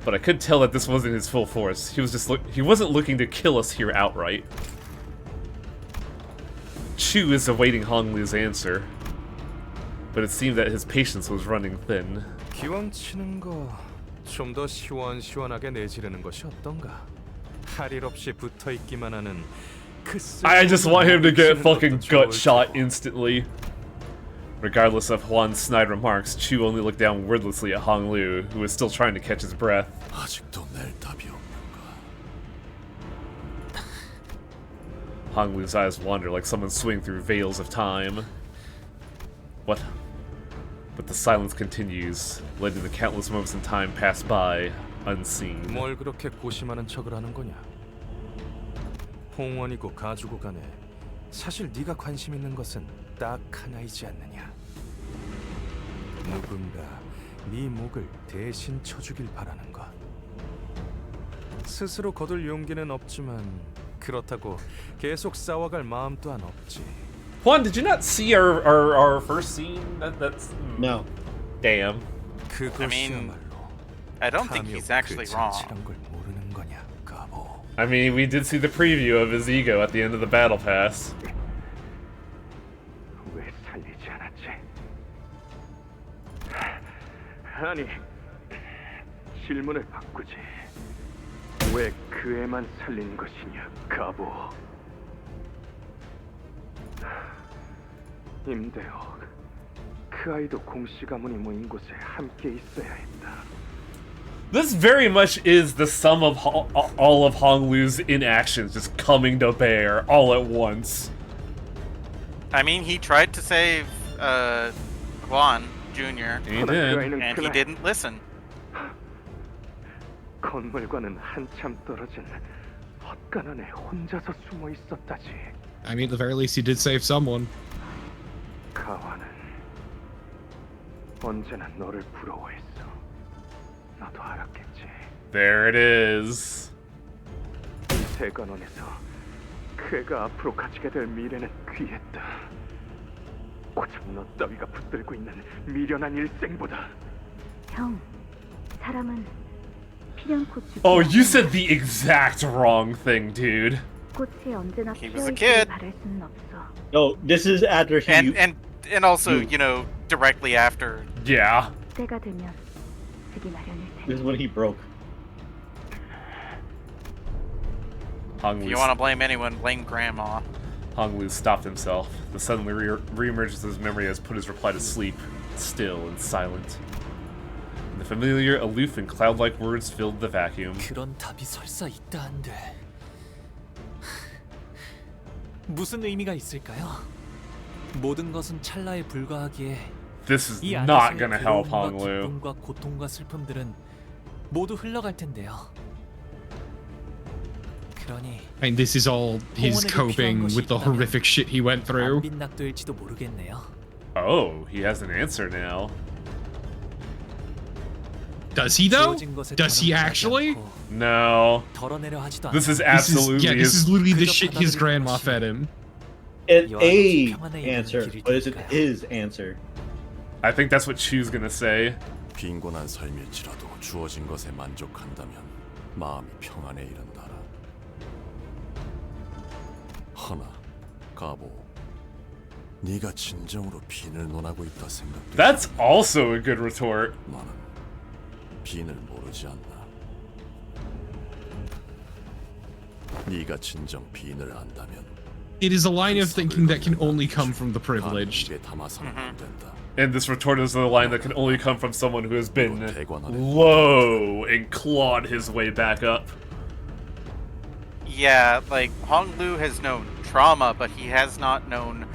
But I could tell that this wasn't his full force. He was just he wasn't looking to kill us here outright. Chu is awaiting Honglu's answer, but it seemed that his patience was running thin. 기왕 치는 거 좀 더 시원시원하게 내지르는 것이 어떤가? 할 일 없이 붙어 있기만 하는 그 I just want him to get fucking gut shot instantly. Regardless of Juan's snide remarks, Chu only looked down wordlessly at Honglu, who was still trying to catch his breath. 아직도 낼 답이 없는가? Honglu's eyes wander like someone swinging through veils of time. What? But the silence continues, letting the countless moments in time pass by, unseen. 뭘 그렇게 고심하는 척을 하는 거냐? 홍원이고 가주고 간에 사실 네가 관심 있는 것은 딱 하나이지 않느냐? 누군가 네 목을 대신 쳐주길 바라는 것. 스스로 거둘 용기는 없지만 그렇다고 계속 싸워갈 마음 또한 없지. Juan, did you not see our first scene? That's no. Damn. I mean, I don't think he's actually wrong. I mean, we did see the preview of his ego at the end of the battle pass. 왜 살리지 않았지? 아니, 질문을 바꾸지. 왜 그 애만 살린 것이냐, 가보. 임대혁, 그 아이도 공씨 가문이 모인 곳에 함께 있어야 했다. This very much is the sum of all of Honglu's inactions just coming to bear all at once. I mean, he tried to save Juan Jr. He did. And he didn't listen. 건물과는 한참 떨어진 헛간안에 혼자서 숨어 있었다지. I mean, at the very least, he did save someone. 가와는 언제나 너를 부러워했어. 나도 알았겠지. There it is. 이 대관원에서 그가 앞으로 가지게 될 미래는 귀했다. 고작 너 따위가 붙들고 있는 미련한 일생보다. 형, 사람은 필연코 죽. Oh, you said the exact wrong thing, dude. 꽃이 언제나 He was a 피어있기를 kid. 바랄 수는 없어. No, this is after he. And also, you know, directly after. Yeah. 때가 되면 되기 마련일 테니. This is when he broke. If you want to blame anyone, blame Grandma. Hong Lu stopped himself. The suddenly re-emergence of his memory has put his reply to sleep, still and silent. And the familiar, aloof, and cloud-like words filled the vacuum. 그런 답이 설사 있다 한들 무슨 의미가 있을까요? 모든 것은 찰나에 불과하기에 This is 이 not 안에서의 gonna help 괴로움과 Hong Lu. 기쁨과 고통과 슬픔들은 모두 흘러갈 텐데요. 그러니 I mean, this is all his coping with the horrific shit he went through. 빈낙도일지도 모르겠네요. Oh, he has an answer now. Does he though? Does he actually? No. 덜어내려 하지도 This is 않아요. absolutely this is literally the 그저 shit his 받아들이는 grandma 것이 fed him. It's 여하튼 a 평안에 이르는 answer, 길일 but is it 테니까요. his answer? I think that's what Chu's gonna say. 빈곤한 삶일지라도 주어진 것에 만족한다면 마음이 평안에 이른다라. 허나 가보, 네가 진정으로 빈을 논하고 있다 생각돼. That's also a good retort. 너는 빈을 모르지 않나? 네가 진정 빈을 안다면 It is a line of thinking that can only come from the privileged. 입에 담아서는 안 된다. And this retort is the line that can only come from someone who has been low and clawed his way back up. Yeah, like, Hong Lu has known trauma, but he has not known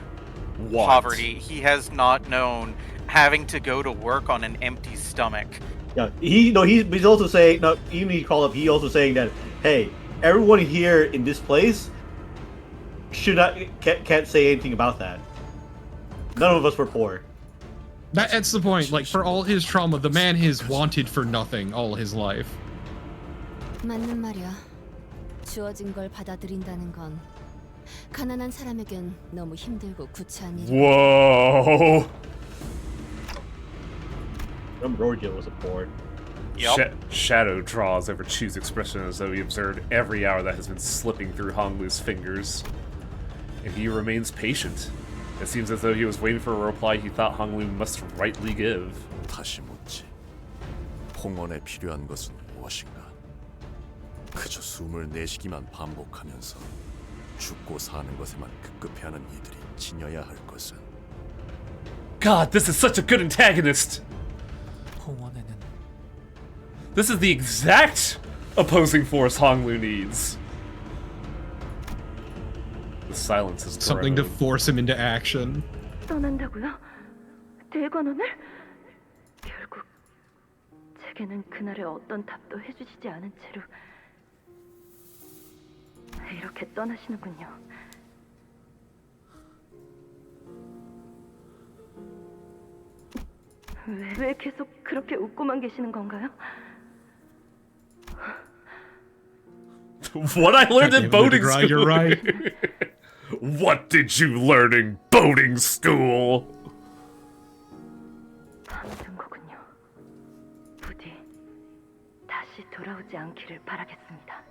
What? poverty. He has not known having to go to work on an empty stomach. Yeah, he's also saying, no, even he called up, he also saying that, hey, everyone here in this place can't say anything about that. None of us were poor. That's the point. Like, for all his trauma, the man has wanted for nothing all his life. 맞는 말이야. 주어진 걸 받아들인다는 건 가난한 사람에겐 너무 힘들고 구차한 일. Whoa. Ambrogio was a poor. Shadow draws over Chu's expression as though he observed every hour that has been slipping through Hong Lu's fingers. And he remains patient. It seems as though he was waiting for a reply he thought Hong Lu must rightly give. 다시 묻지. 홍원에 필요한 것은 무엇인가? 그저 숨을 내쉬기만 반복하면서 죽고 사는 것에만 급급해하는 이들이 지녀야 할 것은. God, this is such a good antagonist! 홍원에는 This is the exact opposing force Hong Lu needs. The silence is Something to force him into action. 떠난다고요? 대관원을? 결국 제게는 그날의 어떤 답도 해주시지 않은 채로 이렇게 떠나시는군요. 왜 계속 그렇게 웃고만 계시는 건가요? What I learned in boating school. You're right. What did you learn in boating school? 밤든 거군요. 부디 다시 돌아오지 않기를 바라겠습니다.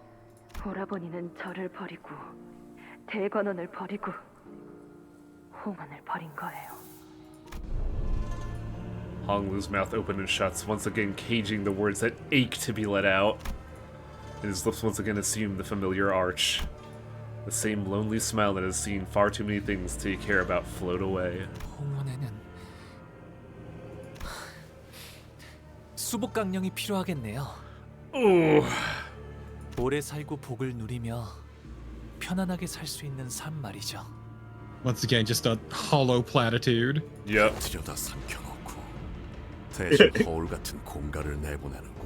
오라버니는 저를 버리고 대관원을 버리고 홍원을 버린 거예요. Hong Lu's mouth opened and shuts, once again caging the words that ache to be let out. And his lips once again assume the familiar arch. The same lonely smile that has seen far too many things to care about float away. 홍원에는 수복강령이 필요하겠네요. 오래 살고 복을 누리며 편안하게 살 수 있는 삶 말이죠. Once again, just a hollow platitude. Yep. 들여다 삼켜놓고 대신 거울 같은 공갈을 내보내는군.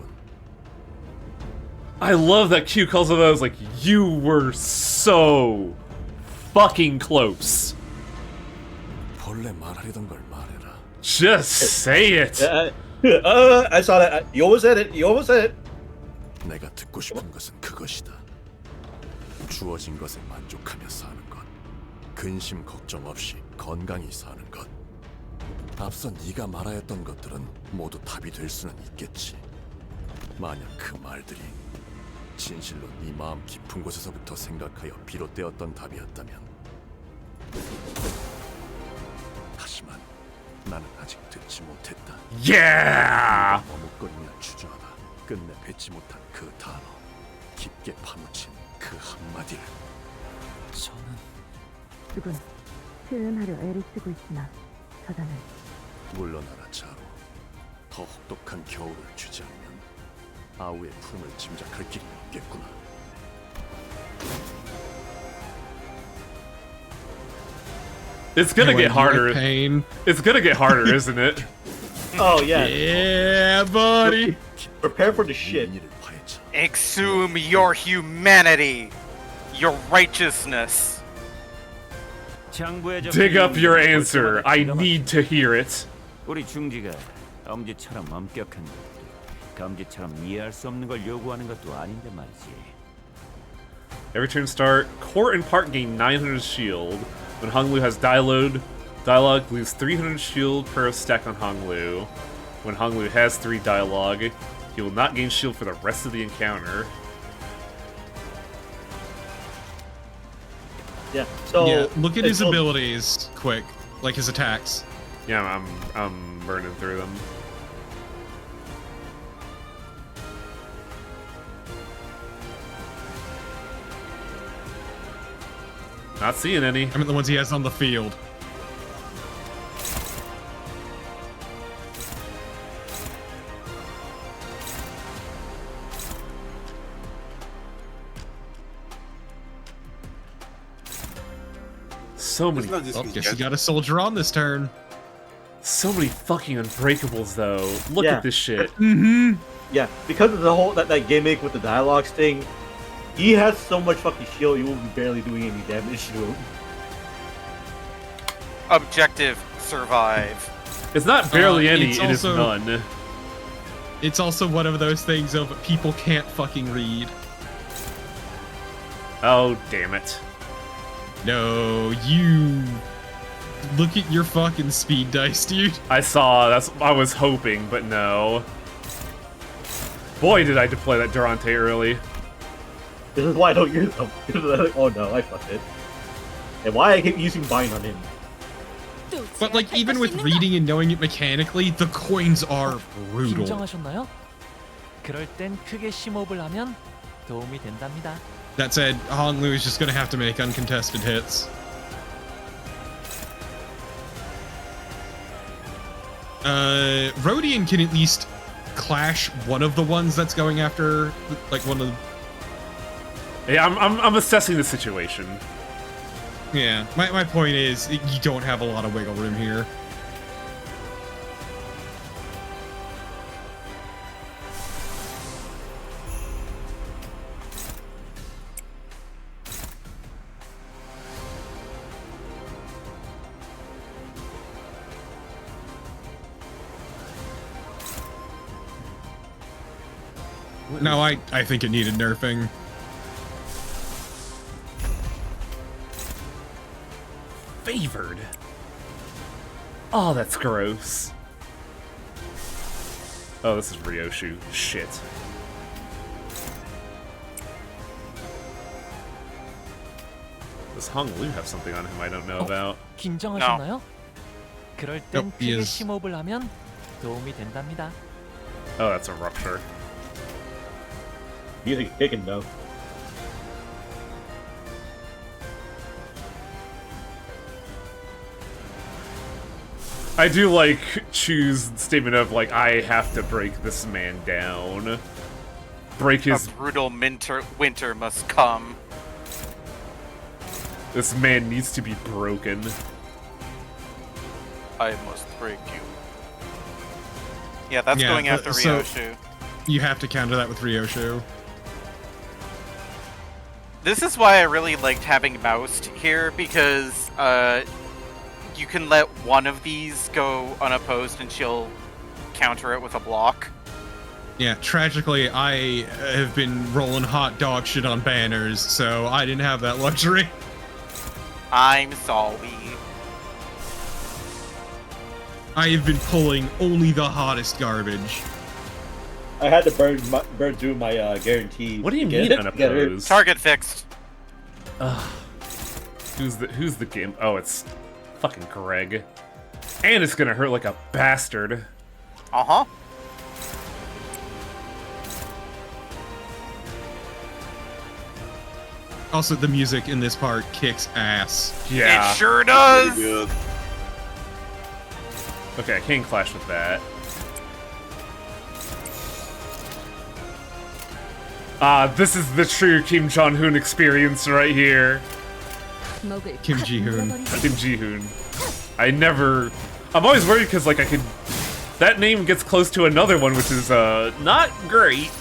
I love that Q calls him out as like, you were so fucking close. 본래 말하려던 걸 말해라. Just say it. I saw that. You almost said it. You almost said it. 내가 듣고 싶은 것은 그것이다. 주어진 것에 만족하며 사는 것. 근심 걱정 없이 건강히 사는 것. 앞서 네가 말하였던 것들은 모두 답이 될 수는 있겠지. 만약 그 말들이 진실로 네 마음 깊은 곳에서부터 생각하여 비롯되었던 답이었다면, 하지만 나는 아직 듣지 못했다. Yeah! 머뭇거리며 주저하다 끝내 뱉지 못한 그 단어, 깊게 파묻힌 그 한마디를. 저는 그건 표현하려 애를 쓰고 있으나 저자는 물러나라 자로. 더 혹독한 겨울을 주지 않으면 아우의 품을 짐작할 길이 없겠구나. It's gonna get harder. Pain. It's gonna get harder, isn't it? Oh yeah. Yeah, buddy. Prepare for the shit. Exhume your humanity, your righteousness. Dig up your answer. I need to hear it. 우리 중지가 엄지처럼 엄격한 것들, 검지처럼 이해할 수 없는 걸 요구하는 것도 아닌데 말이지. Every turn start, Court and Park gain 900 shield. When Honglu has dialogue lose 300 shield per stack on Honglu. When Honglu has 3 dialogue, he will not gain shield for the rest of the encounter. Yeah. So yeah, look at his abilities quick, like his attacks. Yeah, I'm burning through them. Not seeing any. I mean the ones he has on the field. So many. Oh, guess he got a soldier on this turn. So many fucking unbreakables though. Look at this shit. Mm-hmm. Yeah, because of the whole that gimmick with the dialogues thing, he has so much fucking shield you will be barely doing any damage to him. Objective: survive. It's not barely any, it's it is also- none. It's also one of those things of people can't fucking read. Oh, damn it. No, you look at your fucking speed dice, dude. I saw, I was hoping, but no. Boy, did I deploy that Durante early. This is why I don't use them. Oh no, I fucked it. And why I keep using Bind on him. But like, even with reading and knowing it mechanically, the coins are brutal. 긴장하셨나요? 그럴 땐 크게 심호흡을 하면 도움이 된답니다. That said, Honglu is just gonna have to make uncontested hits. Rodian can at least clash one of the ones that's going after, like one of the... Yeah, I'm assessing the situation. Yeah, my point is, you don't have a lot of wiggle room here. No, I think it needed nerfing. Favored? Oh, that's gross. Oh, this is Ryoshu. Shit. Does Honglu have something on him I don't know about? 긴장하셨나요? 그럴 땐 Nope, he 크게 is. 심호흡을 하면 도움이 된답니다. Oh, that's a rupture. Music's kicking though. I do like choose statement of like I have to break this man down. Break his A brutal winter must come. This man needs to be broken. I must break you. Yeah, that's going after so Ryoshu. You have to counter that with Ryoshu. This is why I really liked having Moused here, because you can let one of these go unopposed and she'll counter it with a block. Yeah, tragically, I have been rolling hot dog shit on banners, so I didn't have that luxury. I'm sorry. I have been pulling only the hottest garbage. I had to burn through my guarantee. What do you mean unopposed? Target fixed. Who's the game? Oh, it's fucking Greg. And it's gonna hurt like a bastard. Uh-huh. Also, the music in this part kicks ass. Yeah. It sure does. Good. Okay, I can't clash with that. This is the true Kim Jong-un experience right here. Kim Ji-hoon. Kim Ji-hoon. I'm always worried because, like, that name gets close to another one, which is, not great.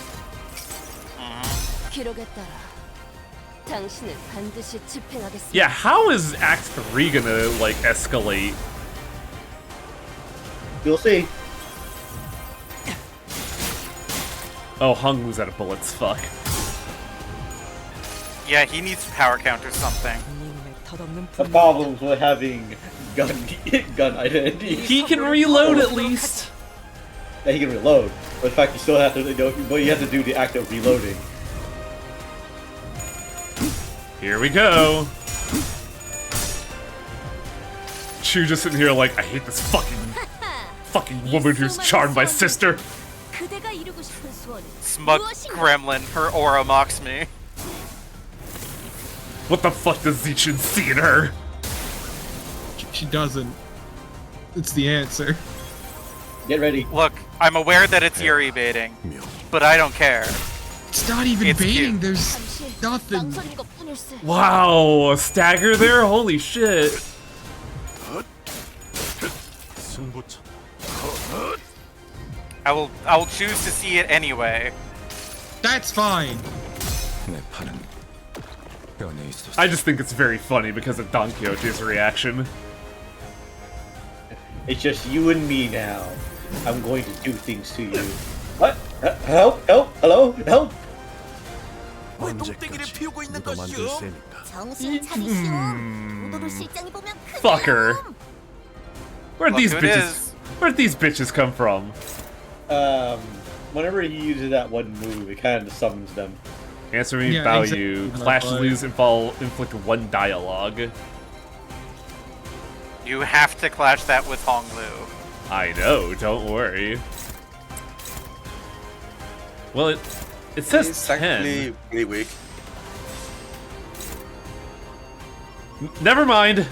Yeah, how is Act 3 gonna, like, escalate? You'll see. Oh, Hung was out of bullets, fuck. Yeah, he needs power count or something. The problems with having gun identity. He can reload at least. Yeah, he can reload, but in fact, you still have to. But you have to do the act of reloading. Here we go. Chu just sitting here like, I hate this fucking woman who's charmed my sister. Smug gremlin, her aura mocks me. What the fuck does Zichin see in her? She doesn't. It's the answer. Get ready. Look, I'm aware that it's Yuri baiting, but I don't care. It's not even It's baiting. cute. There's nothing. Wow, a stagger there? Holy shit. I will choose to see it anyway. That's fine. I just think it's very funny because of Don Quixote's reaction. It's just you and me now. I'm going to do things to you. What? Help! Help! Hello! Help! Fucker. Where'd Look these who it bitches? is. Where'd these bitches come from? Whenever he uses that one move, it kind of summons them. Answer me, Yeah, value. exactly. Clash, lose, inflict one dialogue. You have to clash that with Hong Lu. I know, don't worry. Well, it says He's 10. actually really weak. Never mind.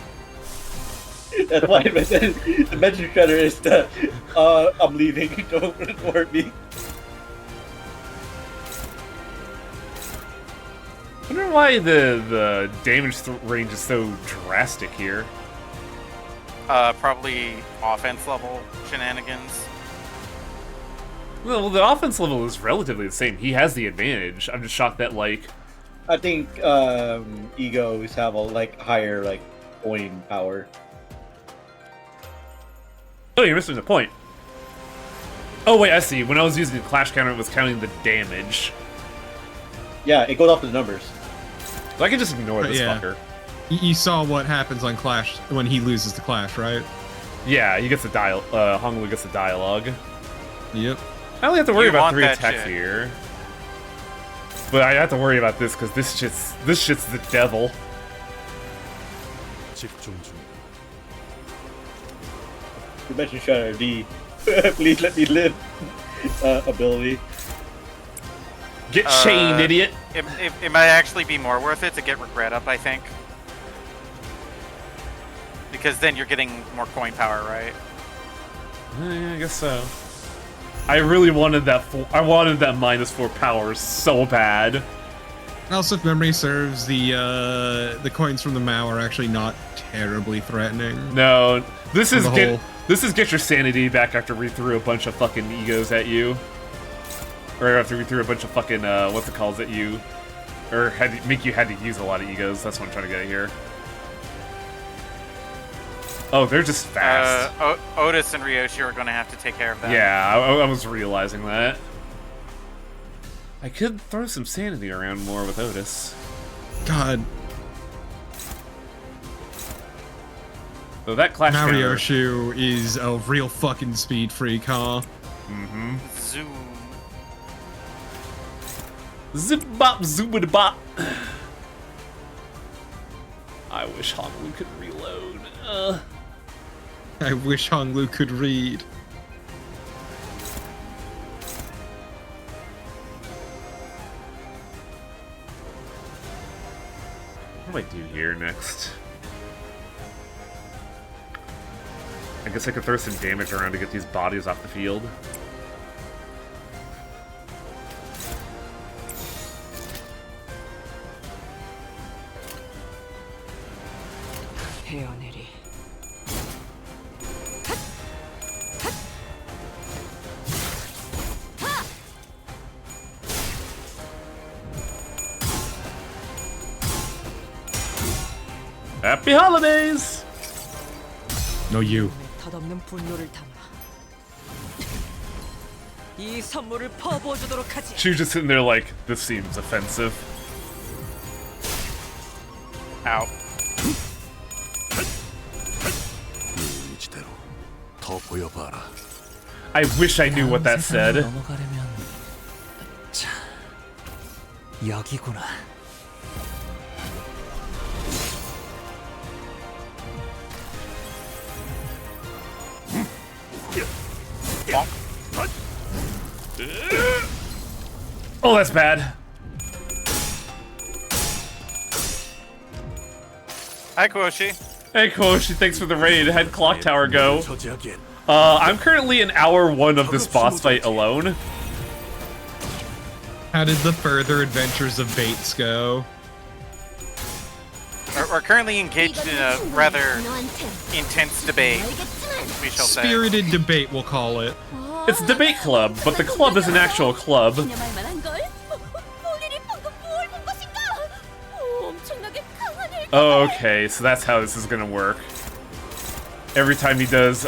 That's why the mention shredder is the, I'm leaving, don't hurt me. I wonder why the damage range is so drastic here. Probably offense level shenanigans. Well, the offense level is relatively the same. He has the advantage. I'm just shocked that, like... I think, egos have a, higher, coin power. Oh, you're missing the point. Oh, wait, I see. When I was using the clash counter, it was counting the damage. Yeah, it goes off the numbers. So I can just ignore this Yeah. fucker. You saw what happens on Clash when he loses the Clash, right? Yeah, he gets the Hong Lu gets the dialogue. Yep. I only have to worry You about want 3 that attacks shit. here. But I have to worry about this because this shit's the devil. You mentioned Shredder D. Please let me live. Ability. Get chained, idiot! It might actually be more worth it to get regret up, I think. Because then you're getting more coin power, right? Yeah, I guess so. I really wanted that. I wanted that -4 power so bad. Also, if memory serves, the coins from the Mao are actually not terribly threatening. No, this is On the whole. get your sanity back after we threw a bunch of fucking egos at you, or after we threw a bunch of fucking what's it called at you, or had to use a lot of egos. That's what I'm trying to get here. Oh, they're just fast. Otis and Ryoshi are going to have to take care of that. Yeah, I was realizing that. I could throw some sanity around more with Otis. God. So that clash Mario counter- Shu is a real fucking speed freak, huh? Mm-hmm. Zoom. Zip bop zoobity bop. I wish Honglu could reload. I wish Honglu could read. What do I do here next? I guess I could throw some damage around to get these bodies off the field. 헤어내리. Happy holidays! No, you. 덧없는 분노를 담아 이 선물을 퍼부어주도록 하지. She was just sitting there like, this seems offensive. Ow. 이미지대로 더 보여봐라. I wish I knew what that said. 넘어가려면 자 여기구나. Oh, that's bad. Hi, Koshi. Hey, Koshi, thanks for the raid. How'd Clock Tower go? I'm currently in hour 1 of this boss fight alone. How did the further adventures of Bates go? We're currently engaged in a rather intense debate, we shall say. Spirited debate, we'll call it. It's a debate club, but the club is an actual club. Oh, okay, so that's how this is gonna work. Every time he does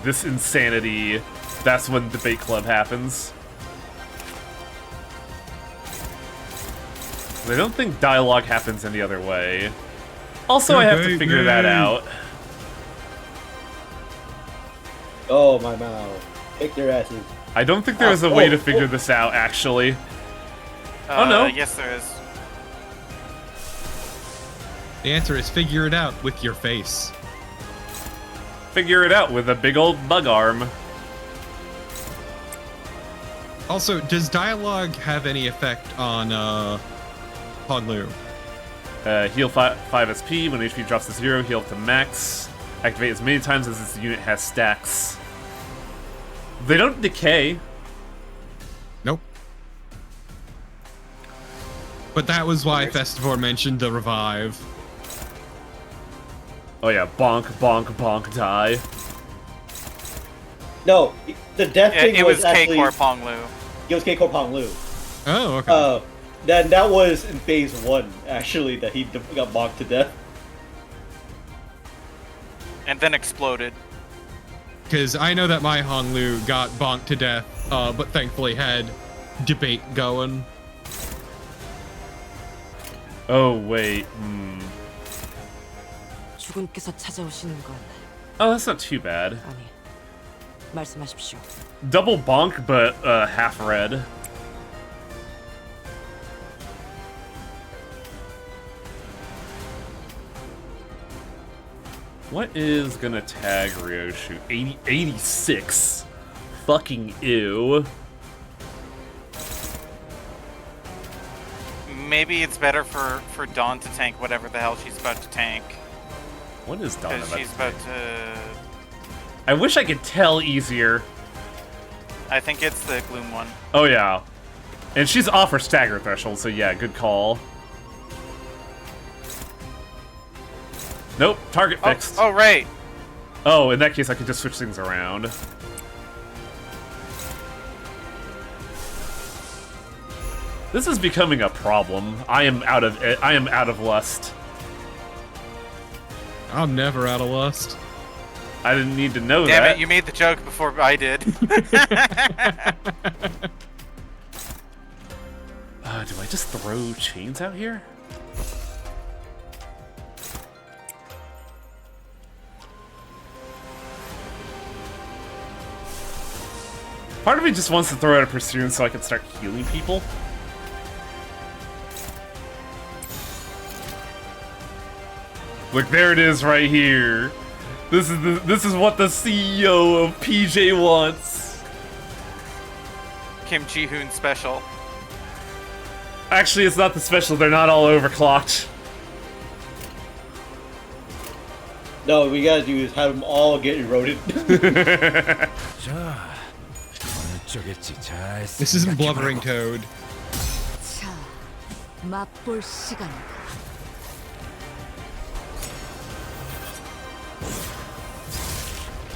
this insanity, that's when debate club happens. I don't think dialogue happens any other way. Also, I have to figure that out. Oh, my mouth. Kick their asses. I don't think there is a way to figure this out, actually. Oh no. Yes, there is. The answer is figure it out with your face. Figure it out with a big old bug arm. Also, does dialogue have any effect on Honglu? Heal 5 SP. When HP drops to 0, heal up to max. Activate as many times as this unit has stacks. They don't decay. Nope. But that was why Festivore mentioned the revive. Oh yeah, bonk, bonk, bonk, die. No, the death thing it was actually... K-Corp Honglu. It was K-Corp Honglu. Oh, okay. Then that was in phase 1, actually, that he got bonked to death. And then exploded. Because I know that my Honglu got bonked to death, but thankfully had debate going. Oh, wait. 주군께서 찾아오시는 건 Oh, that's not too bad. 아니. 말씀하십시오. Double bonk, but half red. What is gonna tag Ryoshu? 86. Fucking ew. Maybe it's better for Dawn to tank whatever the hell she's about to tank. What is Dawn about she's to about tank? to... I wish I could tell easier. I think it's the Gloom one. Oh yeah. And she's off her stagger threshold, so yeah, good call. Nope, target fixed. Oh, right. Oh, in that case I could just switch things around. This is becoming a problem. I am out of lust. I'm never out of lust. I didn't need to know Damn that. it, you made the joke before I did. Do I just throw chains out here? Part of me just wants to throw out a Pursuance so I can start healing people. Look, there it is right here. This is what the CEO of PJ wants. Kim Ji-hoon special. Actually, it's not the special. They're not all overclocked. No, what we gotta do is have them all get eroded. This isn't Blubbering Toad. 자, 맛볼 시간이다.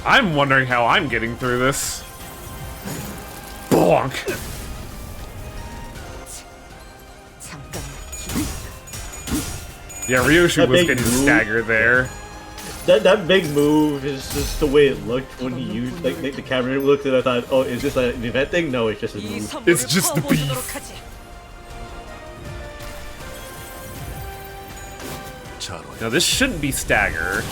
I'm wondering how I'm getting through this. Bonk. Yeah, Ryoshi was getting staggered there. That big move is just the way it looked when he used, like the camera looked at it. I thought, oh, is this an event thing? No, it's just a move. It's just the beef. Now this shouldn't be stagger.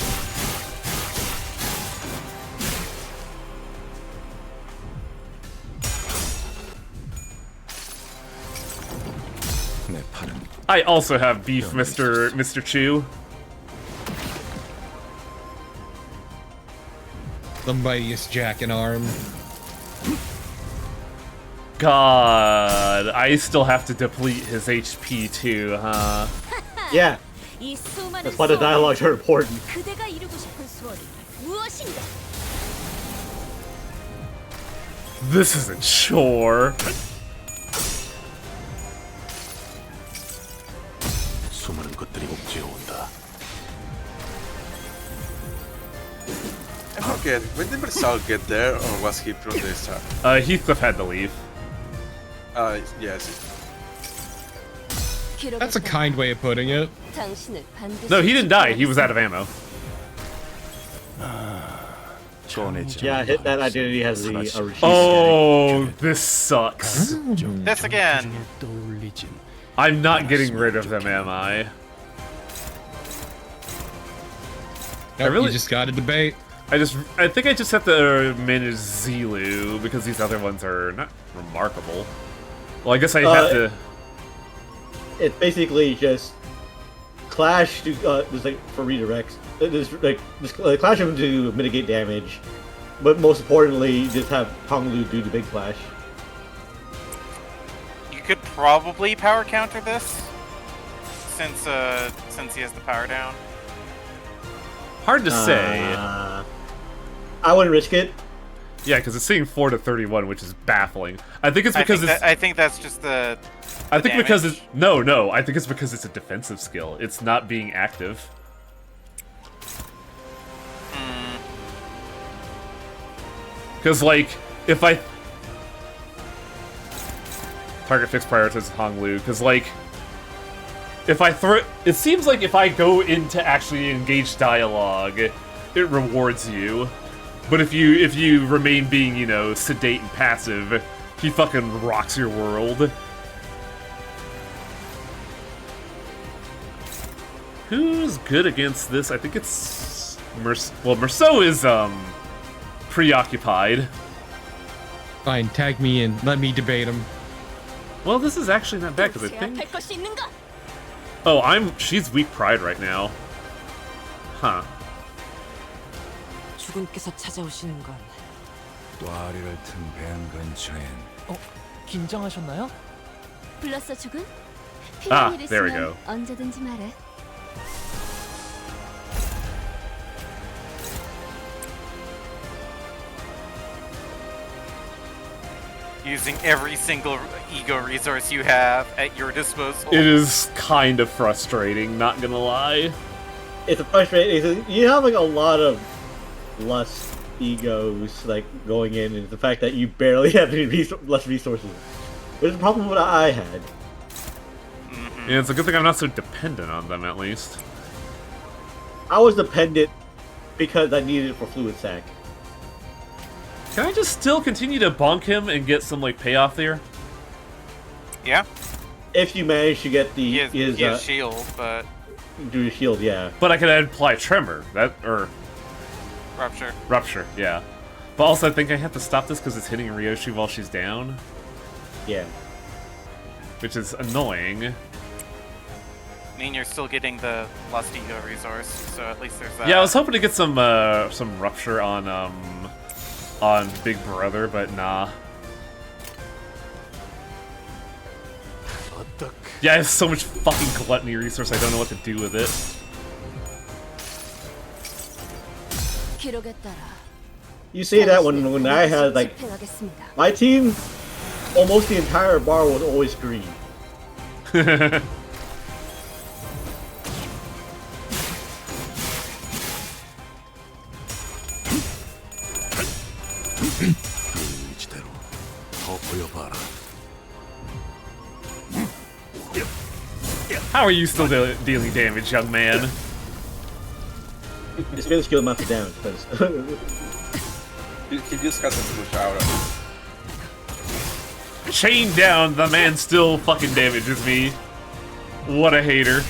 I also have beef, Mr. Chu. The mightiest jack in arm. God, I still have to deplete his HP too, huh? Yeah. That's why the dialogues are important. 그대가 이루고 싶은 수월이 무엇인가? This is a chore. 수많은 것들이 옥죄어 온다. I forget, when did Marcel get there, or was he from the start? Heathcliff had to leave. Yes. That's a kind way of putting it. No, he didn't die. He was out of ammo. Yeah, hit that identity has the Oh, this sucks. This again. I'm not getting rid of them, am I? Nope, you just got to debate. I think I just have to manage Zilu because these other ones are not remarkable. Well, I guess I have to. It's basically just clash to just like for redirects. Just clash them to mitigate damage, but most importantly, just have Honglu do the big clash. You could probably power counter this, since he has the power down. Hard to say. I wouldn't risk it. Yeah, because it's seeing 4 to 31, which is baffling. I think it's because I think that's just the. I think damage. because it's no. I think it's because it's a defensive skill. It's not being active. Because like if I target fixed prioritizes Honglu, because like if I throw, it seems like if I go into actually engage dialogue, it rewards you. But if you remain being, you know, sedate and passive, he fucking rocks your world. Who's good against this? I think it's Merceau is preoccupied. Fine, tag me in. Let me debate him. Well, this is actually not bad because I think. Oh, she's weak pride right now. Huh. 주군께서 찾아오시는 건 꽈리를 튼 뱀 근처엔 긴장하셨나요? 불렀어, 주군? Ah, 필요한 일 there we 있으면 go. 언제든지 말해. Using every single ego resource you have at your disposal. It is kind of frustrating, not gonna lie. It's frustrating. You have like a lot of lust egos like going in, and the fact that you barely have any less resources. Which is probably what I had. Yeah, it's a good thing I'm not so dependent on them, at least. I was dependent because I needed it for fluid sac. Can I just still continue to bonk him and get some like payoff there? Yeah. If you manage to get the He has shield, but do the shield, yeah. But I could apply tremor, rupture, yeah. But also, I think I have to stop this because it's hitting Ryoshi while she's down. Yeah. Which is annoying. mean, you're still getting the Lost Ego resource, so at least there's that. Yeah, I was hoping to get some rupture on Big Brother, but nah. Yeah, I have so much fucking gluttony resource, I don't know what to do with it. You say that when I had, like, my team, almost the entire bar was always green. How are you still dealing damage, young man? It's gonna skill amount of damage, because... he just has to push out. Chained down, the man still fucking damages me. What a hater.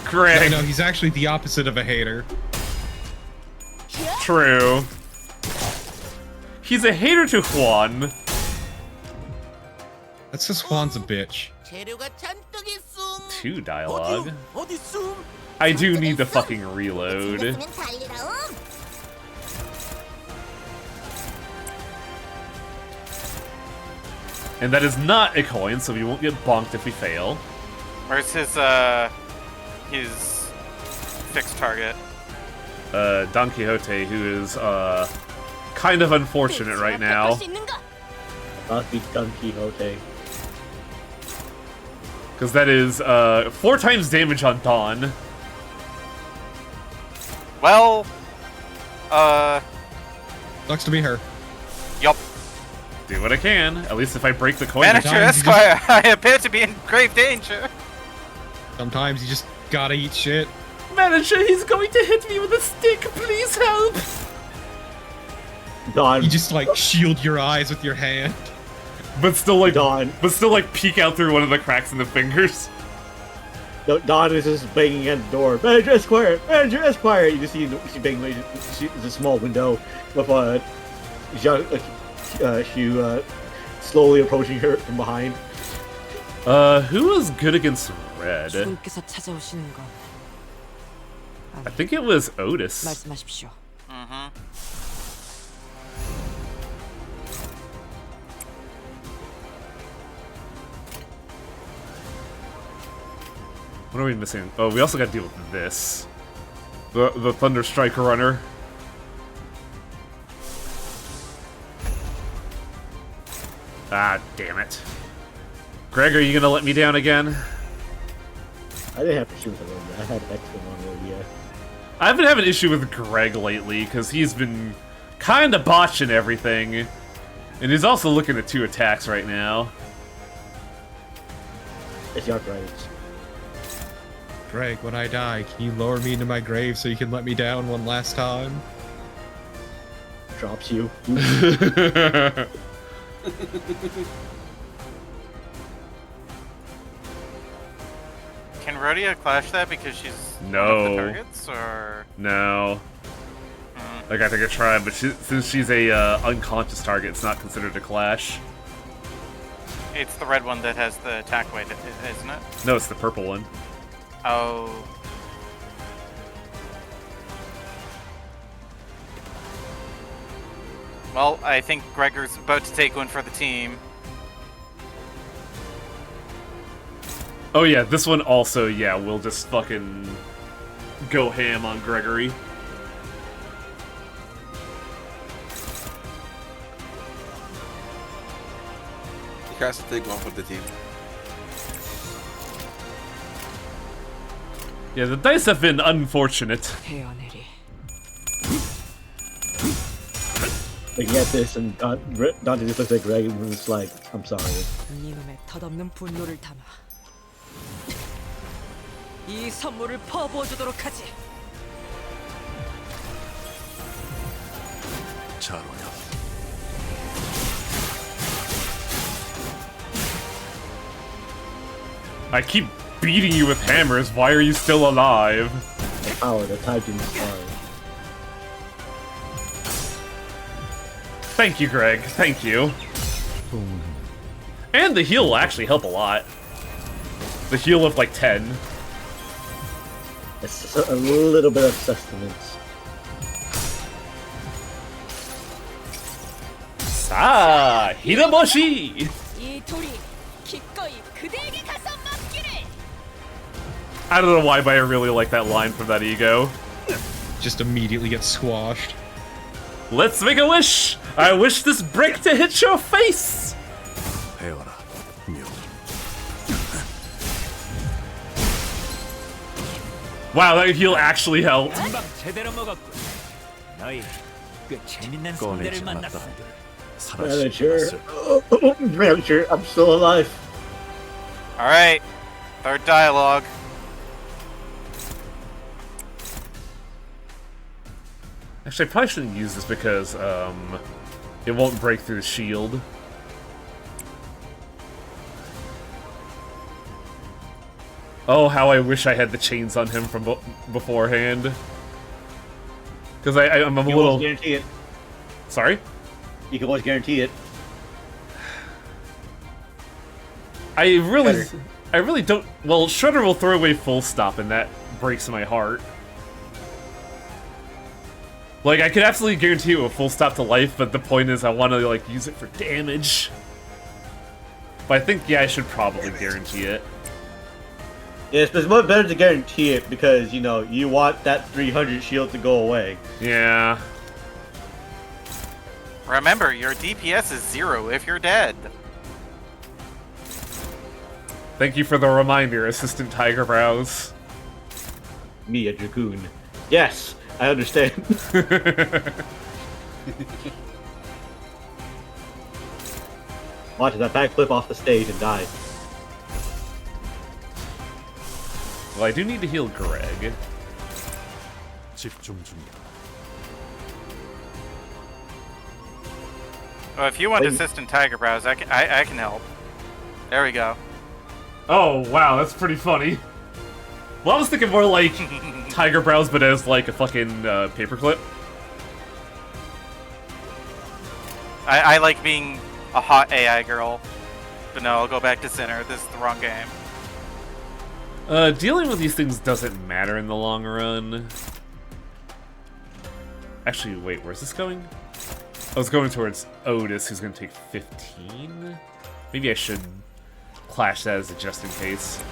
Greg. No, he's actually the opposite of a hater. True. He's a hater to Juan. That's because Juan's a bitch. 2 dialogue. I do need to fucking reload. And that is not a coin, so we won't get bonked if we fail. Where's his fixed target? Don Quixote, who is kind of unfortunate right now. Not be Don Quixote. Because that is 4 times damage on Dawn. Well, sucks to be her. Yup. Do what I can. At least if I break the coin. Manager Esquire, I appear to be in grave danger. Sometimes you just gotta eat shit. Manager, he's going to hit me with a stick. Please help. Dawn. You just like shield your eyes with your hand. But still like Dawn. But still like peek out through one of the cracks in the fingers. Dawn is just banging at the door. Manager Esquire! Manager Esquire! You just see banging there's a small window with Hugh slowly approaching her from behind. Who was good against Red? I think it was Otis. Mm-hmm. What are we missing? Oh, we also got to deal with this. The Thunder Strike Runner. Ah, damn it. Greg, are you gonna let me down again? I didn't have to shoot with him. I had extra on yeah. I've been having an issue with Greg lately, because he's been kind of botching everything. And he's also looking at 2 attacks right now. It's your graves. Greg, when I die, can you lower me into my grave so you can let me down one last time? Drops you. Can Rhodia clash that because she's one of the targets, or no? Like I think I tried, but since she's a unconscious target, it's not considered a clash. It's the red one that has the attack weight, isn't it? No, it's the purple one. Oh. Well, I think Gregor's about to take one for the team. Oh yeah, this one also, yeah, we'll just fucking go ham on Gregory. He has to take one for the team. Yeah, the dice have been unfortunate. Like, you get this, and Dante just looks at Greg and was like, I'm sorry. 이놈의 덧없는 분노를 담아 이 선물을 퍼부어 주도록 하지. 자로야. I keep beating you with hammers. Why are you still alive? The power, the Titan's power. Thank you, Greg. Thank you. And the heal will actually help a lot. The heal of like 10. It's just a little bit of sustenance. Sa Hiraboshi! I don't know why, but I really like that line from that ego. Just immediately gets squashed. Let's make a wish! I wish this brick to hit your face! Wow, that heal actually helped. Manager, I'm still alive. Alright, third dialogue. Actually, I probably shouldn't use this because, it won't break through the shield. Oh, how I wish I had the chains on him from beforehand. Because I'm a little... guarantee it. Sorry? You can always guarantee it. I really don't... Well, Shredder will throw away full stop, and that breaks my heart. Like, I could absolutely guarantee you a full stop to life, but the point is I want to, like, use it for damage. But I think, yeah, I should probably guarantee it. Yeah, it's much better to guarantee it because, you know, you want that 300 shield to go away. Yeah. Remember, your DPS is 0 if you're dead. Thank you for the reminder, Assistant Tiger Brows. Me, a Dragoon. Yes, I understand. Watch that backflip off the stage and die. Well, I do need to heal Greg. Oh, if you want Assistant Tiger Brows, I can help. There we go. Oh, wow, that's pretty funny. Well, I was thinking more like Tiger Brows, but as like a fucking paperclip. I like being a hot AI girl. But no, I'll go back to Sinner. This is the wrong game. Dealing with these things doesn't matter in the long run. Actually, wait, where's this going? I was going towards Otis, who's going to take 15? Maybe I should clash that as a just in case.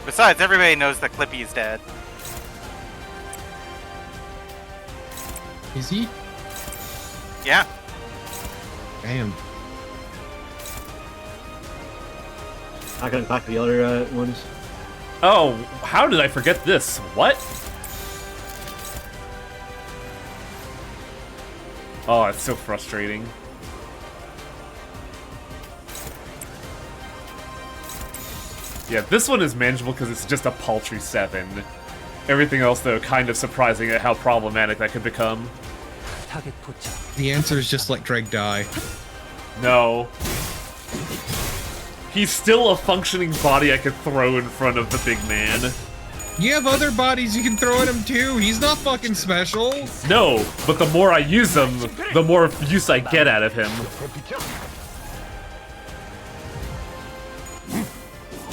Besides, everybody knows that Clippy's dead. Is he? Yeah. Damn. Not gonna talk to the other ones. Oh, how did I forget this? What? Oh, it's so frustrating. Yeah, this one is manageable because it's just a paltry 7. Everything else, though, kind of surprising at how problematic that could become. The answer is just let Drake die. No. He's still a functioning body I could throw in front of the big man. You have other bodies you can throw at him too. He's not fucking special. No, but the more I use him, the more use I get out of him.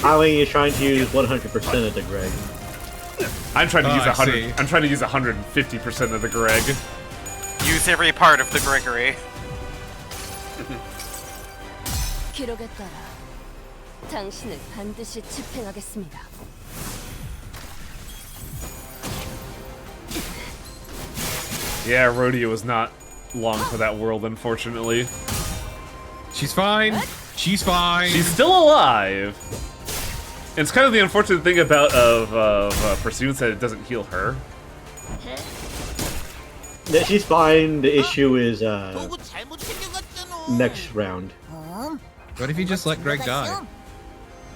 Howie is trying to use 100% of the Greg. I'm trying to use 100. I'm trying to use 150% of the Greg. Use every part of the Gregory. 기록에 따라 당신을 반드시 집행하겠습니다. Yeah, Rodeo was not long for that world, unfortunately. She's fine. She's fine. She's still alive. It's kind of the unfortunate thing about Pursuance that it doesn't heal her. Yeah, she's fine. The issue is next round. What if you just let Greg die?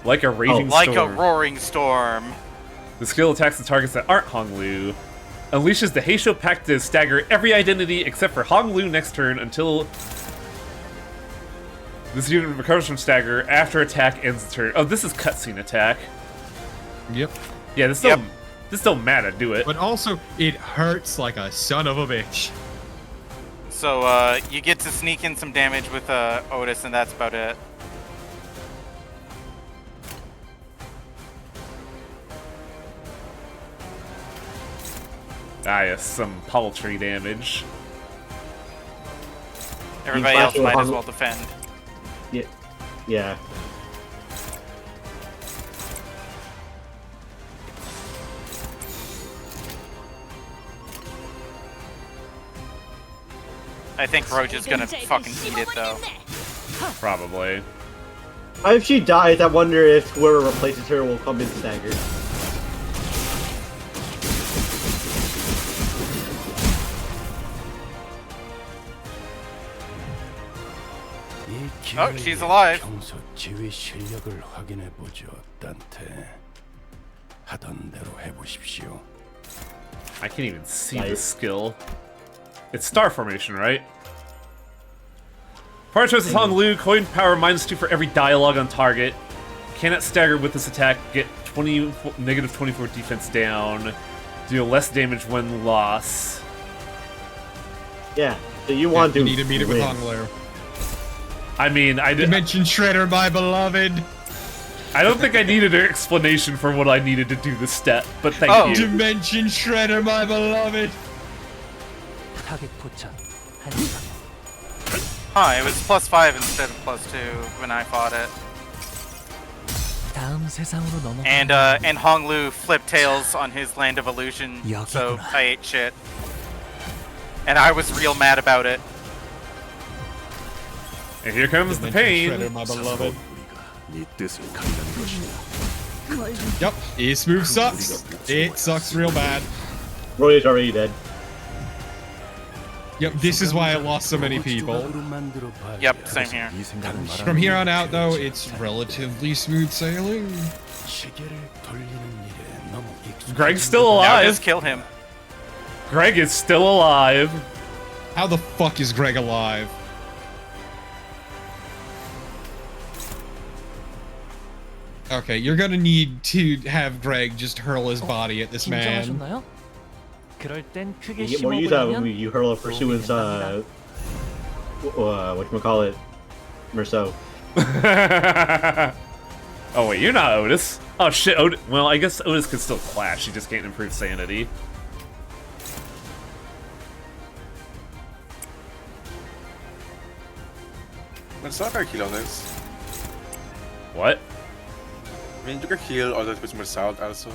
Like a raging storm. Like a roaring storm. The skill attacks the targets that aren't Honglu. Unleashes the Heisho Pact to stagger every identity except for Honglu next turn until this unit recovers from stagger after attack ends the turn. Oh, this is cutscene attack. Yep. Yeah, this don't matter, do it. But also, it hurts like a son of a bitch. So, you get to sneak in some damage with Otis, and that's about it. Ah, yes, some paltry damage. Everybody else might as well defend. Yeah. Yeah. I think Roach is gonna fucking eat it though. Probably. If she dies, I wonder if whoever replaces her will come in staggered. Oh, she's alive. 평소 지휘 실력을 확인해 보죠, 단테. 하던 대로 해보십시오. I can't even see the skill. It's star formation, right? Part choice is Hong Lu, coin power -2 for every dialogue on target. Cannot stagger with this attack, get negative 24 defense down. Deal less damage when lost. Yeah, so you want You need to meet it with Hong Lu. I mean, I did Dimension Shredder, my beloved. I don't think I needed an explanation for what I needed to do this step, but thank you. Dimension Shredder, my beloved. Huh, it was +5 instead of +2 when I fought it. And Hong Lu flipped tails on his Land of Illusion, so I ate shit. And I was real mad about it. And here comes the pain. Shredder, my beloved. 네 뜻을 가리는 것이다. Yep, this move sucks. It sucks real bad. Roy is already dead. Yep, this is why I lost so many people. Yep, same here. From here on out, though, it's relatively smooth sailing. Greg's still Now alive. just kill him. Greg is still alive. How the fuck is Greg alive? Okay, you're gonna need to have Greg just hurl his body at this man. You get more use out of it when you hurl a pursuance, whatchamacallit, Merceau. Oh wait, you're not Otis. Oh shit, Otis. Well, I guess Otis could still clash, he just can't improve sanity. Merceau can kill others. What? I mean, you can heal others with Merceau also.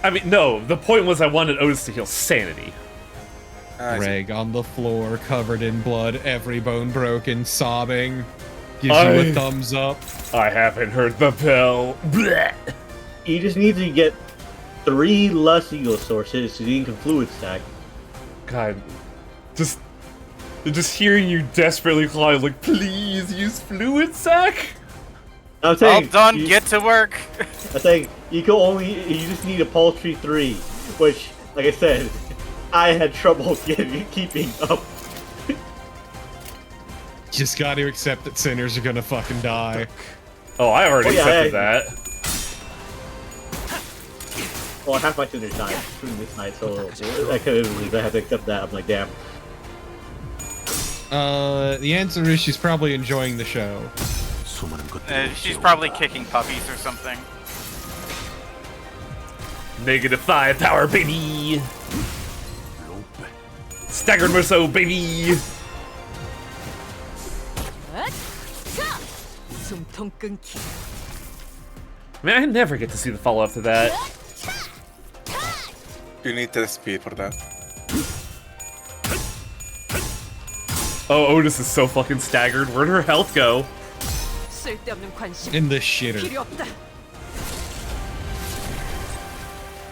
I mean, no, the point was I wanted Otis to heal sanity. Greg on the floor, covered in blood, every bone broken, sobbing. Gives you a thumbs up. I haven't heard the bell. Blech. You just need to get 3 less ego sources so you can fluid stack. God, just hearing you desperately cry, like, please use fluid sack. I'm saying, All done, get to work. I'm saying you just need a paltry 3, which, like I said, I had trouble keeping up. Just got to accept that sinners are gonna fucking die. Oh, I already accepted that. Well, half my sinners died through this night, so I had to accept that. I'm like, damn. The answer is she's probably enjoying the show. She's probably kicking puppies or something. -5 power, baby! Staggered Merceau, baby! Man, I never get to see the follow-up to that. You need the speed for that. Oh, Otis is so fucking staggered. Where'd her health go? In the shitter.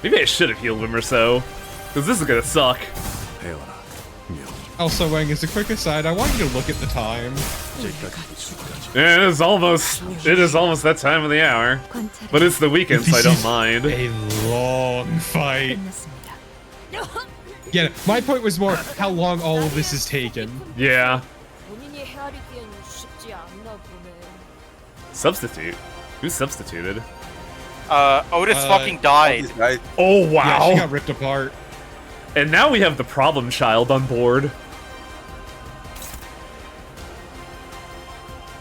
Maybe I should have healed him or so. Because this is gonna suck. Also, Wang, as a quick aside, I want you to look at the time. Yeah, it is almost that time of the hour. But it's the weekend, so I don't mind. A long fight. Yeah, my point was more how long all of this has taken. Yeah. Substitute? Who substituted? Otis fucking died. Oh, wow. Yeah, she got ripped apart. And now we have the problem child on board.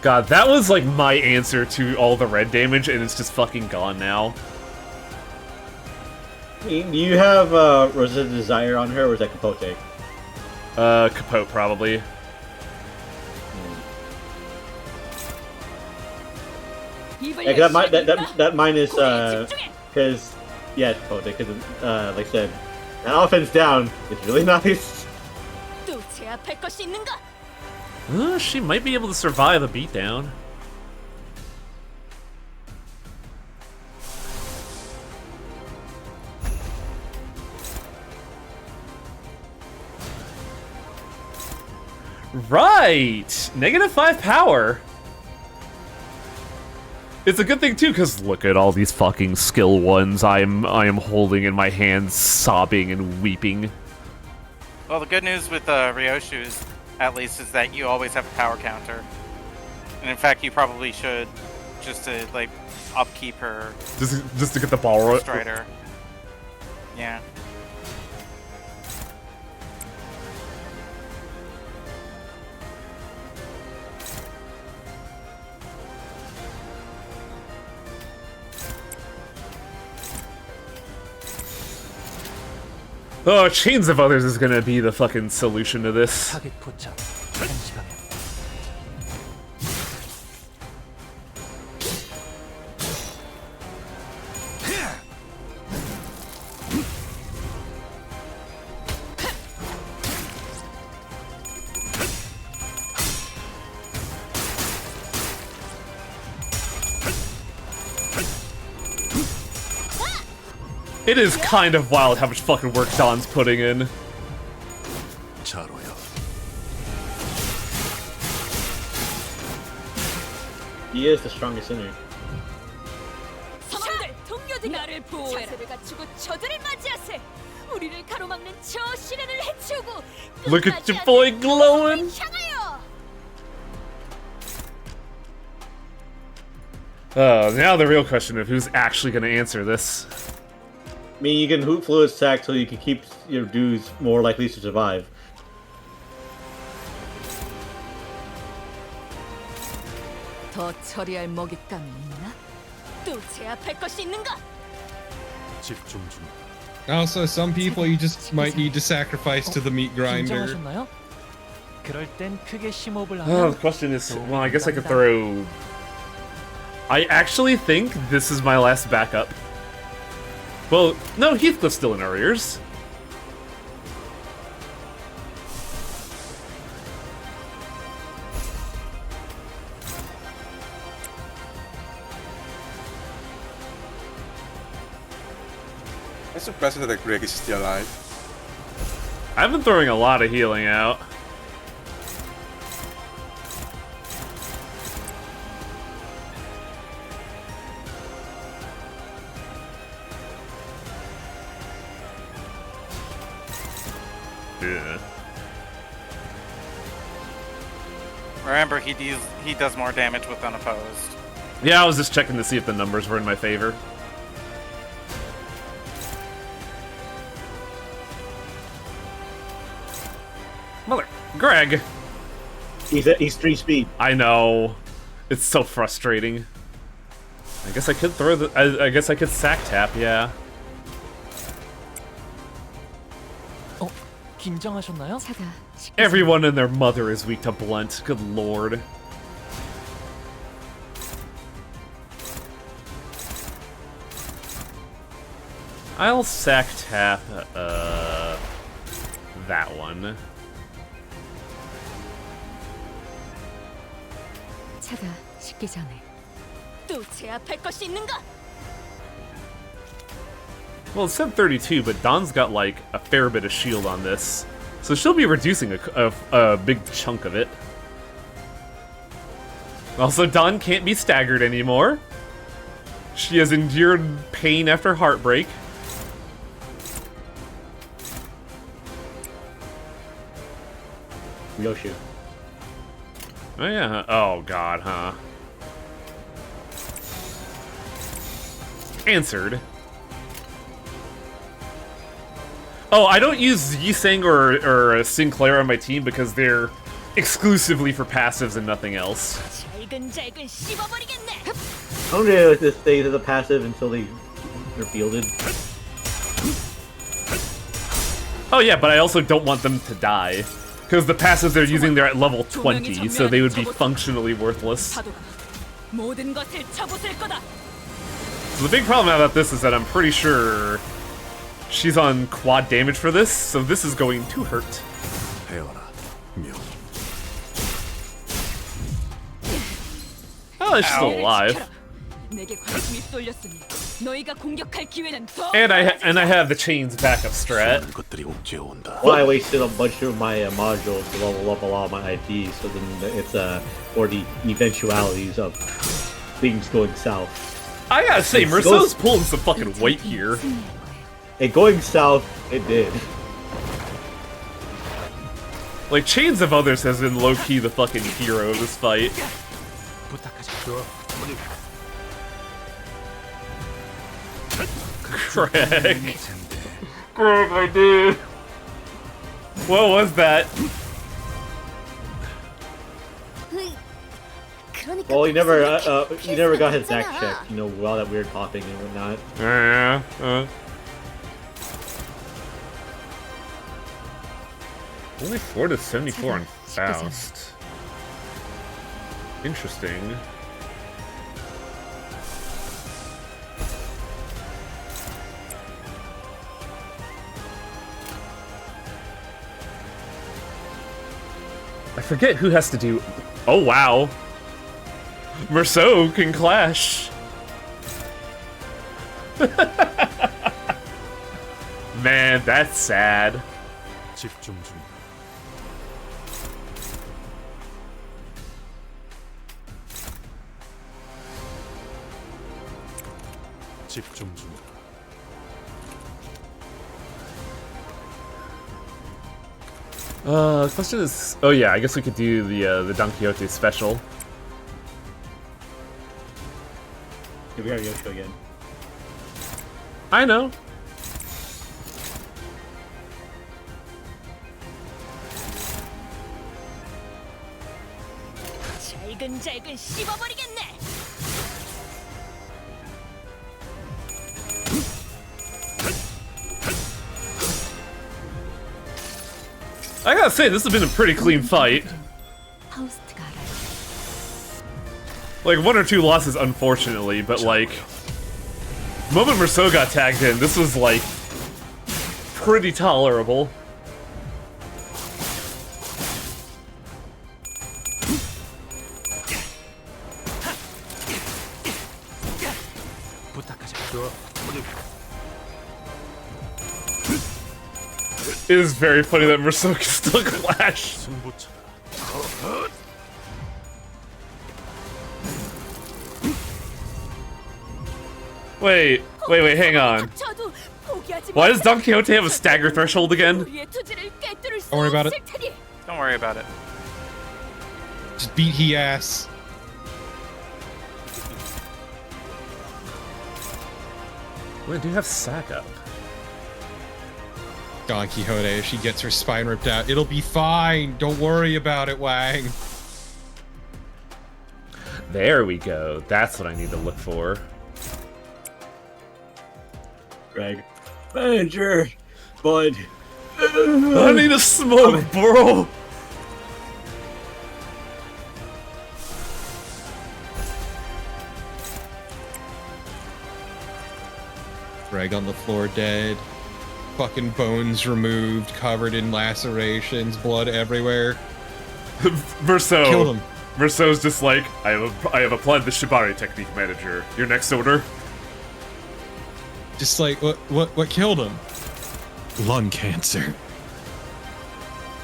God, that was like my answer to all the red damage, and it's just fucking gone now. Do you have Rosa's Desire on her, or is that Capote? Capote probably. Yeah, that mine is because yeah, Capote. Because like I said, that offense down is really nice. She might be able to survive a beatdown. Right! -5 power. It's a good thing too, because look at all these fucking skill ones I am holding in my hands, sobbing and weeping. Well, the good news with Ryoshu's, at least, is that you always have a power counter. And in fact, you probably should, just to like upkeep her. Just to get the ball right. Strider. Yeah. Oh, Chains of Others is gonna be the fucking solution to this. It is kind of wild how much fucking work Don's putting in. He is the strongest in here. Look at your boy glowing! Now the real question of who's actually gonna answer this. I mean, you can hoot fluid sack so you can keep your dudes more likely to survive. Also, some people you just might need to sacrifice to the meat grinder. Oh, the question is, well, I guess I could throw... I actually think this is my last backup. Well, no, Heathcliff's still in arrears. I'm surprised that Greg is still alive. I've been throwing a lot of healing out. Yeah. Remember, he does more damage with unopposed. Yeah, I was just checking to see if the numbers were in my favor. Mother, Greg. He's 3 speed. I know. It's so frustrating. I guess I could throw the. I guess I could sack tap. Yeah. Everyone and their mother is weak to blunt. Good lord. I'll sack tap that one. Well, it said 32, but Dawn's got like a fair bit of shield on this, so she'll be reducing a big chunk of it. Also, Dawn can't be staggered anymore. She has endured pain after heartbreak. Yoshu. Oh yeah. Oh god, huh? Answered. Oh, I don't use Yiseng or Sinclair on my team because they're exclusively for passives and nothing else. I don't really like this state as a passive until they're fielded. Oh yeah, but I also don't want them to die. Because the passives they're using, they're at level 20, so they would be functionally worthless. So the big problem about this is that I'm pretty sure she's on quad damage for this, so this is going to hurt. Oh, she's still alive. And I have the chains backup strat. Well, I wasted a bunch of my modules to level up a lot of my IPs, so then it's for the eventualities of things going south. I gotta say, Merceau's pulling some fucking weight here. And going south, it did. Like, Chains of Others has been low-key the fucking hero of this fight. Greg. Greg, I did. What was that? Well, you never got his back checked, you know, with all that weird popping and whatnot. Yeah. Only 4 to 74 on Faust. Interesting. I forget who has to do... Oh, wow. Merceau can clash. Man, that's sad. Question is... Oh yeah, I guess we could do the Don Quixote special. Yeah, we got Yoshiko again. I know. I gotta say, this has been a pretty clean fight. Like, 1 or 2 losses, unfortunately, but like... The moment Merceau got tagged in, this was like... pretty tolerable. It is very funny that Merceau can still clash. Wait, hang on. Why does Don Quixote have a stagger threshold again? Don't worry about it. Don't worry about it. Just beat he ass. Wait, do you have sack up? Don Quixote, if she gets her spine ripped out, it'll be fine. Don't worry about it, Wang. There we go. That's what I need to look for. Greg. Manager! Bud. I need a smoke, bro! Greg on the floor dead. Fucking bones removed, covered in lacerations, blood everywhere. Merceau. Killed him. Merceau's just like, I have applied the Shibari technique, manager. Your next order? Just like, what killed him? Lung cancer.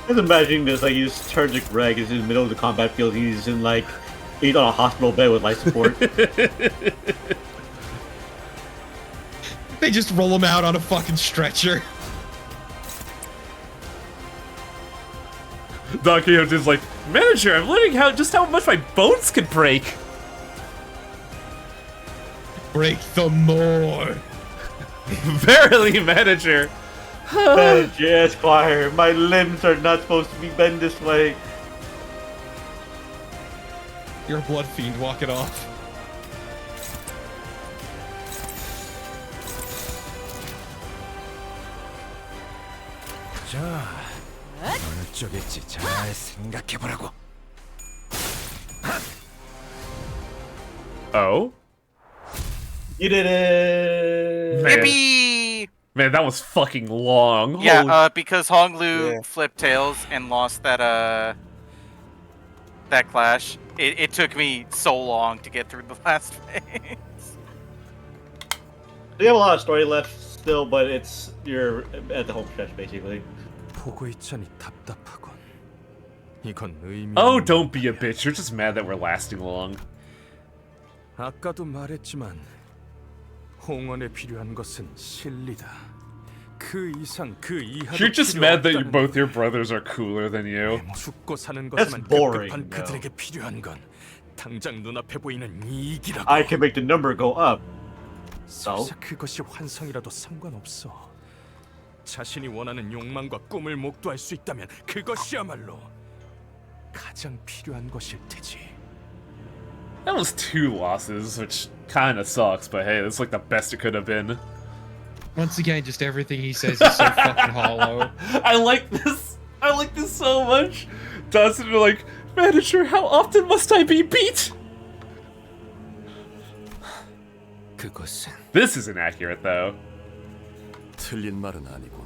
Just imagine this, like, he's turns to Greg, he's in the middle of the combat field, he's on a hospital bed with life support. They just roll him out on a fucking stretcher. Don Quixote's like, manager, I'm learning just how much my bones can break. Break them more. Verily, manager. Yes, Squire, my limbs are not supposed to be bent this way. You're a blood fiend, walk it off. 자, 어느 쪽일지 잘 생각해보라고. Oh? You did it! Man. Yippee! Man, that was fucking long. Yeah, Holy- because Hong Lu flipped tails and lost that that clash. It took me so long to get through the last phase. We have a lot of story left still, but you're at the home stretch basically. 보고 있자니 답답하군. 이건 의미. Oh, don't be a bitch. You're just mad that we're lasting long. 아까도 말했지만 홍원에 필요한 것은 실리다. 그 이상 그 이하도 You're just 필요 mad that 없다는 both your brothers are cooler than you. 죽고 사는 That's 것에만 boring, 급급한 though. 그들에게 필요한 건 당장 눈앞에 보이는 이익이라고. I can make the number go up. 설사 그것이 환상이라도 상관없어. 자신이 원하는 욕망과 꿈을 목도할 수 있다면 그것이야말로 가장 필요한 것일 테지. That was 2 losses, which kinda sucks, but hey, that's like the best it could have been. Once again, just everything he says is so fucking hollow. I like this. I like this so much. Dawson like, manager, how often must I be beat? 그것은 This isn't accurate though. 틀린 말은 아니군.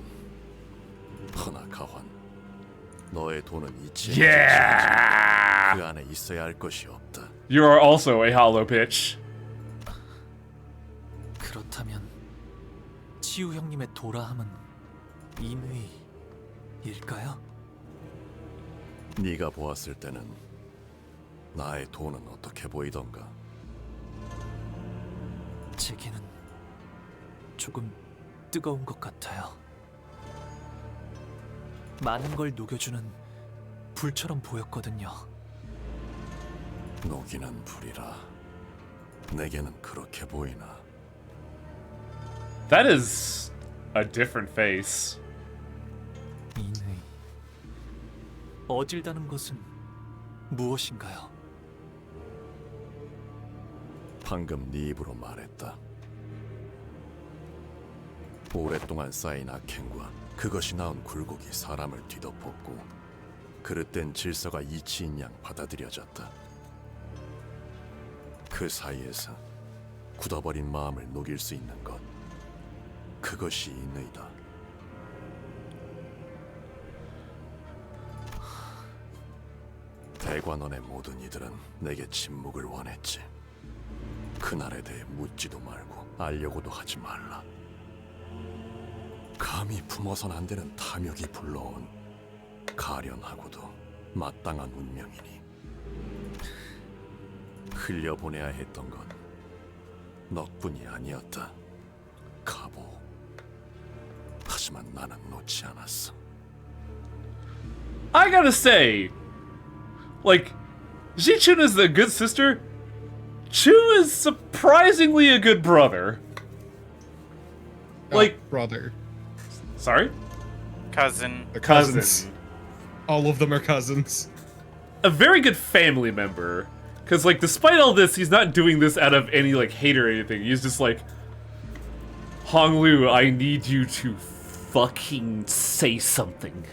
허나 가환, 너의 돈은 이치. Yeah. 그 안에 있어야 할 것이 없다. You are also a hollow bitch. 그렇다면 치우 형님의 도라함은 인의일까요? 네가 보았을 때는 나의 돈은 어떻게 보이던가? 제게는 조금 뜨거운 것 같아요. 많은 걸 녹여주는 불처럼 보였거든요. 녹이는 불이라 내게는 그렇게 보이나? That is a different face. 인의. 어질다는 것은 무엇인가요? 방금 네 입으로 말했다. 오랫동안 쌓인 악행과 그것이 낳은 굴곡이 사람을 뒤덮었고 그릇된 질서가 이치인 양 받아들여졌다. 그 사이에서 굳어버린 마음을 녹일 수 있는 것, 그것이 인의다. 대관원의 모든 이들은 내게 침묵을 원했지. 그날에 대해 묻지도 말고 알려고도 하지 말라. 감히 품어선 안 되는 탐욕이 불러온 가련하고도 마땅한 운명이니 흘려보내야 했던 건 너뿐이 아니었다. 가보. 하지만 나는 놓지 않았어. I gotta say, like, Ji-chun is the good sister. Chu is surprisingly a good brother. Like, brother. Sorry? Cousin. They're cousins. All of them are cousins. A very good family member. Because, like, despite all this, he's not doing this out of any, like, hate or anything. He's just like, Honglu, I need you to fucking say something.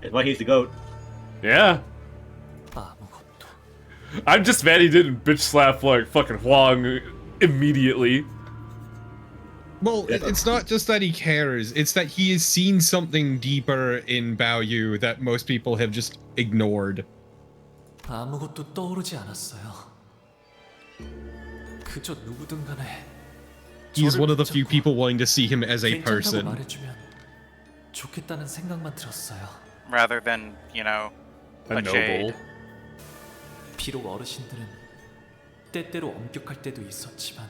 That's why he's the GOAT. Yeah. I'm just mad he didn't bitch slap, like, fucking Huang immediately. Well, it's not just that he cares, it's that he has seen something deeper in Bao Yu that most people have just ignored. 아무것도 떠오르지 않았어요. 그저 누구든 간에 He's one of the few people willing to see him as a 괜찮다고 person. 말해주면 좋겠다는 생각만 들었어요. Rather than, you know, a jade. 비록 어르신들은 때때로 엄격할 때도 있었지만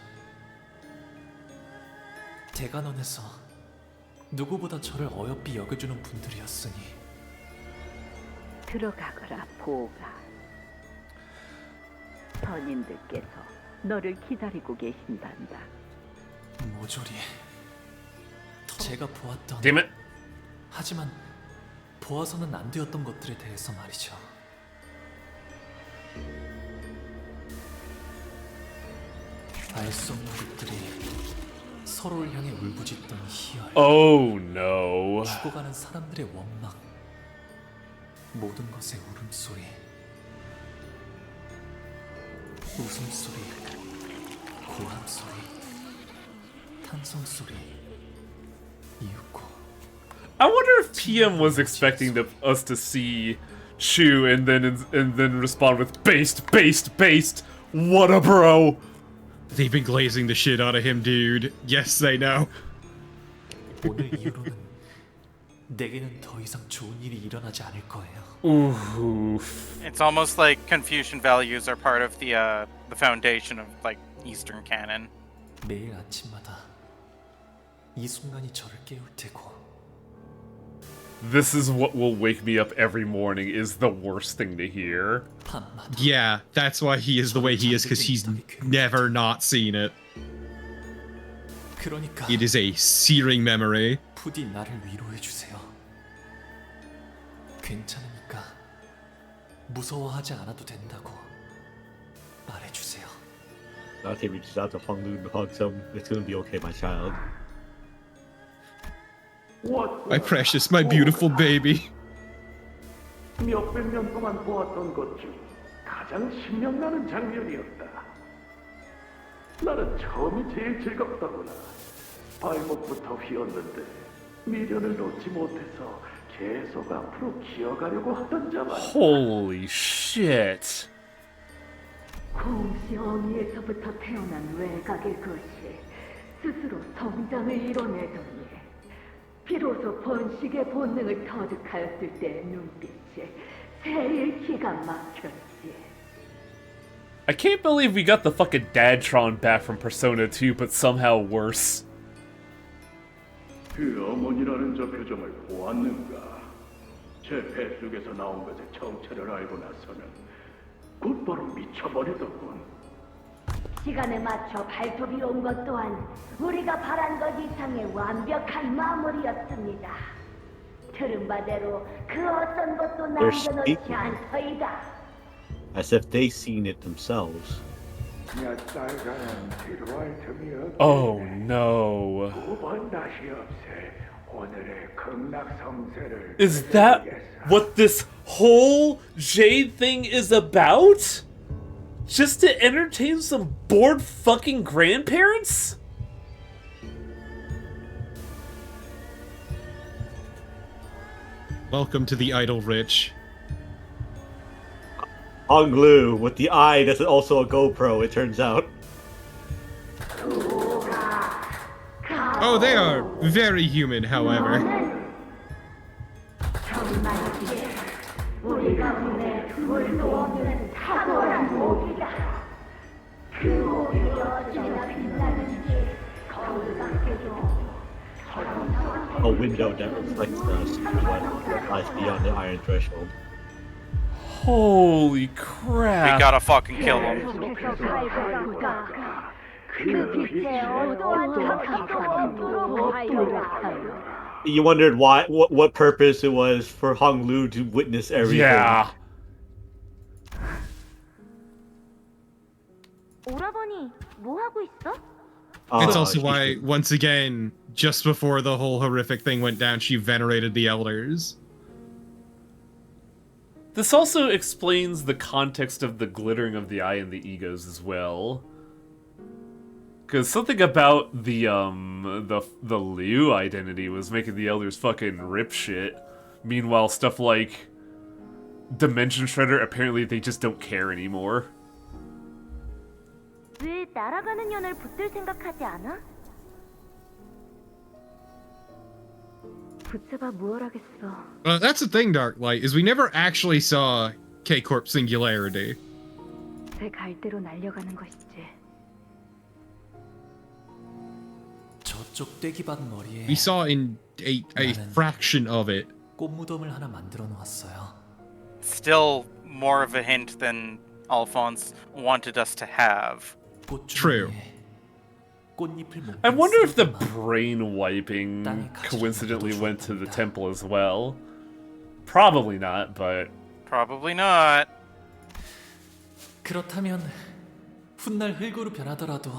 대관원에서 누구보다 저를 어여삐 여겨주는 분들이었으니 들어가거라, 보가. 선인들께서 너를 기다리고 계신단다. 모조리 제가 보았던 Damn it. 하지만 보아서는 안 되었던 것들에 대해서 말이죠. 알 수 없는 것들이 서로를 향해 울부짖던 희열. Oh no. 죽어가는 사람들의 원망. 모든 것의 울음소리. 웃음소리. 고함소리. 탄성소리. 이윽고. I wonder if PM was expecting us to see Chu and then respond with based. What a bro. They've been glazing the shit out of him, dude. Yes, they know. 오늘 이후로는 내게는 더 이상 좋은 일이 일어나지 않을 거예요. Oof. It's almost like Confucian values are part of the foundation of like Eastern canon. 매일 아침마다 이 순간이 저를 깨울 테고. This is what will wake me up every morning is the worst thing to hear. Yeah, that's why he is the way he is, because he's never not seen it. 그러니까 It is a searing memory. 부디 나를 위로해 주세요. 괜찮으니까 무서워하지 않아도 된다고 말해 주세요. Dante reaches out to Hong Lu and hugs him. It's gonna be okay, my child. My precious, my beautiful baby. 몇백 년 동안 보았던 것 중 가장 신명나는 장면이었다. 나는 처음이 제일 즐겁더구나. 발목부터 휘었는데 미련을 놓지 못해서 계속 앞으로 기어가려고 하던 자만. Holy shit. 공시 어미에서부터 태어난 외곽의 것이 스스로 성장을 이뤄내더니 비로소 번식의 본능을 터득하였을 때의 눈빛에 새일 기가 막혔지. I can't believe we got the fucking Dadtron back from Persona 2, but somehow worse. 그 어머니라는 저 표정을 보았는가? 제 뱃속에서 나온 것의 정체를 알고 나서는 곧바로 미쳐버리더군. 시간에 맞춰 발톱이 온 것 또한 우리가 바란 것 이상의 완벽한 마무리였습니다. 들은 바대로 그 어떤 것도 남겨놓지 않더이다. As if they seen it themselves. Oh no. Is that what this whole Jade thing is about? Just to entertain some bored fucking grandparents? Welcome to the idle rich. Hong Lu with the eye that's also a GoPro, it turns out. Oh, they are very human, however. A window that reflects the light lies beyond the iron threshold. Holy crap. We gotta fucking kill him. You wondered what purpose it was for Hong Lu to witness everything. Yeah. 오라버니, 뭐 하고 있어? It's also why, once again, just before the whole horrific thing went down, she venerated the elders. This also explains the context of the glittering of the eye and the egos as well. Because something about the Liu identity was making the elders fucking rip shit. Meanwhile, stuff like Dimension Shredder, apparently they just don't care anymore. 왜 날아가는 년을 붙들 생각하지 않아? 붙잡아 뭘 하겠어? That's the thing, Darklight, is we never actually saw K-Corp Singularity. 새 갈대로 날려가는 것이지. 저쪽 떼기밭 머리에 We saw in a fraction of it. 꽃무덤을 하나 만들어 놓았어요. Still more of a hint than Alphonse wanted us to have. True. I wonder if the brain wiping coincidentally went to the temple as well. Probably not, but... Probably not. 그렇다면 훗날 흙으로 변하더라도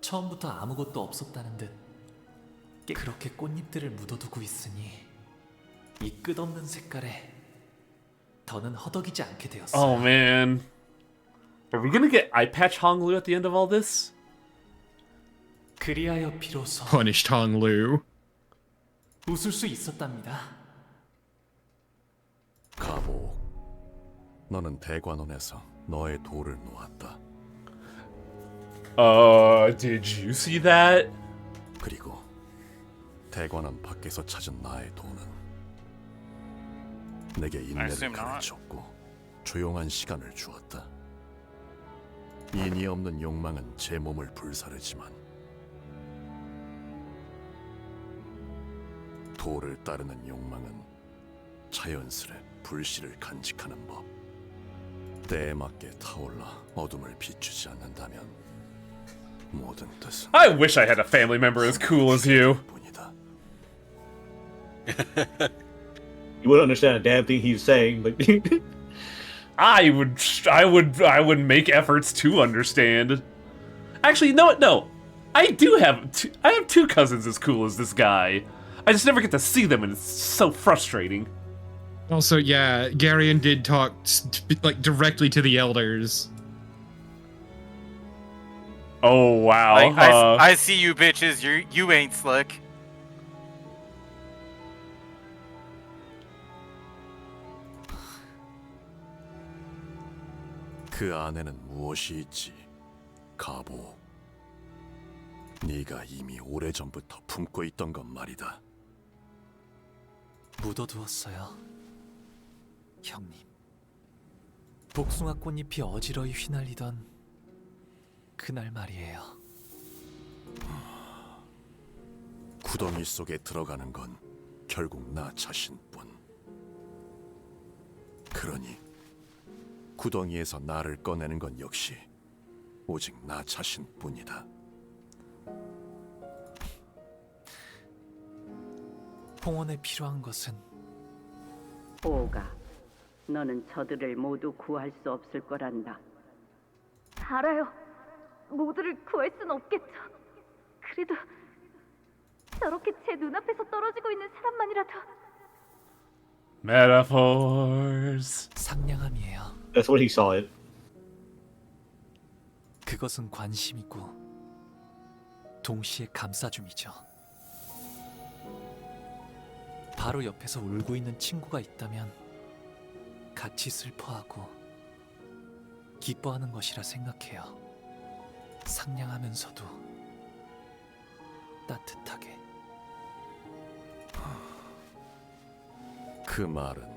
처음부터 아무것도 없었다는 듯 그렇게 꽃잎들을 묻어두고 있으니 이 끝없는 색깔에 더는 허덕이지 않게 되었어요. Oh man. Are we gonna get eye patch Honglu at the end of all this? 그리하여 비로소 Punished Honglu. 웃을 수 있었답니다. 가보, 너는 대관원에서 너의 돌을 놓았다. Did you see that? 그리고 대관원 밖에서 찾은 나의 돈은 내게 인내를 assume not. 가르쳤고 조용한 시간을 주었다. 인이 없는 욕망은 제 몸을 불사르지만 도를 따르는 욕망은 자연스레 불씨를 간직하는 법. 때에 맞게 타올라 어둠을 비추지 않는다면 모든 뜻은 I wish I had a family member as cool as you. You wouldn't understand a damn thing he's saying, but I would make efforts to understand. Actually, no. I have two cousins as cool as this guy. I just never get to see them, and it's so frustrating. Also, yeah, Garion did talk like directly to the elders. Oh wow! Like, I see you bitches. You ain't slick. 그 안에는 무엇이 있지? 가보. 네가 이미 오래전부터 품고 있던 것 말이다. 묻어두었어요. 형님. 복숭아 꽃잎이 어지러이 휘날리던 그날 말이에요. 구덩이 속에 들어가는 건 결국 나 자신뿐. 그러니 구덩이에서 나를 꺼내는 건 역시 오직 나 자신뿐이다. 홍원에 필요한 것은 오가, 너는 저들을 모두 구할 수 없을 거란다. 알아요. 모두를 구할 순 없겠죠. 그래도 저렇게 제 눈앞에서 떨어지고 있는 사람만이라도. Metaphors. 상냥함이에요. That's what he saw it. 그것은 관심이고 동시에 감싸줌이죠. 바로 옆에서 울고 있는 친구가 있다면 같이 슬퍼하고 기뻐하는 것이라 생각해요. 상냥하면서도 따뜻하게. 그 말은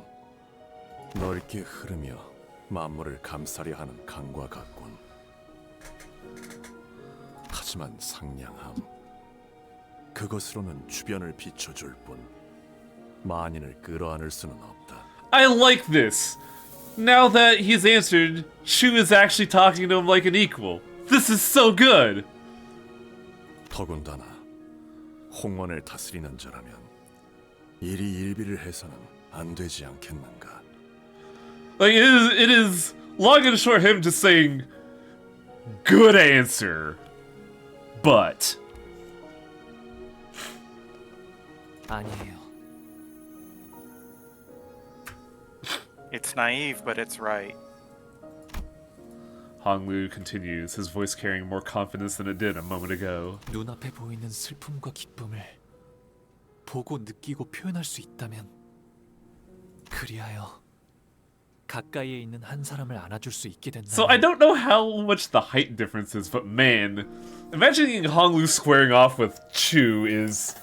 넓게 흐르며 만물을 감싸려 하는 강과 같군. 하지만 상냥함, 그것으로는 주변을 비춰줄 뿐 만인을 끌어안을 수는 없다. I like this. Now that he's answered, Shu is actually talking to him like an equal. This is so good. 더군다나 홍원을 다스리는 자라면 일이 일비를 해서는 안 되지 않겠는가? Like it is long and short him just saying, "Good answer," but 아니에요. It's naive, but it's right. Honglu continues, his voice carrying more confidence than it did a moment ago. 눈앞에 보이는 슬픔과 기쁨을 보고 느끼고 표현할 수 있다면 그리하여 가까이에 있는 한 사람을 안아줄 수 있게 된다면. So I don't know how much the height difference is, but man, imagining Honglu squaring off with Chu is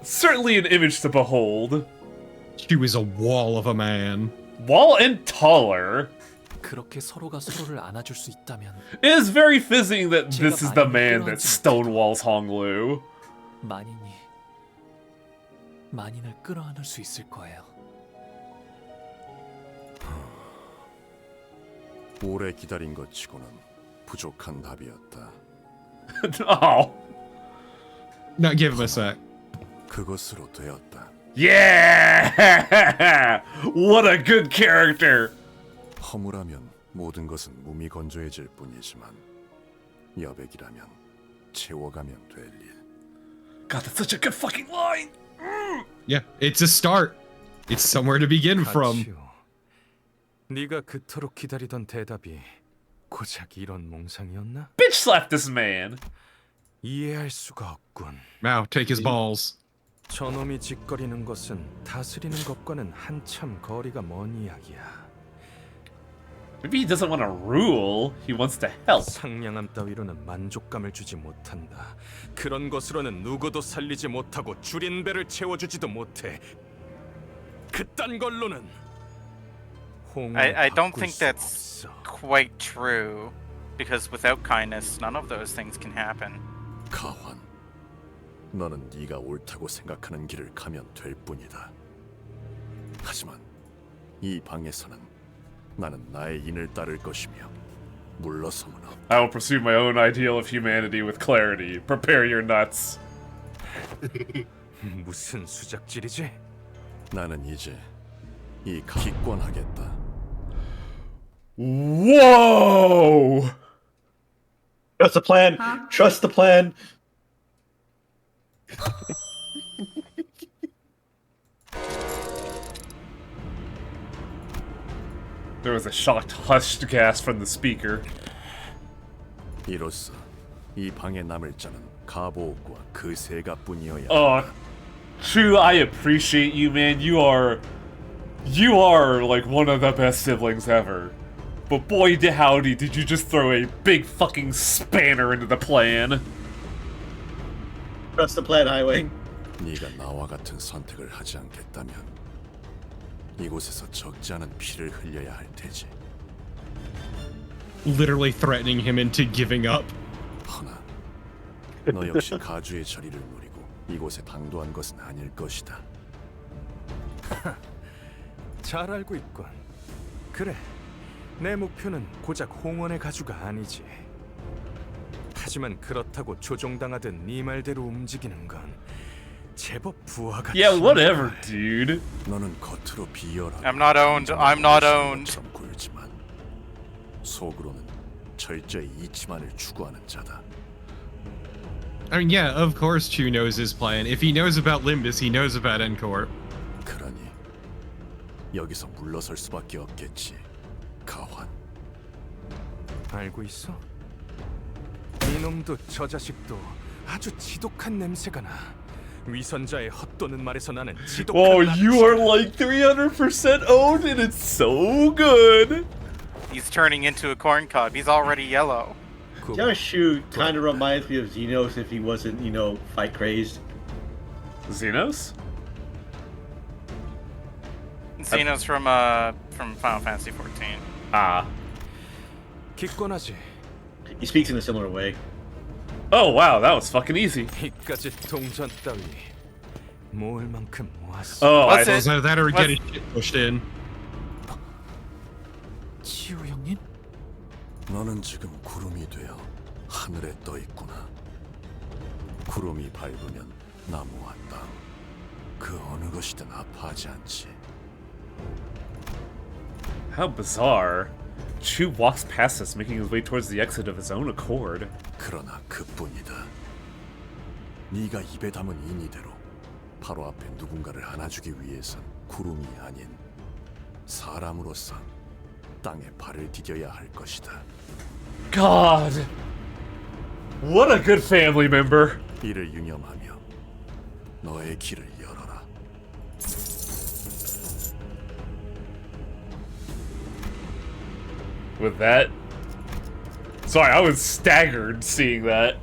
certainly an image to behold. Chu is a wall of a man. Wall and taller. 그렇게 서로가 서로를 안아줄 수 있다면. It is very fitting that this is the man that stonewalls Honglu. 만인을 끌어안을 수 있을 거예요. 오래 기다린 것 치고는 부족한 답이었다. Oh. Now give him a sec. 그것으로 되었다. Yeah! What a good character! 허물하면 모든 것은 무미건조해질 뿐이지만 여백이라면 채워가면 될 일. God, that's such a good fucking line. Yeah, it's a start. It's somewhere to begin from. 네가 그토록 기다리던 대답이 고작 이런 몽상이었나? Bitch slap this man. 이해할 수가 없군. Mao, take his balls. 저놈이 짓거리는 것은 다스리는 것과는 한참 거리가 먼 이야기야. Maybe he doesn't want to rule. He wants to help. 상냥함 따위로는 만족감을 주지 못한다. 그런 것으로는 누구도 살리지 못하고 줄인 배를 채워주지도 못해. 그딴 걸로는 I don't think that's quite true, because without kindness, none of those things can happen. 가환, 너는 네가 옳다고 생각하는 길을 가면 될 뿐이다. 하지만 이 방에서는 나는 나의 인을 따를 것이며 물러서문 없다. I will pursue my own ideal of humanity with clarity. Prepare your nuts. 무슨 수작질이지? 나는 이제 이 기권하겠다. Whoa! Trust the plan. Trust the plan. There was a shocked, hushed gasp from the speaker. 이로써 이 방에 남을 자는 가보옥과 그 세가뿐이어야. True, I appreciate you, man. You are like one of the best siblings ever. But boy, howdy, did you just throw a big fucking spanner into the plan. Trust the plan, Highway. 네가 나와 같은 선택을 하지 않겠다면 이곳에서 적지 않은 피를 흘려야 할 테지. Literally threatening him into giving up. 허나 너 역시 가주의 자리를 노리고 이곳에 당도한 것은 아닐 것이다. 잘 알고 있군. 그래, 내 목표는 고작 홍원의 가주가 아니지. 하지만 그렇다고 조종당하듯 네 말대로 움직이는 건 제법 부하가. Yeah, whatever, dude. 너는 겉으로 비열하고 I'm not owned. I'm not owned. 굴지만 속으로는 철저히 이치만을 추구하는 자다. I mean, yeah, of course Chu knows his plan. If he knows about Limbus, he knows about Encore. 그러니 여기서 물러설 수밖에 없겠지, 가환. 알고 있어? 이놈도 저 자식도 아주 지독한 냄새가 나. 위선자의 헛도는 말에서 나는 지독한. Oh, you are like 300% owned, and it's so good. He's turning into a corn cob. He's already yellow. Yashu kind of reminds me of Xenos if he wasn't, you know, fight crazed. Xenos? Xenos from Final Fantasy 14. Ah. 기권하지. He speaks in a similar way. Oh wow, that was fucking easy. 이까지 동전 따위 모을 만큼 모았어. Oh, I So that or get his shit pushed in. 치우 형님? 너는 지금 구름이 되어 하늘에 떠 있구나. 구름이 밟으면 나무와 땅, 그 어느 것이든 아파하지 않지. How bizarre. Chu walks past us, making his way towards the exit of his own accord. 그러나 그뿐이다. 네가 입에 담은 인이대로 바로 앞에 누군가를 안아주기 위해선 구름이 아닌 사람으로서 땅에 발을 디뎌야 할 것이다. God, what a good family member. 이를 유념하며 너의 길을 열어라. With that, sorry, I was staggered seeing that.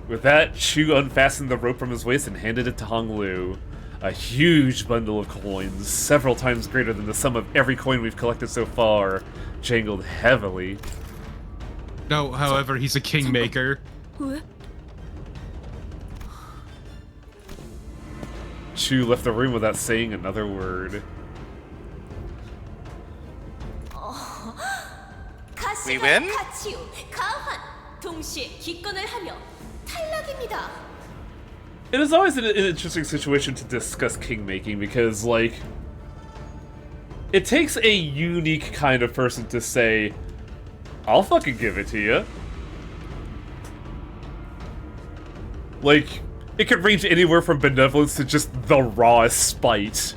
With that, Chu unfastened the rope from his waist and handed it to Hong Lu. A huge bundle of coins, several times greater than the sum of every coin we've collected so far, jangled heavily. No, however, he's a kingmaker. Chu left the room without saying another word. We win? 가치우, 가환 동시에 기권을 하며 탈락입니다. It is always an interesting situation to discuss king-making because, like, it takes a unique kind of person to say, I'll fucking give it to you. Like, it could range anywhere from benevolence to just the rawest spite.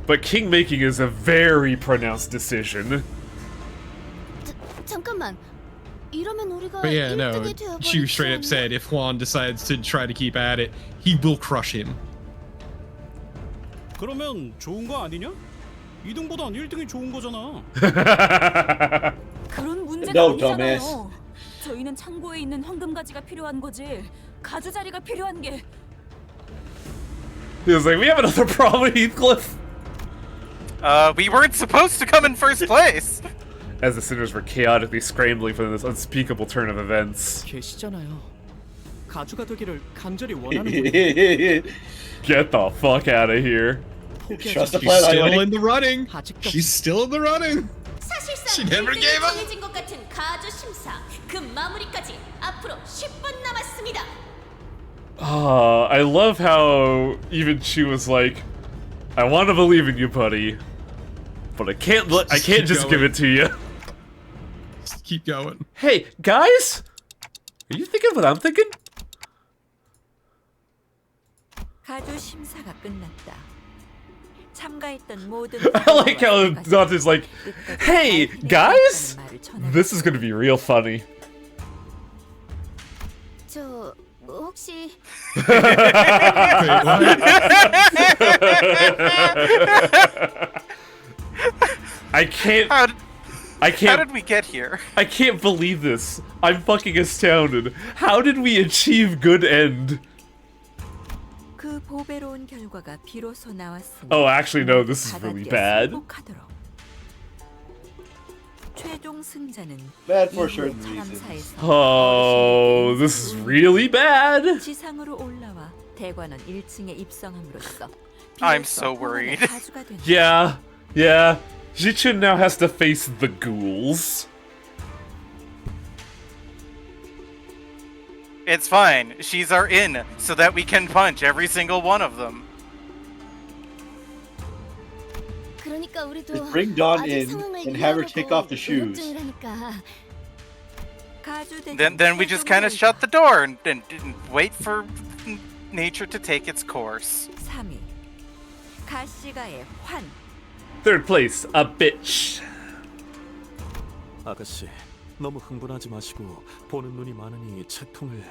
But king-making is a very pronounced decision. 잠깐만. 이러면 우리가 But yeah, no, 1등이 되어버리지 she straight up 않나? said if Juan decides to try to keep at it, he will crush him. 그러면 좋은 거 아니냐? 2등보단 1등이 좋은 거잖아. 그런 문제가 No, 아니잖아요. dumbass. 저희는 창고에 있는 황금가지가 필요한 거지. 가주 자리가 필요한 게. He was like, we have another problem, Heathcliff! We weren't supposed to come in first place! As the sinners were chaotically scrambling for this unspeakable turn of events. 계시잖아요. 가주가 되기를 간절히 원하는 분이. Get the fuck out of here. She's still in the running. She's still in the running. 사실상 She never gave up. 정해진 것 같은 가주 심사 그 마무리까지 앞으로 10분 남았습니다. I love how even she was like, I want to believe in you, buddy, but I can't just give it to you. Just keep going. Hey, guys! Are you thinking what I'm thinking? 가주 심사가 끝났다. 참가했던 모든 I like how Dante's like, hey, guys! This is gonna be real funny. 저 혹시 I can't. How did we get here? I can't believe this. I'm fucking astounded. How did we achieve good end? 그 보배로운 결과가 비로소 나왔으니. Oh, actually, no. This is really bad. 최종 승자는 Bad for certain reasons. Oh, this is really bad. 지상으로 올라와 대관원 1층에 입성함으로써 I'm so worried. Yeah, yeah. Jichun now has to face the ghouls. It's fine. She's our in, so that we can punch every single one of them. 그러니까 우리도 Just bring Dawn 아직 in 상황을 and have her 이해하려고 take off the 노력 shoes. 중이라니까. Then we just kind of shut the door and wait for nature to take its course. 3위 가시가의 환. Third place, a bitch. 아가씨, 너무 흥분하지 마시고 보는 눈이 많으니 채통을.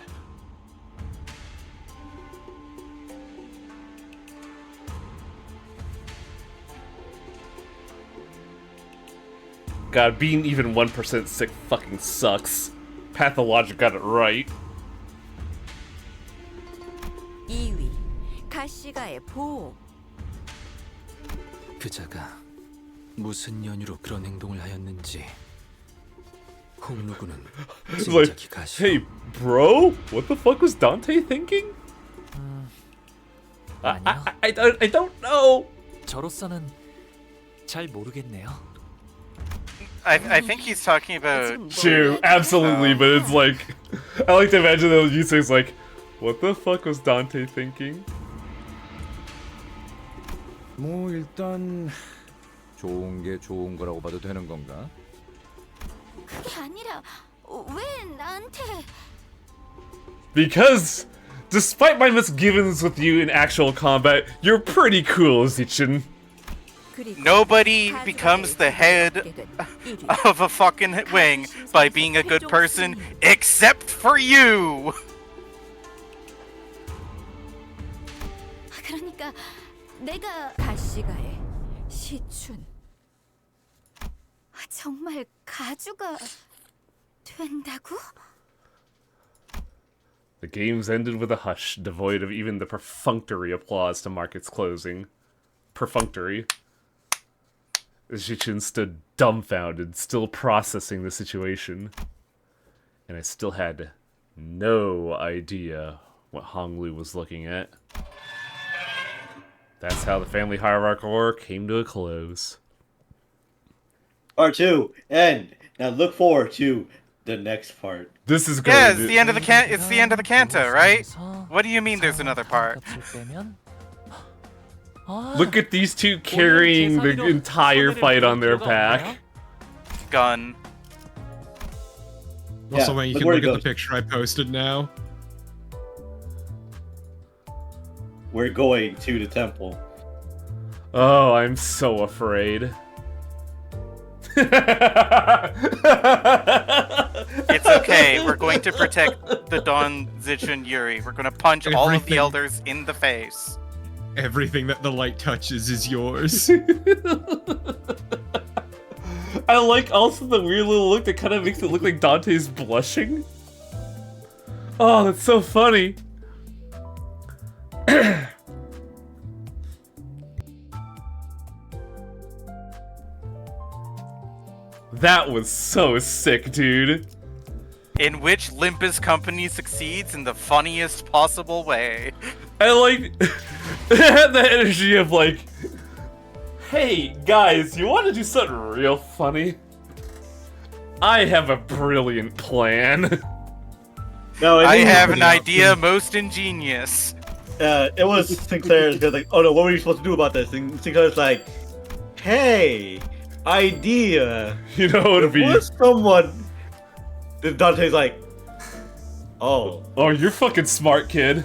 God, being even 1% sick fucking sucks. Pathologic got it right. 2위 가시가의 보호. 그자가 무슨 연유로 그런 행동을 하였는지 홍루군은 It's like, 진작이 가시. hey, bro, what the fuck was Dante thinking? I don't know. 저로서는 잘 모르겠네요. I think he's talking about... True, absolutely, but it's like... I like to imagine that you say it's like, what the fuck was Dante thinking? 뭐 일단 좋은 게 좋은 거라고 봐도 되는 건가? 그게 아니라 왜 나한테? Because, despite my misgivings with you in actual combat, you're pretty cool, Zichin. Nobody becomes the head of a fucking wing by being a good person, except for you! 그러니까 내가 가시가의 시춘. 정말 가주가 된다고? The games ended with a hush, devoid of even the perfunctory applause to mark its closing. Perfunctory. Zichin stood dumbfounded, still processing the situation. And I still had no idea what Honglu was looking at. That's how the family hierarchical war came to a close. Part 2, end. Now look forward to the next part. This is going Yeah, it's the end of the it's the end of the canto, right? What do you mean there's another part? Look at these two carrying the entire fight on their back. Gun. Also, Yeah, when you look can where look it at goes. the picture I posted now. we're going to the temple. Oh, I'm so afraid. It's okay. We're going to protect the Dawn, Zichun, Yuri. We're going to punch all of the elders in the face. Everything that the light touches is yours. I like also the weird little look that kind of makes it look like Dante's blushing. Oh, that's so funny. That was so sick, dude. In which Limbus Company succeeds in the funniest possible way. I like the energy of like, hey guys, you want to do something real funny? I have a brilliant plan. No, I have an idea most ingenious. It was Sinclair's like, oh no, what were you supposed to do about this? And Sinclair's like, hey, idea. You know what it'd be? Was someone? Then Dante's like, oh. Oh, you're fucking smart, kid.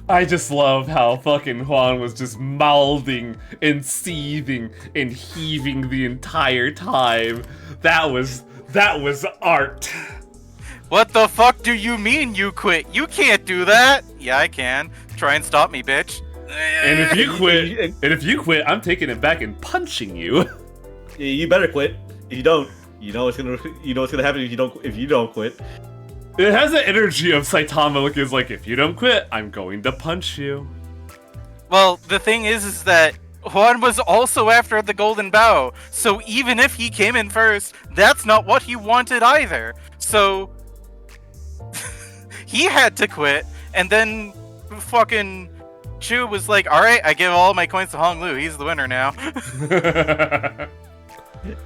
I just love how fucking Juan was just mouthing and seething and heaving the entire time. That was art. What the fuck do you mean you quit? You can't do that. Yeah, I can. Try and stop me, bitch. And if you quit, I'm taking it back and punching you. You better quit. If you don't, you know what's gonna happen if you don't quit. It has the energy of Saitama looking like, if you don't quit, I'm going to punch you. Well, the thing is that Juan was also after the Golden Bow, so even if he came in first, that's not what he wanted either. So he had to quit, and then fucking Chu was like, "Alright, I give all my coins to Hong Lu. He's the winner now."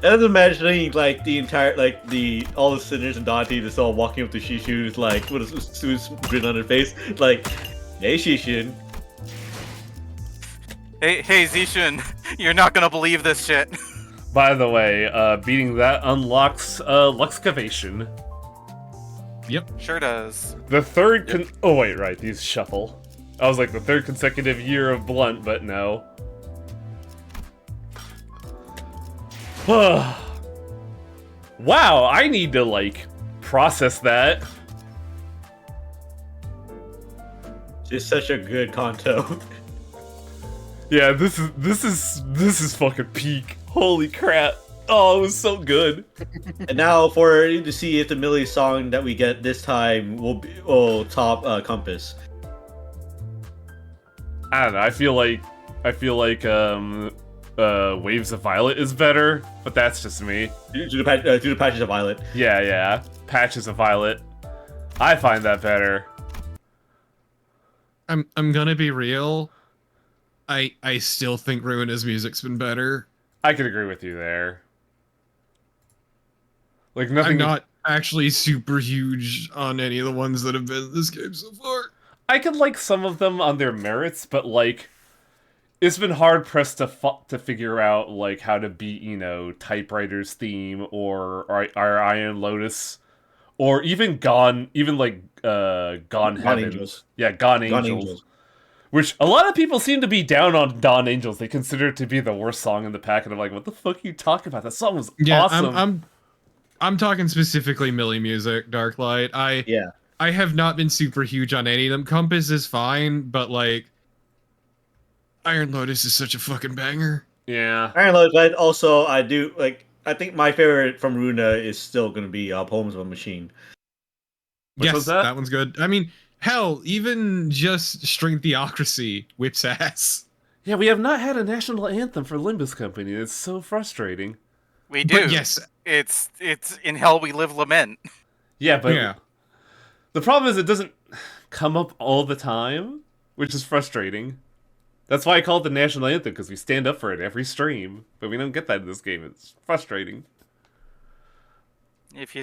I was imagining like the entire all the sinners and Dante just all walking up to Shishu like with a Sue's grin on their face, like, hey Shishin. Hey Zishun, you're not gonna believe this shit. By the way, beating that unlocks Luxcavation. Yep. Sure does. The third oh wait, right, these shuffle. I was like the third consecutive year of Blunt, but no. Wow, I need to like process that. It's such a good Kanto. Yeah, this is fucking peak. Holy crap. Oh, it was so good. And now to see if the Millie song that we get this time will top Compass. I don't know, I feel like Waves of Violet is better, but that's just me. Do the Patches of Violet. Yeah. Patches of Violet. I find that better. I'm gonna be real. I still think Ruina's music's been better. I could agree with you there. Like nothing. I'm not actually super huge on any of the ones that have been in this game so far. I could like some of them on their merits, but like it's been hard pressed to figure out like how to beat, you know, Typewriter's theme or our Iron Lotus, or even Gone Heavens. Angels. Yeah, Gone Angels. Which a lot of people seem to be down on Dawn Angels. They consider it to be the worst song in the pack, and I'm like, what the fuck are you talking about? That song was awesome. I'm talking specifically Millie music, Darklight. I have not been super huge on any of them. Compass is fine, but like Iron Lotus is such a fucking banger. Yeah. Iron Lotus, but also I think my favorite from Runa is still gonna be Poems of a Machine. Which was that? That one's good. I mean, hell, even just String Theocracy whips ass. Yeah, we have not had a national anthem for Limbus Company. It's so frustrating. We do. But yes. It's In Hell We Live Lament. Yeah, but the problem is it doesn't come up all the time, which is frustrating. That's why I call it the national anthem, because we stand up for it every stream, but we don't get that in this game. It's frustrating. If you